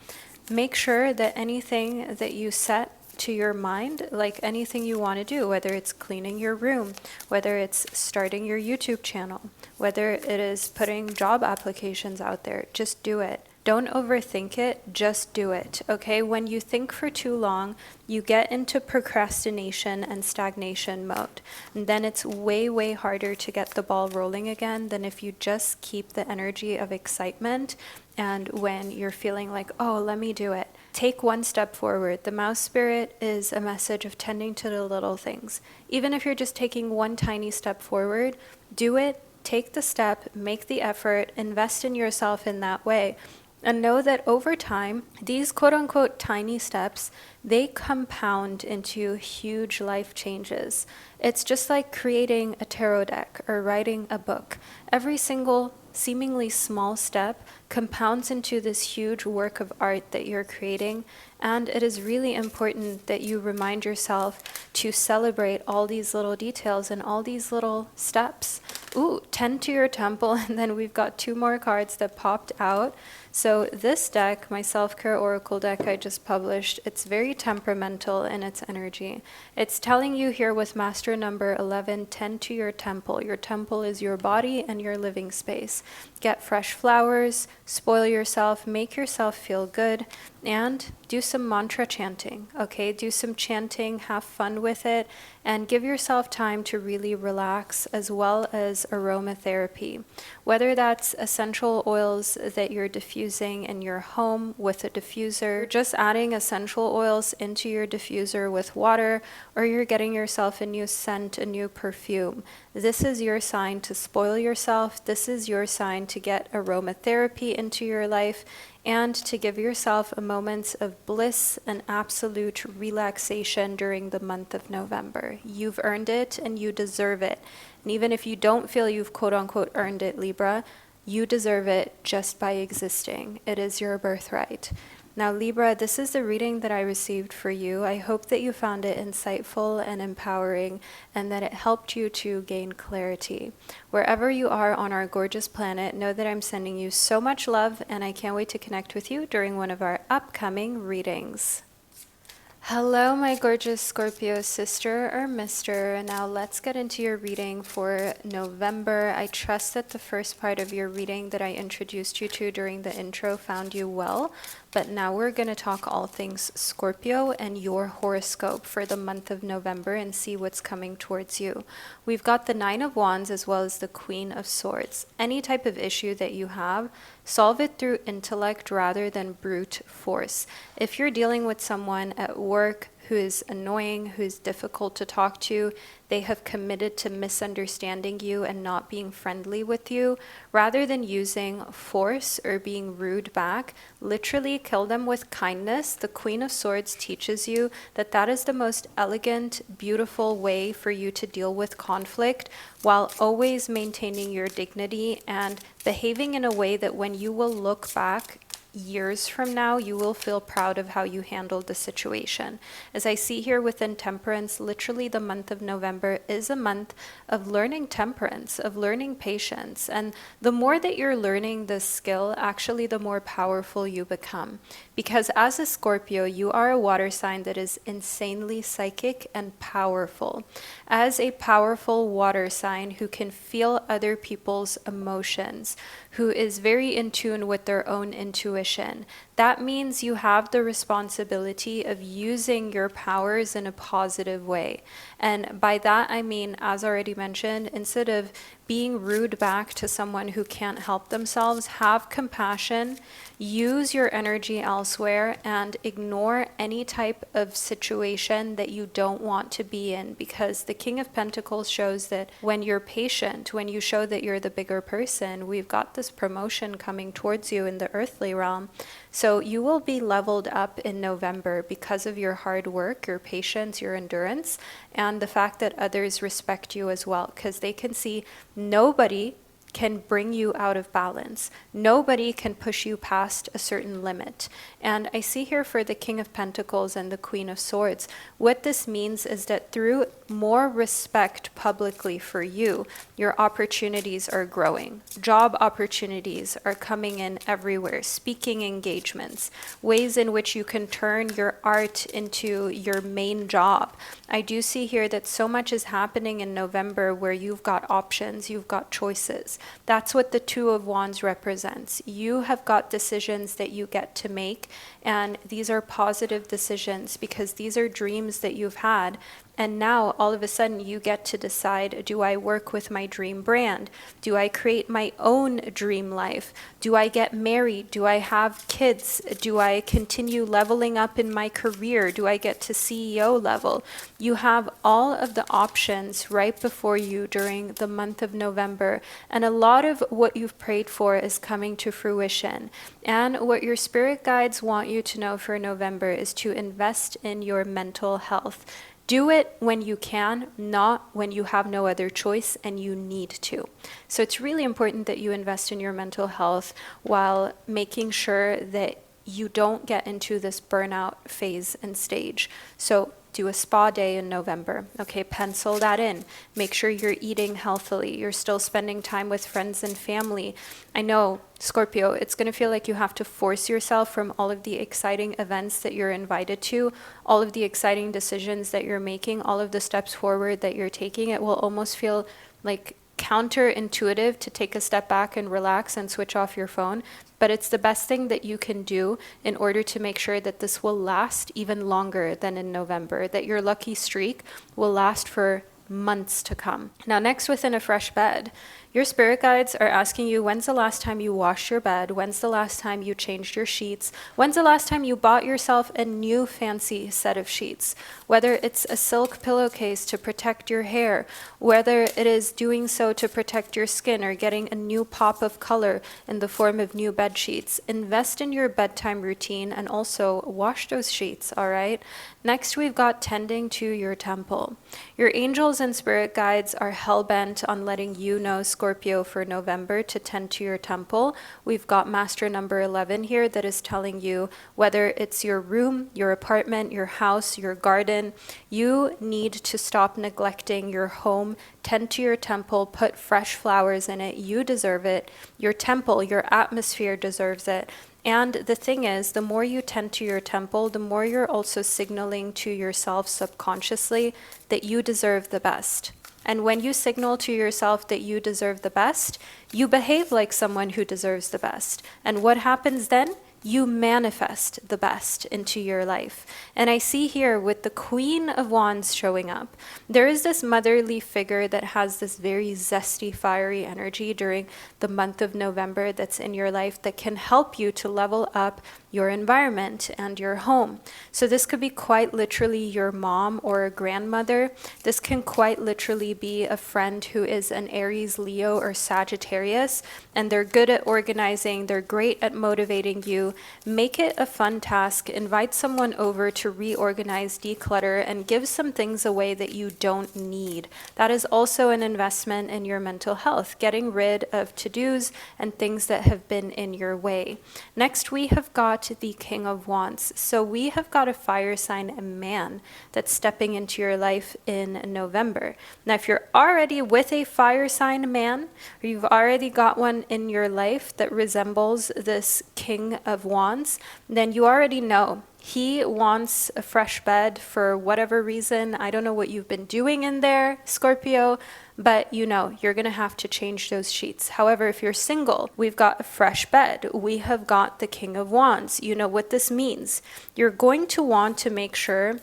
Make sure that anything that you set to your mind, like anything you want to do, whether it's cleaning your room, whether it's starting your YouTube channel, whether it is putting job applications out there, just do it. Don't overthink it, just do it, okay? When you think for too long, you get into procrastination and stagnation mode. And then it's way, way harder to get the ball rolling again than if you just keep the energy of excitement. And when you're feeling like, oh, let me do it, take one step forward. The mouse spirit is a message of tending to the little things. Even if you're just taking one tiny step forward, do it, take the step, make the effort, invest in yourself in that way. And know that over time, these quote-unquote tiny steps, they compound into huge life changes. It's just like creating a tarot deck or writing a book. Every single seemingly small step compounds into this huge work of art that you're creating. And it is really important that you remind yourself to celebrate all these little details and all these little steps. Ooh, tend to your temple. And then we've got two more cards that popped out. So this deck, my self-care oracle deck I just published, it's very temperamental in its energy. It's telling you here with master number 11, tend to your temple. Your temple is your body and your living space. Get fresh flowers, spoil yourself, make yourself feel good, and do some mantra chanting, okay? Do some chanting, have fun with it, and give yourself time to really relax, as well as aromatherapy. Whether that's essential oils that you're diffusing in your home with a diffuser, just adding essential oils into your diffuser with water, or you're getting yourself a new scent, a new perfume. This is your sign to spoil yourself. This is your sign to get aromatherapy into your life and to give yourself a moment of bliss and absolute relaxation during the month of November. You've earned it and you deserve it. And even if you don't feel you've quote-unquote earned it, Libra, you deserve it just by existing. It is your birthright. Now, Libra, this is the reading that I received for you. I hope that you found it insightful and empowering, and that it helped you to gain clarity. Wherever you are on our gorgeous planet, know that I'm sending you so much love, and I can't wait to connect with you during one of our upcoming readings. Hello, my gorgeous Scorpio sister or mister. Now let's get into your reading for November. I trust that the first part of your reading that I introduced you to during the intro found you well. But now we're going to talk all things Scorpio and your horoscope for the month of November and see what's coming towards you. We've got the Nine of Wands as well as the Queen of Swords. Any type of issue that you have, solve it through intellect rather than brute force. If you're dealing with someone at work who is annoying, who is difficult to talk to, they have committed to misunderstanding you and not being friendly with you, rather than using force or being rude back, literally kill them with kindness. The Queen of Swords teaches you that that is the most elegant, beautiful way for you to deal with conflict while always maintaining your dignity and behaving in a way that when you will look back years from now, you will feel proud of how you handled the situation. As I see here within temperance, literally the month of November is a month of learning temperance, of learning patience. And the more that you're learning this skill, actually the more powerful you become. Because as a Scorpio, you are a water sign that is insanely psychic and powerful. As a powerful water sign who can feel other people's emotions, who is very in tune with their own intuition, that means you have the responsibility of using your powers in a positive way. And by that, I mean, as already mentioned, instead of being rude back to someone who can't help themselves, have compassion, use your energy elsewhere, and ignore any type of situation that you don't want to be in. Because the King of Pentacles shows that when you're patient, when you show that you're the bigger person, we've got this promotion coming towards you in the earthly realm. So you will be leveled up in November because of your hard work, your patience, your endurance, and the fact that others respect you as well, because they can see nobody can bring you out of balance. Nobody can push you past a certain limit. And I see here for the King of Pentacles and the Queen of Swords, what this means is that through more respect publicly for you, your opportunities are growing. Job opportunities are coming in everywhere. Speaking engagements, ways in which you can turn your art into your main job. I do see here that so much is happening in November where you've got options, you've got choices. That's what the Two of Wands represents. You have got decisions that you get to make, and these are positive decisions because these are dreams that you've had. And now all of a sudden you get to decide, do I work with my dream brand? Do I create my own dream life? Do I get married? Do I have kids? Do I continue leveling up in my career? Do I get to CEO level? You have all of the options right before you during the month of November. And a lot of what you've prayed for is coming to fruition. And what your spirit guides want you to know for November is to invest in your mental health. Do it when you can, not when you have no other choice and you need to. So it's really important that you invest in your mental health while making sure that you don't get into this burnout phase and stage. So do a spa day in November. Okay, pencil that in. Make sure you're eating healthily. You're still spending time with friends and family. I know, Scorpio, it's going to feel like you have to force yourself from all of the exciting events that you're invited to, all of the exciting decisions that you're making, all of the steps forward that you're taking. It will almost feel like counterintuitive to take a step back and relax and switch off your phone, but it's the best thing that you can do in order to make sure that this will last even longer than in November, that your lucky streak will last for months to come. Now, next, within a fresh bed, your spirit guides are asking you, when's the last time you washed your bed? When's the last time you changed your sheets? When's the last time you bought yourself a new fancy set of sheets? Whether it's a silk pillowcase to protect your hair, whether it is doing so to protect your skin or getting a new pop of color in the form of new bed sheets. Invest in your bedtime routine and also wash those sheets, all right? Next, we've got tending to your temple. Your angels and spirit guides are hell-bent on letting you know, Scorpio, for November to tend to your temple. We've got master number 11 here that is telling you whether it's your room, your apartment, your house, your garden, you need to stop neglecting your home, tend to your temple, put fresh flowers in it. You deserve it. Your temple, your atmosphere deserves it. And the thing is, the more you tend to your temple, the more you're also signaling to yourself subconsciously that you deserve the best. And when you signal to yourself that you deserve the best, you behave like someone who deserves the best. And what happens then? You manifest the best into your life. And I see here with the Queen of Wands showing up, there is this motherly figure that has this very zesty, fiery energy during the month of November that's in your life that can help you to level up your environment and your home. So this could be quite literally your mom or a grandmother. This can quite literally be a friend who is an Aries, Leo, or Sagittarius, and they're good at organizing, they're great at motivating you. Make it a fun task. Invite someone over to reorganize, declutter, and give some things away that you don't need. That is also an investment in your mental health, getting rid of to-dos and things that have been in your way. Next, we have got the King of Wands. So we have got a fire sign, a man, that's stepping into your life in November. Now, if you're already with a fire sign man, or you've already got one in your life that resembles this King of Wands, then you already know he wants a fresh bed for whatever reason. I don't know what you've been doing in there, Scorpio, but you know, you're going to have to change those sheets. However, if you're single, we've got a fresh bed. We have got the King of Wands. You know what this means. You're going to want to make sure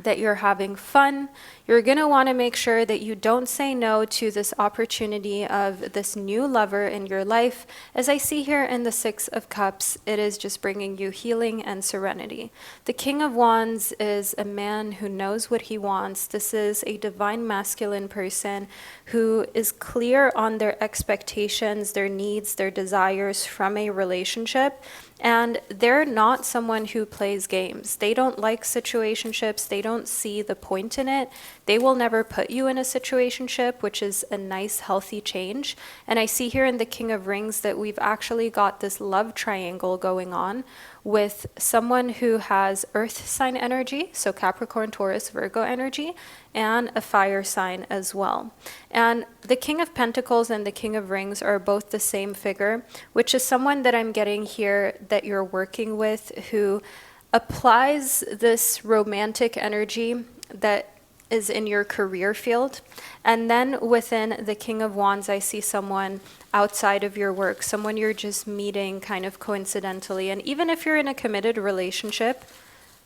that you're having fun. You're going to want to make sure that you don't say no to this opportunity of this new lover in your life. As I see here in the Six of Cups, it is just bringing you healing and serenity. The King of Wands is a man who knows what he wants. This is a divine masculine person who is clear on their expectations, their needs, their desires from a relationship. And they're not someone who plays games. They don't like situationships. They don't see the point in it. They will never put you in a situationship, which is a nice, healthy change. And I see here in the King of Rings that we've actually got this love triangle going on with someone who has earth sign energy, so Capricorn, Taurus, Virgo energy, and a fire sign as well. And the King of Pentacles and the King of Rings are both the same figure, which is someone that I'm getting here that you're working with who applies this romantic energy that is in your career field. And then within the King of Wands, I see someone outside of your work, someone you're just meeting kind of coincidentally. And even if you're in a committed relationship,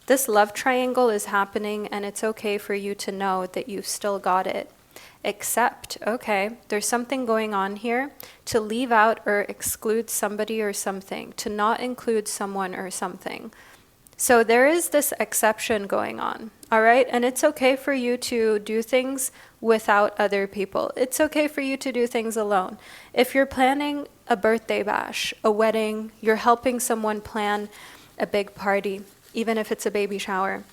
this love triangle is happening, and it's okay for you to know that you've still got it. Except, okay, there's something going on here to leave out or exclude somebody or something, to not include someone or something. So there is this exception going on, all right? And it's okay for you to do things without other people. It's okay for you to do things alone. If you're planning a birthday bash, a wedding, you're helping someone plan a big party, even if it's a baby shower,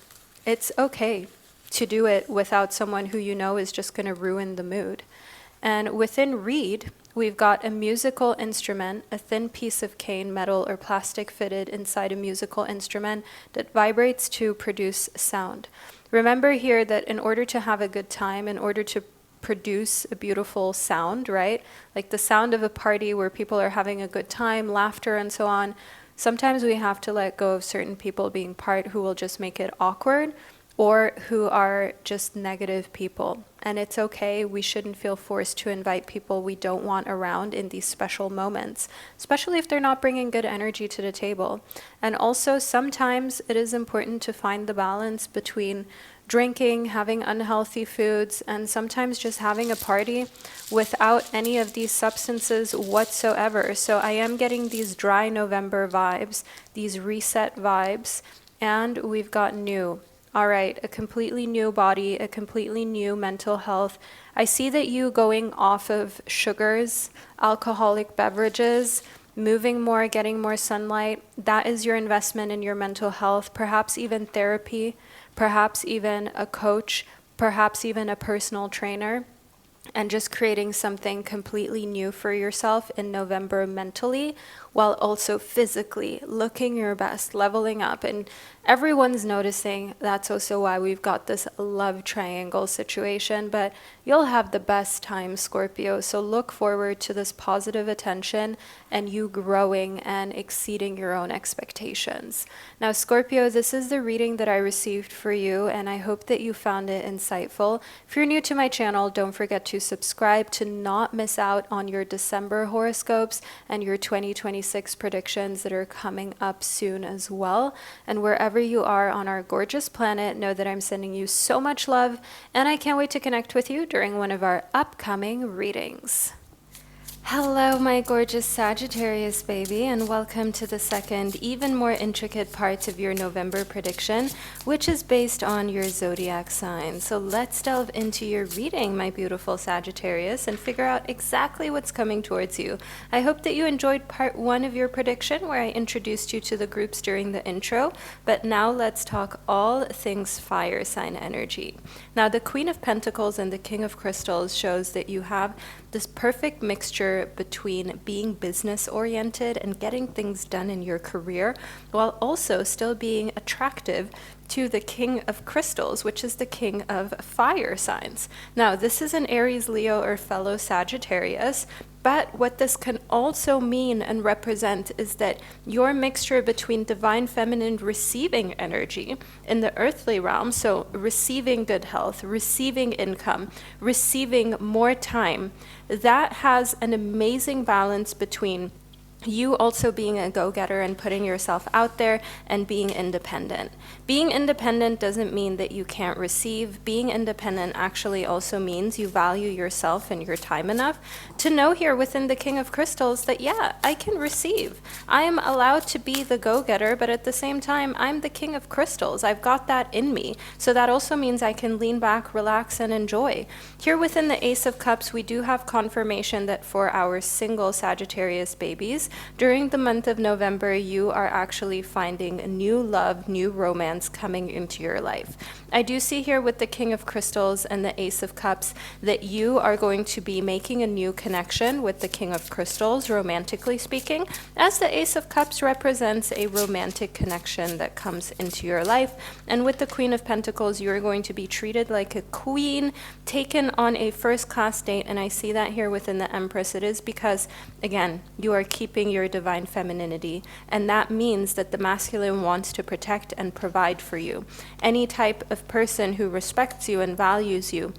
it's okay to do it without someone who you know is just going to ruin the mood. And within reed, we've got a musical instrument, a thin piece of cane, metal, or plastic fitted inside a musical instrument that vibrates to produce sound. Remember here that in order to have a good time, in order to produce a beautiful sound, right? Like the sound of a party where people are having a good time, laughter, and so on. Sometimes we have to let go of certain people being part who will just make it awkward, or who are just negative people. And it's okay. We shouldn't feel forced to invite people we don't want around in these special moments, especially if they're not bringing good energy to the table. And also, sometimes it is important to find the balance between drinking, having unhealthy foods, and sometimes just having a party without any of these substances whatsoever. So I am getting these dry November vibes, these reset vibes, and we've got new. All right, a completely new body, a completely new mental health. I see that you going off of sugars, alcoholic beverages, moving more, getting more sunlight. That is your investment in your mental health, perhaps even therapy, perhaps even a coach, perhaps even a personal trainer, and just creating something completely new for yourself in November mentally while also physically looking your best, leveling up. And everyone's noticing. That's also why we've got this love triangle situation, but you'll have the best time, Scorpio. So look forward to this positive attention and you growing and exceeding your own expectations. Now, Scorpio, this is the reading that I received for you, and I hope that you found it insightful. If you're new to my channel, don't forget to subscribe to not miss out on your December horoscopes and your 2026 predictions that are coming up soon as well. And wherever you are on our gorgeous planet, know that I'm sending you so much love, and I can't wait to connect with you during one of our upcoming readings. Hello, my gorgeous Sagittarius baby, and welcome to the second, even more intricate part of your November prediction, which is based on your zodiac sign. So let's delve into your reading, my beautiful Sagittarius, and figure out exactly what's coming towards you. I hope that you enjoyed part 1 of your prediction, where I introduced you to the groups during the intro, but now let's talk all things fire sign energy. Now, the Queen of Pentacles and the King of Crystals shows that you have this perfect mixture between being business oriented and getting things done in your career, while also still being attractive to the King of Crystals, which is the king of fire signs. Now, this is an Aries, Leo, or fellow Sagittarius, but what this can also mean and represent is that your mixture between divine feminine receiving energy in the earthly realm, so receiving good health, receiving income, receiving more time, that has an amazing balance between you also being a go-getter and putting yourself out there and being independent. Being independent doesn't mean that you can't receive. Being independent actually also means you value yourself and your time enough to know here within the King of Crystals that, yeah, I can receive. I am allowed to be the go-getter, but at the same time, I'm the King of Crystals. I've got that in me. So that also means I can lean back, relax, and enjoy. Here within the Ace of Cups, we do have confirmation that for our single Sagittarius babies, during the month of November, you are actually finding new love, new romance coming into your life. I do see here with the King of Crystals and the Ace of Cups that you are going to be making a new connection with the King of Crystals, romantically speaking, as the Ace of Cups represents a romantic connection that comes into your life. And with the Queen of Pentacles, you are going to be treated like a queen, taken on a first-class date, and I see that here within the Empress. It is because, again, you are keeping your divine femininity, and that means that the masculine wants to protect and provide for you. Any type of person who respects you and values you,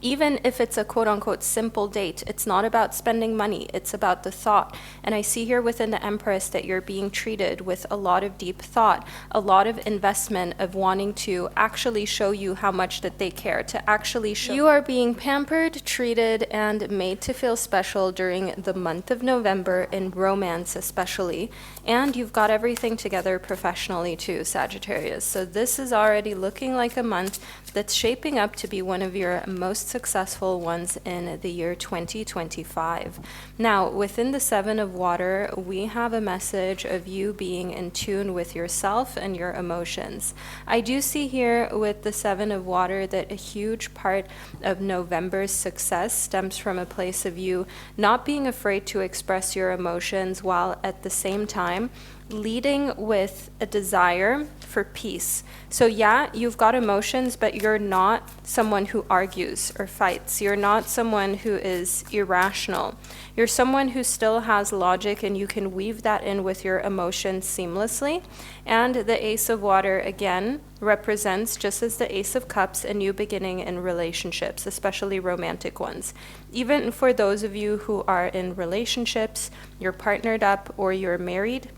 even if it's a quote-unquote simple date, it's not about spending money, it's about the thought. And I see here within the Empress that you're being treated with a lot of deep thought, a lot of investment of wanting to actually show you how much that they care, to actually show you are being pampered, treated, and made to feel special during the month of November, in romance especially. And you've got everything together professionally too, Sagittarius. So this is already looking like a month that's shaping up to be one of your most successful ones in the year 2025. Now, within the Seven of Water, we have a message of you being in tune with yourself and your emotions. I do see here with the Seven of Water that a huge part of November's success stems from a place of you not being afraid to express your emotions, while at the same time leading with a desire for peace. So yeah, you've got emotions, but you're not someone who argues or fights. You're not someone who is irrational. You're someone who still has logic, and you can weave that in with your emotions seamlessly. And the Ace of Water, again, represents, just as the Ace of Cups, a new beginning in relationships, especially romantic ones. Even for those of you who are in relationships, you're partnered up, or you're married,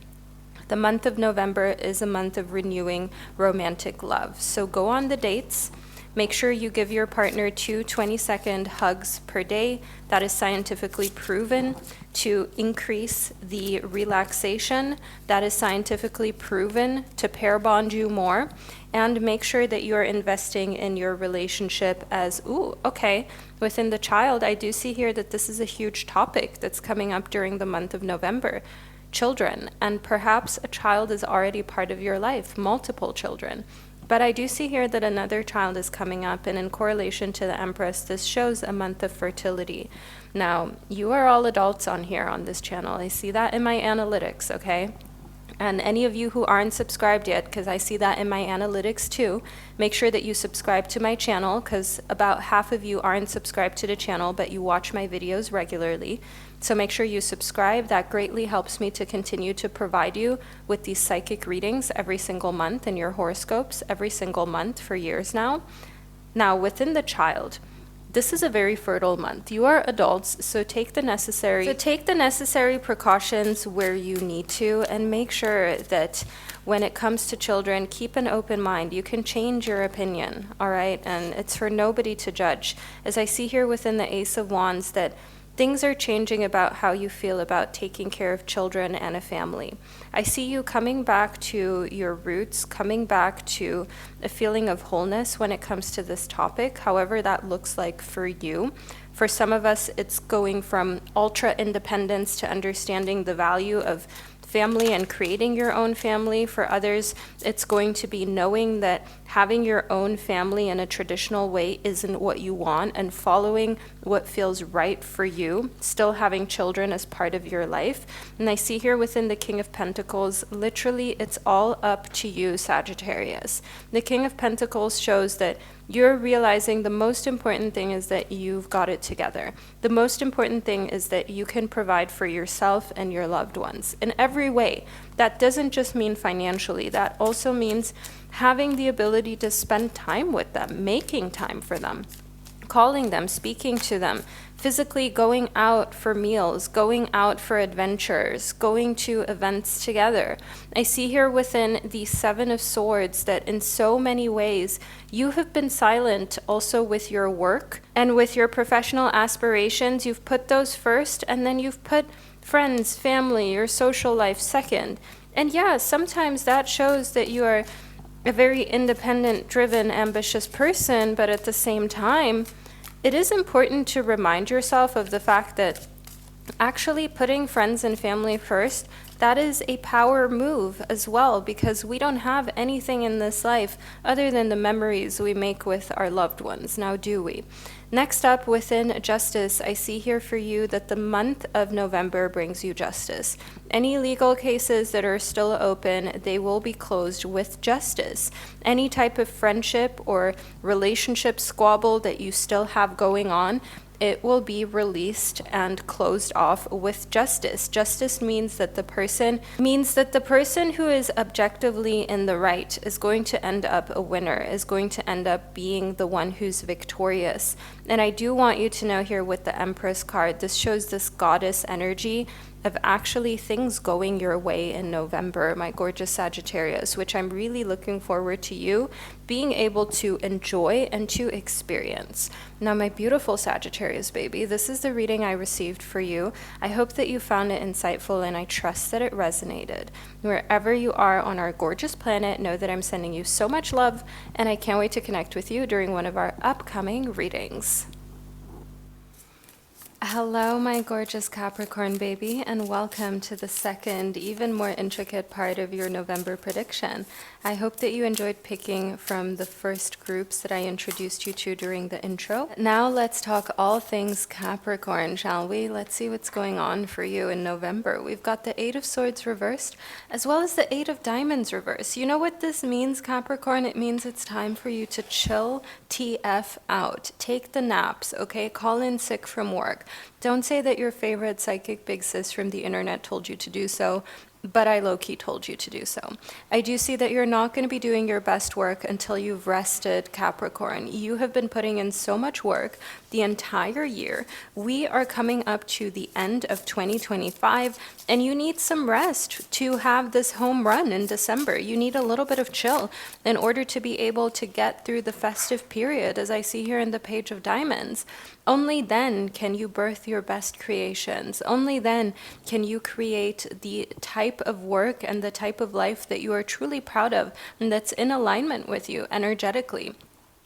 the month of November is a month of renewing romantic love. So go on the dates. Make sure you give your partner 2 20-second hugs per day. That is scientifically proven to increase the relaxation. That is scientifically proven to pair bond you more. And make sure that you're investing in your relationship as, within the child, I do see here that this is a huge topic that's coming up during the month of November. Children, and perhaps a child is already part of your life, multiple children. But I do see here that another child is coming up, and in correlation to the Empress, this shows a month of fertility. Now, you are all adults on here on this channel. I see that in my analytics, okay? And any of you who aren't subscribed yet, because I see that in my analytics too, make sure that you subscribe to my channel, because about half of you aren't subscribed to the channel, but you watch my videos regularly. So make sure you subscribe. That greatly helps me to continue to provide you with these psychic readings every single month and your horoscopes every single month for years now. Now, within the child, this is a very fertile month. You are adults, so take the necessary precautions where you need to, and make sure that when it comes to children, keep an open mind. You can change your opinion, all right? And it's for nobody to judge. As I see here within the Ace of Wands, that things are changing about how you feel about taking care of children and a family. I see you coming back to your roots, coming back to a feeling of wholeness when it comes to this topic, however that looks like for you. For some of us, it's going from ultra independence to understanding the value of family and creating your own family. For others, it's going to be knowing that having your own family in a traditional way isn't what you want, and following what feels right for you, still having children as part of your life. And I see here within the King of Pentacles, literally it's all up to you, Sagittarius. The King of Pentacles shows that you're realizing the most important thing is that you've got it together. The most important thing is that you can provide for yourself and your loved ones in every way. That doesn't just mean financially. That also means having the ability to spend time with them, making time for them, calling them, speaking to them, physically going out for meals, going out for adventures, going to events together. I see here within the Seven of Swords that in so many ways you have been silent also with your work and with your professional aspirations. You've put those first, and then you've put friends, family, your social life second. And yeah, sometimes that shows that you are a very independent, driven, ambitious person, but at the same time, it is important to remind yourself of the fact that actually putting friends and family first, that is a power move as well, because we don't have anything in this life other than the memories we make with our loved ones, now do we? Next up, within justice, I see here for you that the month of November brings you justice. Any legal cases that are still open, they will be closed with justice. Any type of friendship or relationship squabble that you still have going on, it will be released and closed off with justice. Justice means that the person who is objectively in the right is going to end up a winner, is going to end up being the one who's victorious. And I do want you to know here with the Empress card, this shows this goddess energy of actually things going your way in November, my gorgeous Sagittarius, which I'm really looking forward to you being able to enjoy and to experience. Now, my beautiful Sagittarius baby, this is the reading I received for you. I hope that you found it insightful, and I trust that it resonated. Wherever you are on our gorgeous planet, know that I'm sending you so much love, and I can't wait to connect with you during one of our upcoming readings. Hello, my gorgeous Capricorn baby, and welcome to the second, even more intricate part of your November prediction. I hope that you enjoyed picking from the first groups that I introduced you to during the intro. Now let's talk all things Capricorn, shall we? Let's see what's going on for you in November. We've got the Eight of Swords reversed, as well as the Eight of Diamonds reversed. You know what this means, Capricorn? It means it's time for you to chill TF out. Take the naps, okay? Call in sick from work. Don't say that your favorite psychic big sis from the internet told you to do so, but I low-key told you to do so. I do see that you're not going to be doing your best work until you've rested, Capricorn. You have been putting in so much work the entire year. We are coming up to the end of 2025, and you need some rest to have this home run in December. You need a little bit of chill in order to be able to get through the festive period, as I see here in the Page of Diamonds. Only then can you birth your best creations. Only then can you create the type of work and the type of life that you are truly proud of and that's in alignment with you energetically.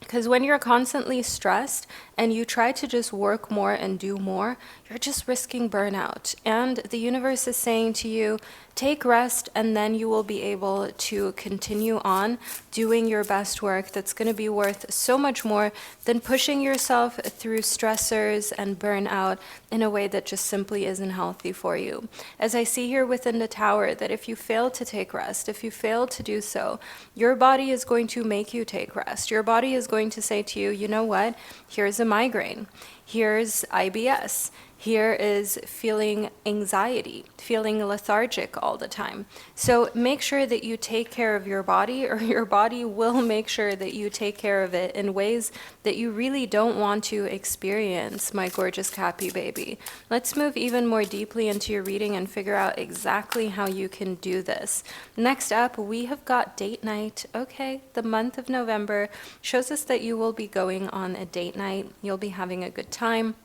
Because when you're constantly stressed and you try to just work more and do more, you're just risking burnout. And the universe is saying to you, take rest, and then you will be able to continue on doing your best work that's going to be worth so much more than pushing yourself through stressors and burnout in a way that just simply isn't healthy for you. As I see here within the tower, that if you fail to take rest, if you fail to do so, your body is going to make you take rest. Your body is going to say to you, you know what, here's a migraine, here's IBS, here is feeling anxiety, feeling lethargic all the time. So make sure that you take care of your body, or your body will make sure that you take care of it in ways that you really don't want to experience, my gorgeous Cappy baby. Let's move even more deeply into your reading and figure out exactly how you can do this. Next up, we have got date night. Okay, the month of November shows us that you will be going on a date night. You'll be having a good time.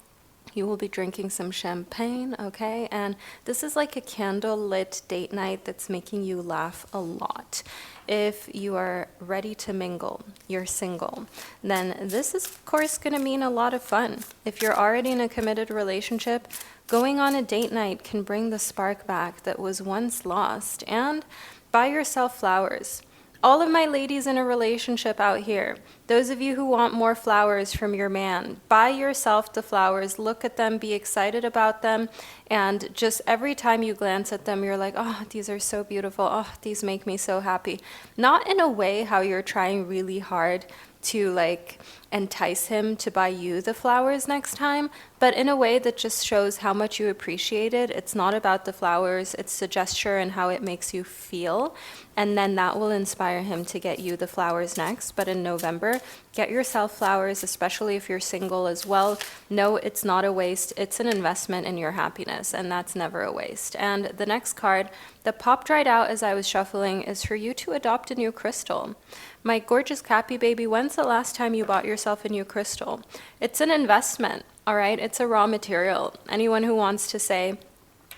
You will be drinking some champagne, okay? And this is like a candle-lit date night that's making you laugh a lot. If you are ready to mingle, you're single, then this is, of course, going to mean a lot of fun. If you're already in a committed relationship, going on a date night can bring the spark back that was once lost. And buy yourself flowers. All of my ladies in a relationship out here, those of you who want more flowers from your man, buy yourself the flowers, look at them, be excited about them, and just every time you glance at them, you're like, oh, these are so beautiful, oh, these make me so happy. Not in a way how you're trying really hard to like entice him to buy you the flowers next time, but in a way that just shows how much you appreciate it. It's not about the flowers, it's the gesture and how it makes you feel. And then that will inspire him to get you the flowers next. But in November, get yourself flowers, especially if you're single as well. No, it's not a waste. It's an investment in your happiness, and that's never a waste. And the next card that popped right out as I was shuffling is for you to adopt a new crystal. My gorgeous Cappy baby, when's the last time you bought yourself a new crystal? It's an investment, all right? It's a raw material. Anyone who wants to say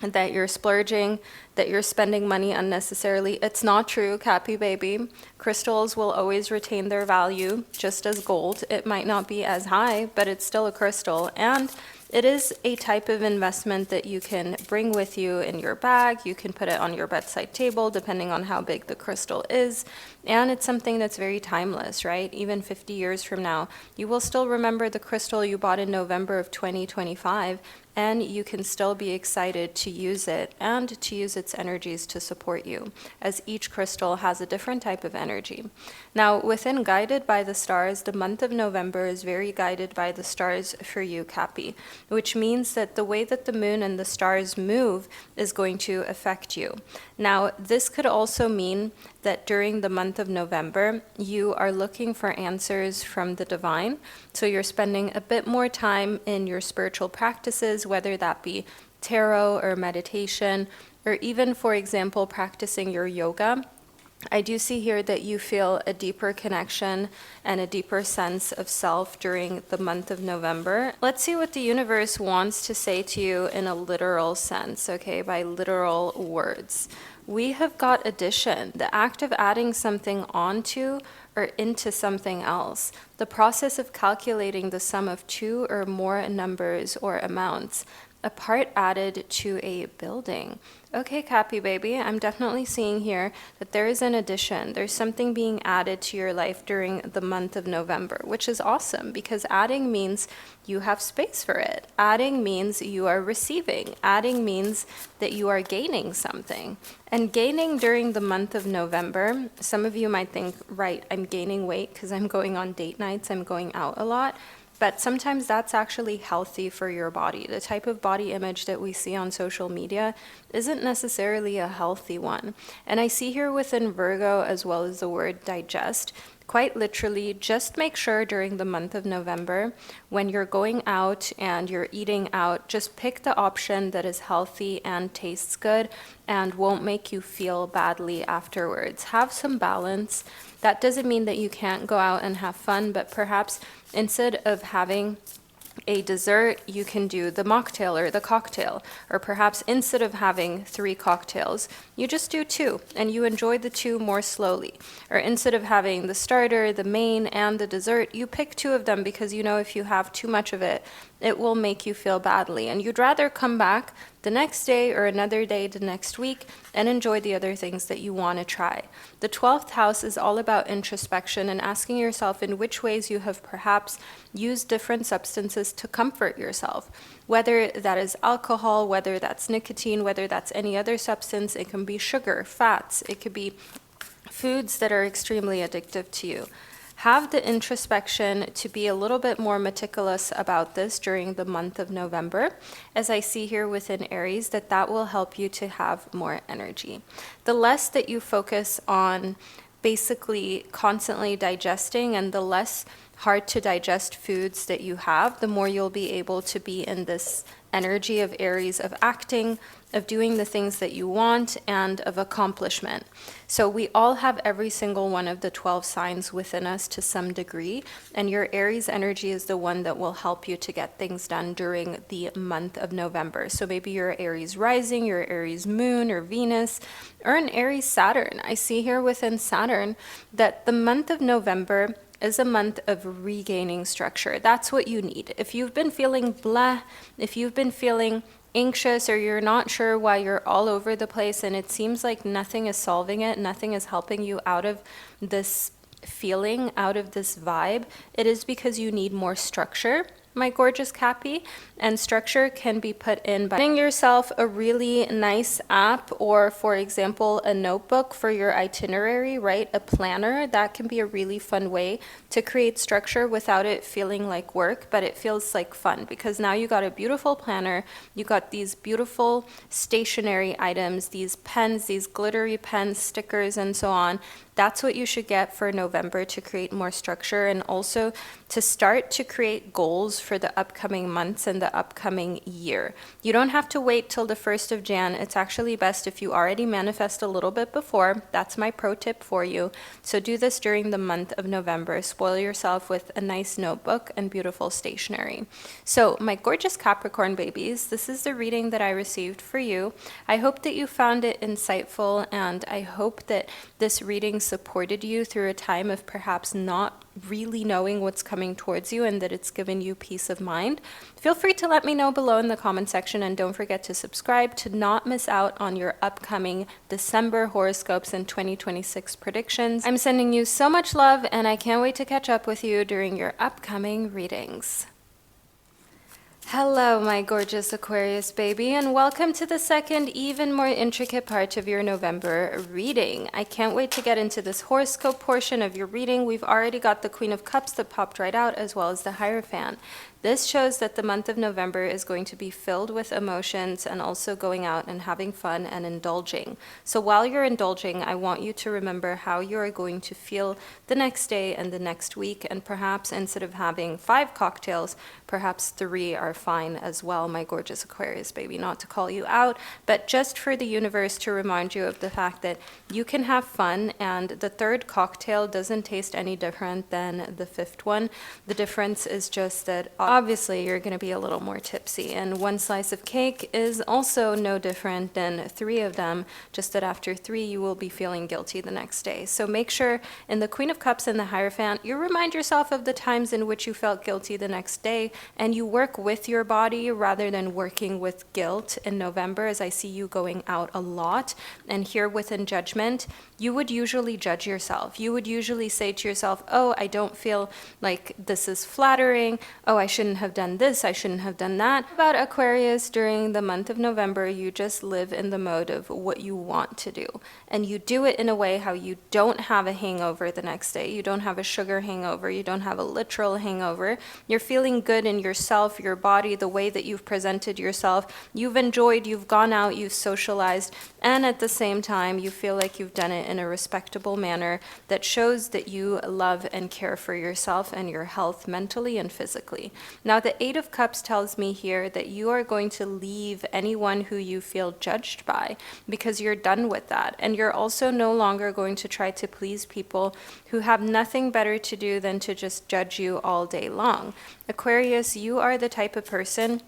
that you're splurging, that you're spending money unnecessarily, it's not true, Cappy baby. Crystals will always retain their value, just as gold. It might not be as high, but it's still a crystal. And it is a type of investment that you can bring with you in your bag. You can put it on your bedside table, depending on how big the crystal is. And it's something that's very timeless, right? Even 50 years from now, you will still remember the crystal you bought in November of 2025, and you can still be excited to use it and to use its energies to support you, as each crystal has a different type of energy. Now, within Guided by the Stars, the month of November is very guided by the stars for you, Cappy, which means that the way that the moon and the stars move is going to affect you. Now, this could also mean that during the month of November, you are looking for answers from the divine. So you're spending a bit more time in your spiritual practices, whether that be tarot or meditation, or even, for example, practicing your yoga. I do see here that you feel a deeper connection and a deeper sense of self during the month of November. Let's see what the universe wants to say to you in a literal sense, okay, by literal words. We have got addition, the act of adding something onto or into something else, the process of calculating the sum of two or more numbers or amounts, a part added to a building. Okay, Cappy baby, I'm definitely seeing here that there is an addition. There's something being added to your life during the month of November, which is awesome because adding means you have space for it. Adding means you are receiving. Adding means that you are gaining something. And gaining during the month of November, some of you might think, right, I'm gaining weight because I'm going on date nights, I'm going out a lot. But sometimes that's actually healthy for your body. The type of body image that we see on social media isn't necessarily a healthy one. And I see here within Virgo, as well as the word digest, quite literally, just make sure during the month of November, when you're going out and you're eating out, just pick the option that is healthy and tastes good and won't make you feel badly afterwards. Have some balance. That doesn't mean that you can't go out and have fun, but perhaps instead of having a dessert, you can do the mocktail or the cocktail. Or perhaps instead of having 3 cocktails, you just do 2 and you enjoy the 2 more slowly. Or instead of having the starter, the main, and the dessert, you pick 2 of them because you know if you have too much of it, it will make you feel badly. And you'd rather come back the next day or another day the next week and enjoy the other things that you want to try. The 12th house is all about introspection and asking yourself in which ways you have perhaps used different substances to comfort yourself. Whether that is alcohol, whether that's nicotine, whether that's any other substance, it can be sugar, fats, it could be foods that are extremely addictive to you. Have the introspection to be a little bit more meticulous about this during the month of November, as I see here within Aries, that will help you to have more energy. The less that you focus on basically constantly digesting and the less hard to digest foods that you have, the more you'll be able to be in this energy of Aries, of acting, of doing the things that you want, and of accomplishment. So we all have every single one of the 12 signs within us to some degree, and your Aries energy is the one that will help you to get things done during the month of November. So maybe you're Aries rising, your Aries moon or Venus, or an Aries Saturn. I see here within Saturn that the month of November is a month of regaining structure. That's what you need. If you've been feeling blah, if you've been feeling anxious, or you're not sure why you're all over the place and it seems like nothing is solving it, nothing is helping you out of this feeling, out of this vibe, it is because you need more structure, my gorgeous Cappy. And structure can be put in by getting yourself a really nice app, or for example a notebook for your itinerary, right? A planner. That can be a really fun way to create structure without it feeling like work, but it feels like fun, because now you got a beautiful planner, you got these beautiful stationery items, these pens, these glittery pens, stickers, and so on. That's what you should get for November to create more structure, and also to start to create goals for the upcoming months and the upcoming year. You don't have to wait till the 1st of Jan. It's actually best if you already manifest a little bit before. That's my pro tip for you. So do this during the month of November. Spoil yourself with a nice notebook and beautiful stationery. So my gorgeous Capricorn babies, this is the reading that I received for you. I hope that you found it insightful, and I hope that this reading supported you through a time of perhaps not really knowing what's coming towards you, and that it's given you peace of mind. Feel free to let me know below in the comment section, and don't forget to subscribe to not miss out on your upcoming December horoscopes and 2026 predictions. I'm sending you so much love, and I can't wait to catch up with you during your upcoming readings. Hello, my gorgeous Aquarius baby, and welcome to the second, even more intricate part of your November reading. I can't wait to get into this horoscope portion of your reading. We've already got the Queen of Cups that popped right out, as well as the Hierophant. This shows that the month of November is going to be filled with emotions, and also going out and having fun and indulging. So while you're indulging, I want you to remember how you are going to feel the next day and the next week, and perhaps instead of having 5 cocktails, perhaps 3 are fine as well, my gorgeous Aquarius baby. Not to call you out, but just for the universe to remind you of the fact that you can have fun, and the 3rd cocktail doesn't taste any different than the 5th one. The difference is just that obviously you're going to be a little more tipsy, and 1 slice of cake is also no different than 3 of them, just that after 3 you will be feeling guilty the next day. So make sure in the Queen of Cups and the Hierophant, you remind yourself of the times in which you felt guilty the next day, and you work with your body rather than working with guilt in November, as I see you going out a lot. And here within judgment, you would usually judge yourself. You would usually say to yourself, oh, I don't feel like this is flattering. Oh, I shouldn't have done this, I shouldn't have done that. About Aquarius, during the month of November, you just live in the mode of what you want to do. And you do it in a way how you don't have a hangover the next day. You don't have a sugar hangover. You don't have a literal hangover. You're feeling good in yourself, your body, the way that you've presented yourself. You've enjoyed, you've gone out, you've socialized, and at the same time, you feel like you've done it in a respectable manner that shows that you love and care for yourself and your health mentally and physically. Now, the Eight of Cups tells me here that you are going to leave anyone who you feel judged by because you're done with that. And you're also no longer going to try to please people who have nothing better to do than to just judge you all day long. Aquarius, you are the type of person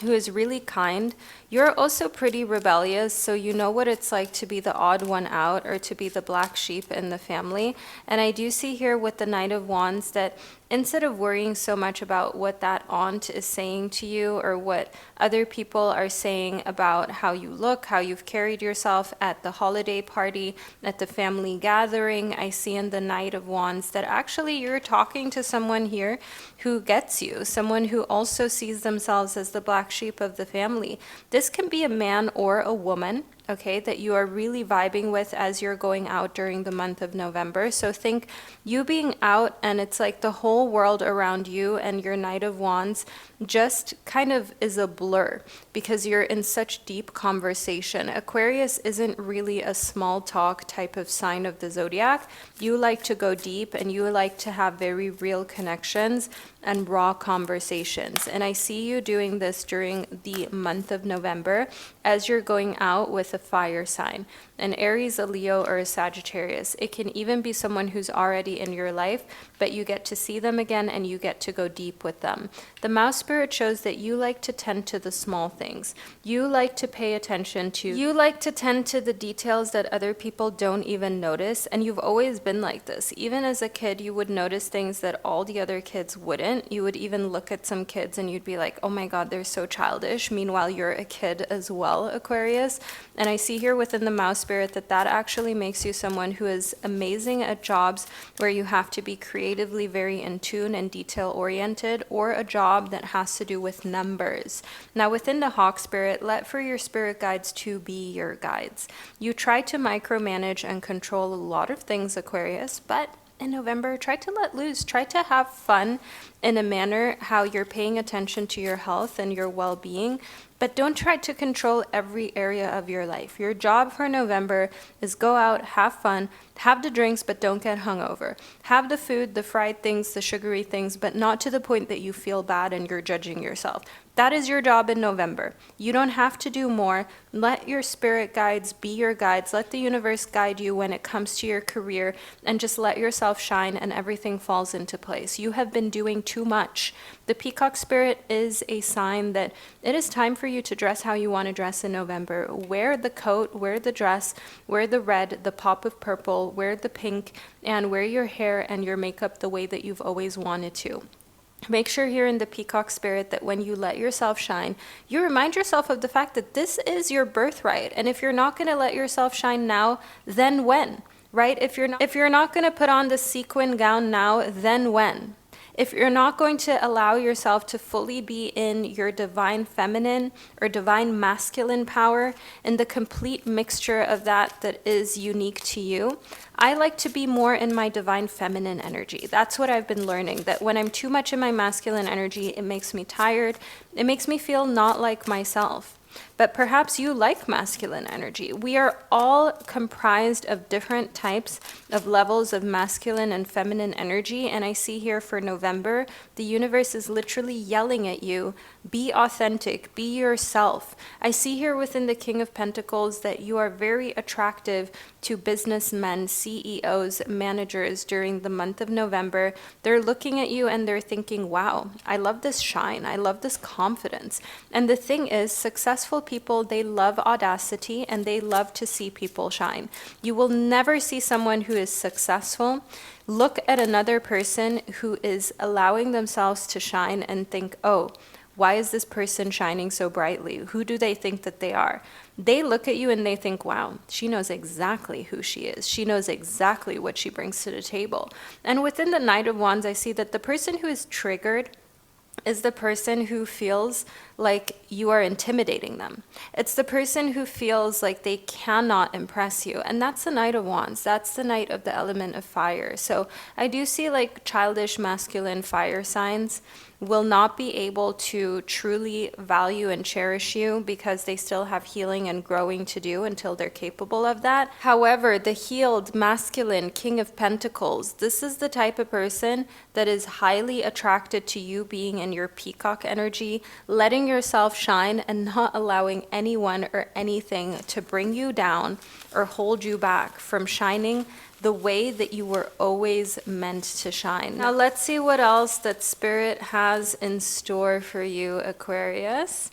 who is really kind. You're also pretty rebellious, so you know what it's like to be the odd one out or to be the black sheep in the family. And I do see here with the Knight of Wands that instead of worrying so much about what that aunt is saying to you or what other people are saying about how you look, how you've carried yourself at the holiday party, at the family gathering, I see in the Knight of Wands that actually you're talking to someone here who gets you, someone who also sees themselves as the black sheep of the family. This can be a man or a woman, okay, that you are really vibing with as you're going out during the month of November. So think you being out and it's like the whole world around you and your Knight of Wands just kind of is a blur because you're in such deep conversation. Aquarius isn't really a small talk type of sign of the zodiac. You like to go deep and you like to have very real connections and raw conversations. And I see you doing this during the month of November as you're going out with a fire sign, an Aries, a Leo, or a Sagittarius. It can even be someone who's already in your life, but you get to see them again and you get to go deep with them. The Mouse Spirit shows that you like to tend to the small things. You like to pay attention to, you like to tend to the details that other people don't even notice. And you've always been like this. Even as a kid, you would notice things that all the other kids wouldn't. You would even look at some kids and you'd be like, oh my God, they're so childish. Meanwhile, you're a kid as well, Aquarius. And I see here within the Mouse Spirit that that actually makes you someone who is amazing at jobs where you have to be creatively very in tune and detail oriented, or a job that has to do with numbers. Now within the Hawk Spirit, let for your spirit guides to be your guides. You try to micromanage and control a lot of things, Aquarius, but in November, try to let loose, try to have fun in a manner how you're paying attention to your health and your well-being, but don't try to control every area of your life. Your job for November is go out, have fun, have the drinks, but don't get hungover. Have the food, the fried things, the sugary things, but not to the point that you feel bad and you're judging yourself. That is your job in November. You don't have to do more. Let your spirit guides be your guides. Let the universe guide you when it comes to your career, and just let yourself shine and everything falls into place. You have been doing too much. The Peacock Spirit is a sign that it is time for you to dress how you want to dress in November. Wear the coat, wear the dress, wear the red, the pop of purple, wear the pink, and wear your hair and your makeup the way that you've always wanted to. Make sure here in the Peacock Spirit that when you let yourself shine, you remind yourself of the fact that this is your birthright. And if you're not going to let yourself shine now, then when? Right? If you're not going to put on the sequin gown now, then when? If you're not going to allow yourself to fully be in your divine feminine or divine masculine power and the complete mixture of that is unique to you, I like to be more in my divine feminine energy. That's what I've been learning, that when I'm too much in my masculine energy, it makes me tired. It makes me feel not like myself. But perhaps you like masculine energy. We are all comprised of different types of levels of masculine and feminine energy. And I see here for November, the universe is literally yelling at you, be authentic, be yourself. I see here within the King of Pentacles that you are very attractive to businessmen, CEOs, managers during the month of November. They're looking at you and they're thinking, wow, I love this shine. I love this confidence. And the thing is, successful people, they love audacity and they love to see people shine. You will never see someone who is successful look at another person who is allowing themselves to shine and think, oh, why is this person shining so brightly? Who do they think that they are? They look at you and they think, wow, she knows exactly who she is. She knows exactly what she brings to the table. And within the Knight of Wands, I see that the person who is triggered is the person who feels like you are intimidating them. It's the person who feels like they cannot impress you. And that's the Knight of Wands. That's the Knight of the element of fire. So I do see like childish masculine fire signs will not be able to truly value and cherish you because they still have healing and growing to do until they're capable of that. However, the healed, masculine King of Pentacles, this is the type of person that is highly attracted to you being in your peacock energy, letting yourself shine and not allowing anyone or anything to bring you down or hold you back from shining the way that you were always meant to shine. Now let's see what else that Spirit has in store for you, Aquarius.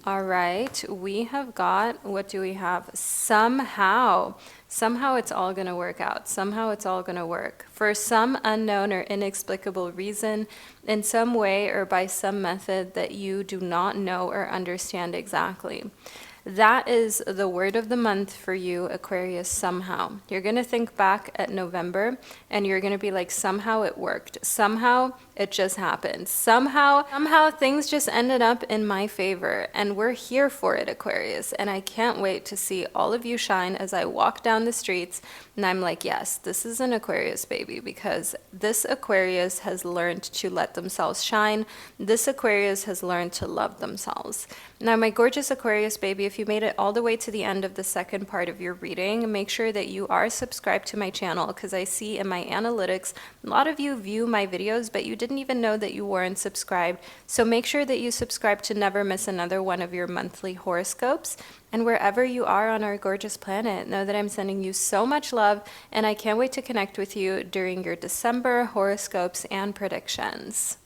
All right, we have got, what do we have? Somehow it's all going to work out. Somehow it's all going to work. For some unknown or inexplicable reason, in some way or by some method that you do not know or understand exactly. That is the word of the month for you, Aquarius, somehow. You're going to think back at November and you're going to be like, somehow it worked. Somehow it just happened. Somehow things just ended up in my favor. And we're here for it, Aquarius. And I can't wait to see all of you shine as I walk down the streets. And I'm like, yes, this is an Aquarius baby, because this Aquarius has learned to let themselves shine. This Aquarius has learned to love themselves. Now, my gorgeous Aquarius baby, if you made it all the way to the end of the second part of your reading, make sure that you are subscribed to my channel, because I see in my analytics, a lot of you view my videos, but you didn't even know that you weren't subscribed. So make sure that you subscribe to never miss another one of your monthly horoscopes. And wherever you are on our gorgeous planet, know that I'm sending you so much love, and I can't wait to connect with you during your December horoscopes and predictions.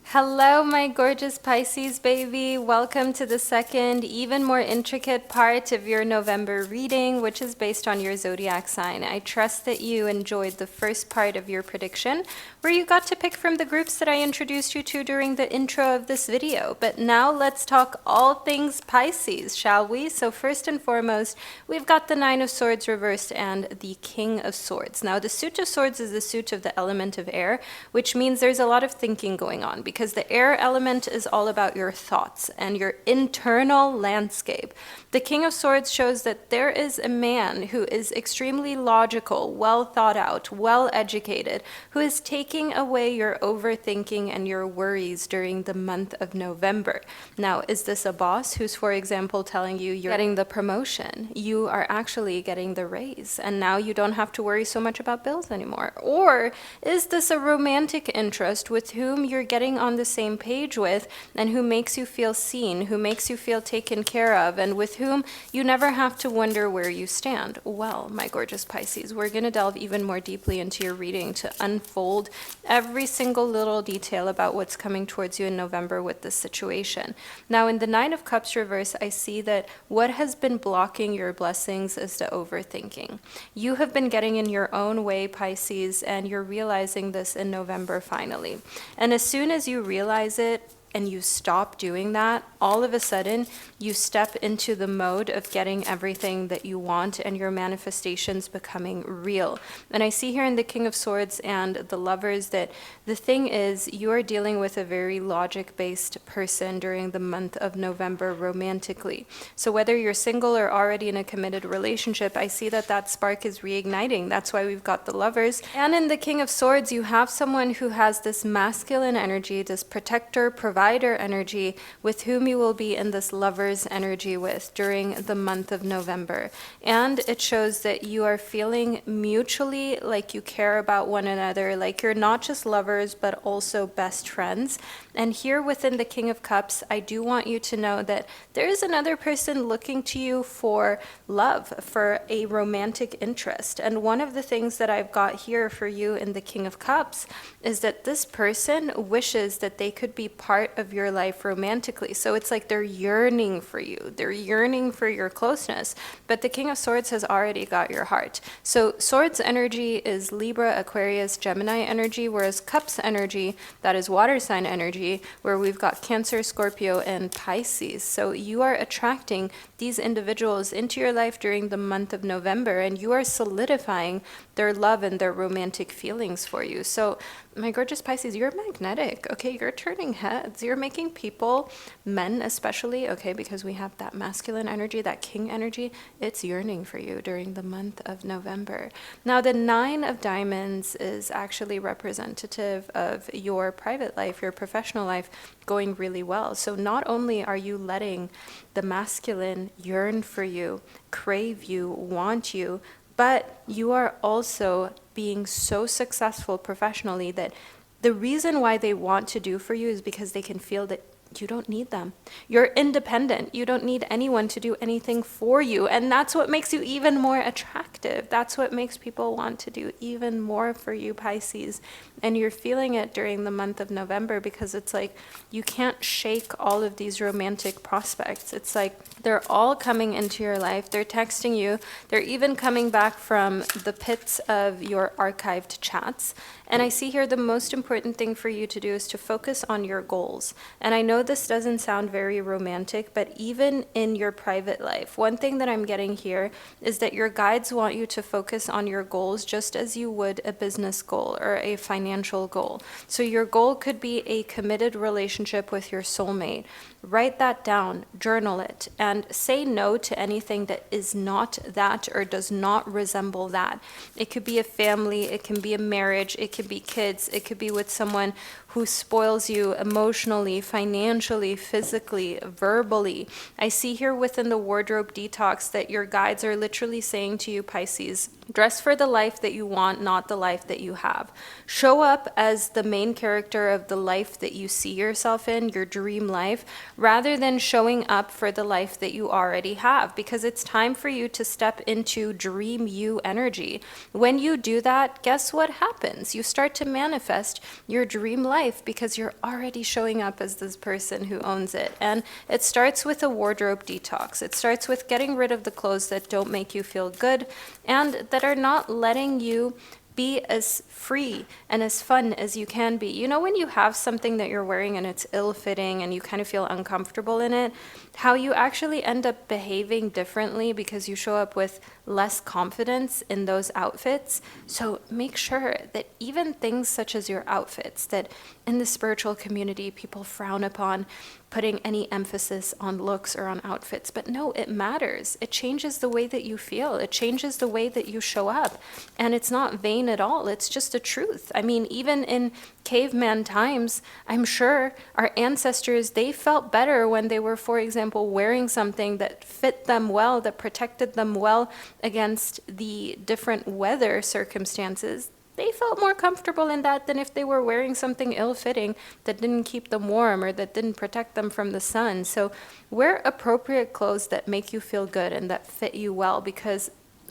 Hello, my gorgeous Pisces baby. Welcome to the second, even more intricate part of your November reading, which is based on your zodiac sign. I trust that you enjoyed the first part of your prediction, where you got to pick from the groups that I introduced you to during the intro of this video. But now let's talk all things Pisces, shall we? So first and foremost, we've got the Nine of Swords reversed and the King of Swords. Now, the suit of swords is the suit of the element of air, which means there's a lot of thinking going on, because the air element is all about your thoughts and your internal landscape. The King of Swords shows that there is a man who is extremely logical, well thought out, well educated, who is taking away your overthinking and your worries during the month of November. Now, is this a boss who's, for example, telling you you're getting the promotion? You are actually getting the raise, and now you don't have to worry so much about bills anymore. Or is this a romantic interest with whom you're getting on the same page with, and who makes you feel seen, who makes you feel taken care of, and with whom you never have to wonder where you stand? Well, my gorgeous Pisces, we're going to delve even more deeply into your reading to unfold every single little detail about what's coming towards you in November with this situation. Now, in the Nine of Cups reverse, I see that what has been blocking your blessings is the overthinking. You have been getting in your own way, Pisces, and you're realizing this in November finally. And as soon as you realize it and you stop doing that, all of a sudden you step into the mode of getting everything that you want and your manifestations becoming real. And I see here in the King of Swords and the Lovers that the thing is, you are dealing with a very logic-based person during the month of November romantically. So whether you're single or already in a committed relationship, I see that that spark is reigniting. That's why we've got the Lovers. And in the King of Swords, you have someone who has this masculine energy, this protector, provider energy, with whom you will be in this Lovers energy with during the month of November. And it shows that you are feeling mutually like you care about one another, like you're not just lovers, but also best friends. And here within the King of Cups, I do want you to know that there is another person looking to you for love, for a romantic interest. And one of the things that I've got here for you in the King of Cups is that this person wishes that they could be part of your life romantically. So it's like they're yearning for you. They're yearning for your closeness. But the King of Swords has already got your heart. So Swords energy is Libra, Aquarius, Gemini energy, whereas Cups energy, that is water sign energy, where we've got Cancer, Scorpio, and Pisces. So you are attracting these individuals into your life during the month of November, and you are solidifying their love and their romantic feelings for you. So My gorgeous Pisces, you're magnetic, okay? You're turning heads. You're making people, men especially, okay, because we have that masculine energy, that king energy, it's yearning for you during the month of November. Now, the 9 of Diamonds is actually representative of your private life, your professional life going really well. So not only are you letting the masculine yearn for you, crave you, want you, but you are also being so successful professionally that the reason why they want to do for you is because they can feel that you don't need them. You're independent. You don't need anyone to do anything for you. And that's what makes you even more attractive. That's what makes people want to do even more for you, Pisces. And you're feeling it during the month of November because it's like you can't shake all of these romantic prospects. It's like they're all coming into your life. They're texting you. They're even coming back from the pits of your archived chats. And I see here the most important thing for you to do is to focus on your goals. And I know this doesn't sound very romantic, but even in your private life, one thing that I'm getting here is that your guides want you to focus on your goals just as you would a business goal or a financial goal. So your goal could be a committed relationship with your soulmate. Write that down, journal it, and say no to anything that is not that or does not resemble that. It could be a family, it can be a marriage, it could be kids, it could be with someone who spoils you emotionally, financially, physically, verbally. I see here within the wardrobe detox that your guides are literally saying to you, Pisces, dress for the life that you want, not the life that you have. Show up as the main character of the life that you see yourself in, your dream life, rather than showing up for the life that you already have, because it's time for you to step into dream you energy. When you do that, guess what happens? You start to manifest your dream life because you're already showing up as this person who owns it. And it starts with a wardrobe detox. It starts with getting rid of the clothes that don't make you feel good and that are not letting you be as free and as fun as you can be. You know, when you have something that you're wearing and it's ill-fitting and you kind of feel uncomfortable in it, how you actually end up behaving differently because you show up with less confidence in those outfits. So make sure that even things such as your outfits, that in the spiritual community people frown upon putting any emphasis on looks or on outfits, but no, it matters. It changes the way that you feel. It changes the way that you show up. And it's not vain at all. It's just a truth. I mean, even in caveman times, I'm sure our ancestors, they felt better when they were, for example, wearing something that fit them well, that protected them well against the different weather circumstances. They felt more comfortable in that than if they were wearing something ill-fitting that didn't keep them warm or that didn't protect them from the sun. So wear appropriate clothes that make you feel good and that fit you well, because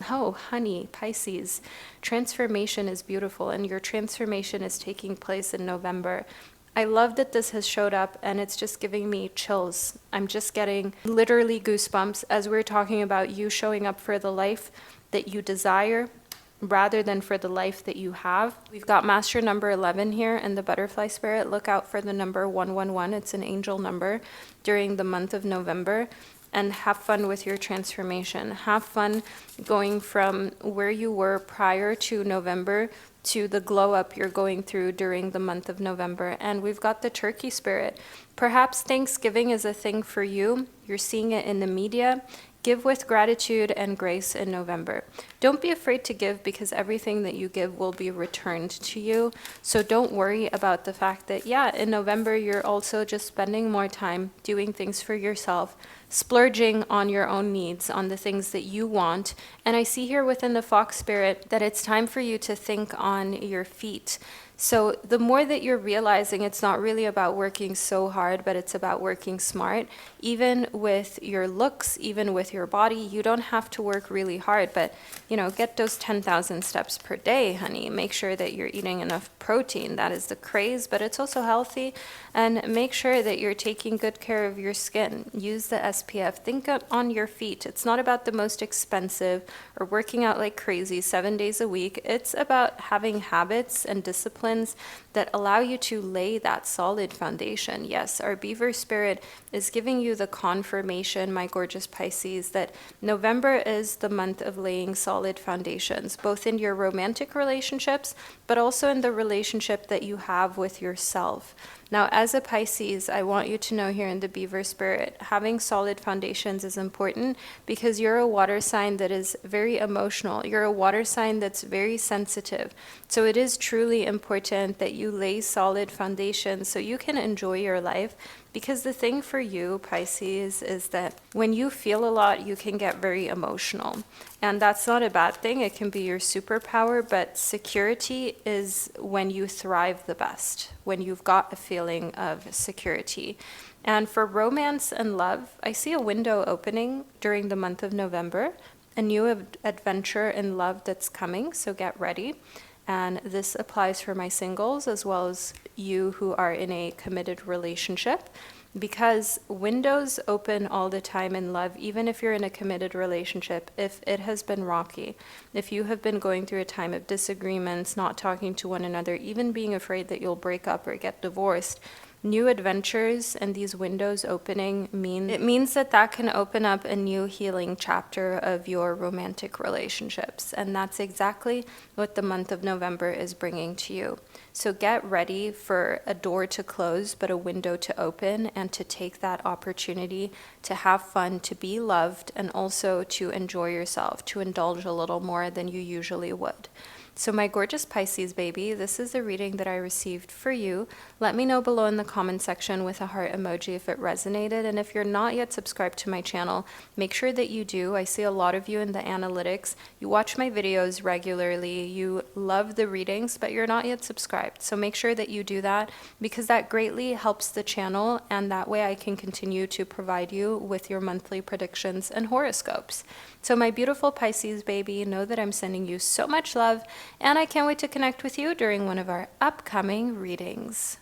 oh, honey, Pisces, transformation is beautiful, and your transformation is taking place in November. I love that this has showed up, and it's just giving me chills. I'm just getting literally goosebumps as we're talking about you showing up for the life that you desire rather than for the life that you have. We've got master number 11 here and the butterfly spirit. Look out for the number 111. It's an angel number during the month of November. And have fun with your transformation. Have fun going from where you were prior to November to the glow up you're going through during the month of November. And we've got the turkey spirit. Perhaps Thanksgiving is a thing for you. You're seeing it in the media. Give with gratitude and grace in November. Don't be afraid to give, because everything that you give will be returned to you. So don't worry about the fact that, yeah, in November, you're also just spending more time doing things for yourself, splurging on your own needs, on the things that you want. And I see here within the fox spirit that it's time for you to think on your feet. So the more that you're realizing it's not really about working so hard, but it's about working smart, even with your looks, even with your body, you don't have to work really hard, but, you know, get those 10,000 steps per day, honey. Make sure that you're eating enough protein. That is the craze, but it's also healthy. And make sure that you're taking good care of your skin. Use the SPF. Think on your feet. It's not about the most expensive or working out like crazy 7 days a week. It's about having habits and disciplines that allow you to lay that solid foundation. Yes, our beaver spirit is giving you the confirmation, my gorgeous Pisces, that November is the month of laying solid foundations, both in your romantic relationships, but also in the relationship that you have with yourself. Now, as a Pisces, I want you to know here in the beaver spirit, having solid foundations is important because you're a water sign that is very emotional. You're a water sign that's very sensitive. So it is truly important that you lay solid foundations so you can enjoy your life. Because the thing for you, Pisces, is that when you feel a lot, you can get very emotional. And that's not a bad thing. It can be your superpower, but security is when you thrive the best, when you've got a feeling of security. And for romance and love, I see a window opening during the month of November, a new adventure in love that's coming, so get ready. And this applies for my singles as well as you who are in a committed relationship, because windows open all the time in love, even if you're in a committed relationship. If it has been rocky, if you have been going through a time of disagreements, not talking to one another, even being afraid that you'll break up or get divorced, new adventures and these windows opening means that can open up a new healing chapter of your romantic relationships. And that's exactly what the month of November is bringing to you. So get ready for a door to close, but a window to open, and to take that opportunity to have fun, to be loved, and also to enjoy yourself, to indulge a little more than you usually would. So my gorgeous Pisces baby, this is the reading that I received for you. Let me know below in the comment section with a heart emoji if it resonated. And if you're not yet subscribed to my channel, make sure that you do. I see a lot of you in the analytics. You watch my videos regularly. You love the readings, but you're not yet subscribed. So make sure that you do that, because that greatly helps the channel. And that way I can continue to provide you with your monthly predictions and horoscopes. So my beautiful Pisces baby, know that I'm sending you so much love, and I can't wait to connect with you during one of our upcoming readings.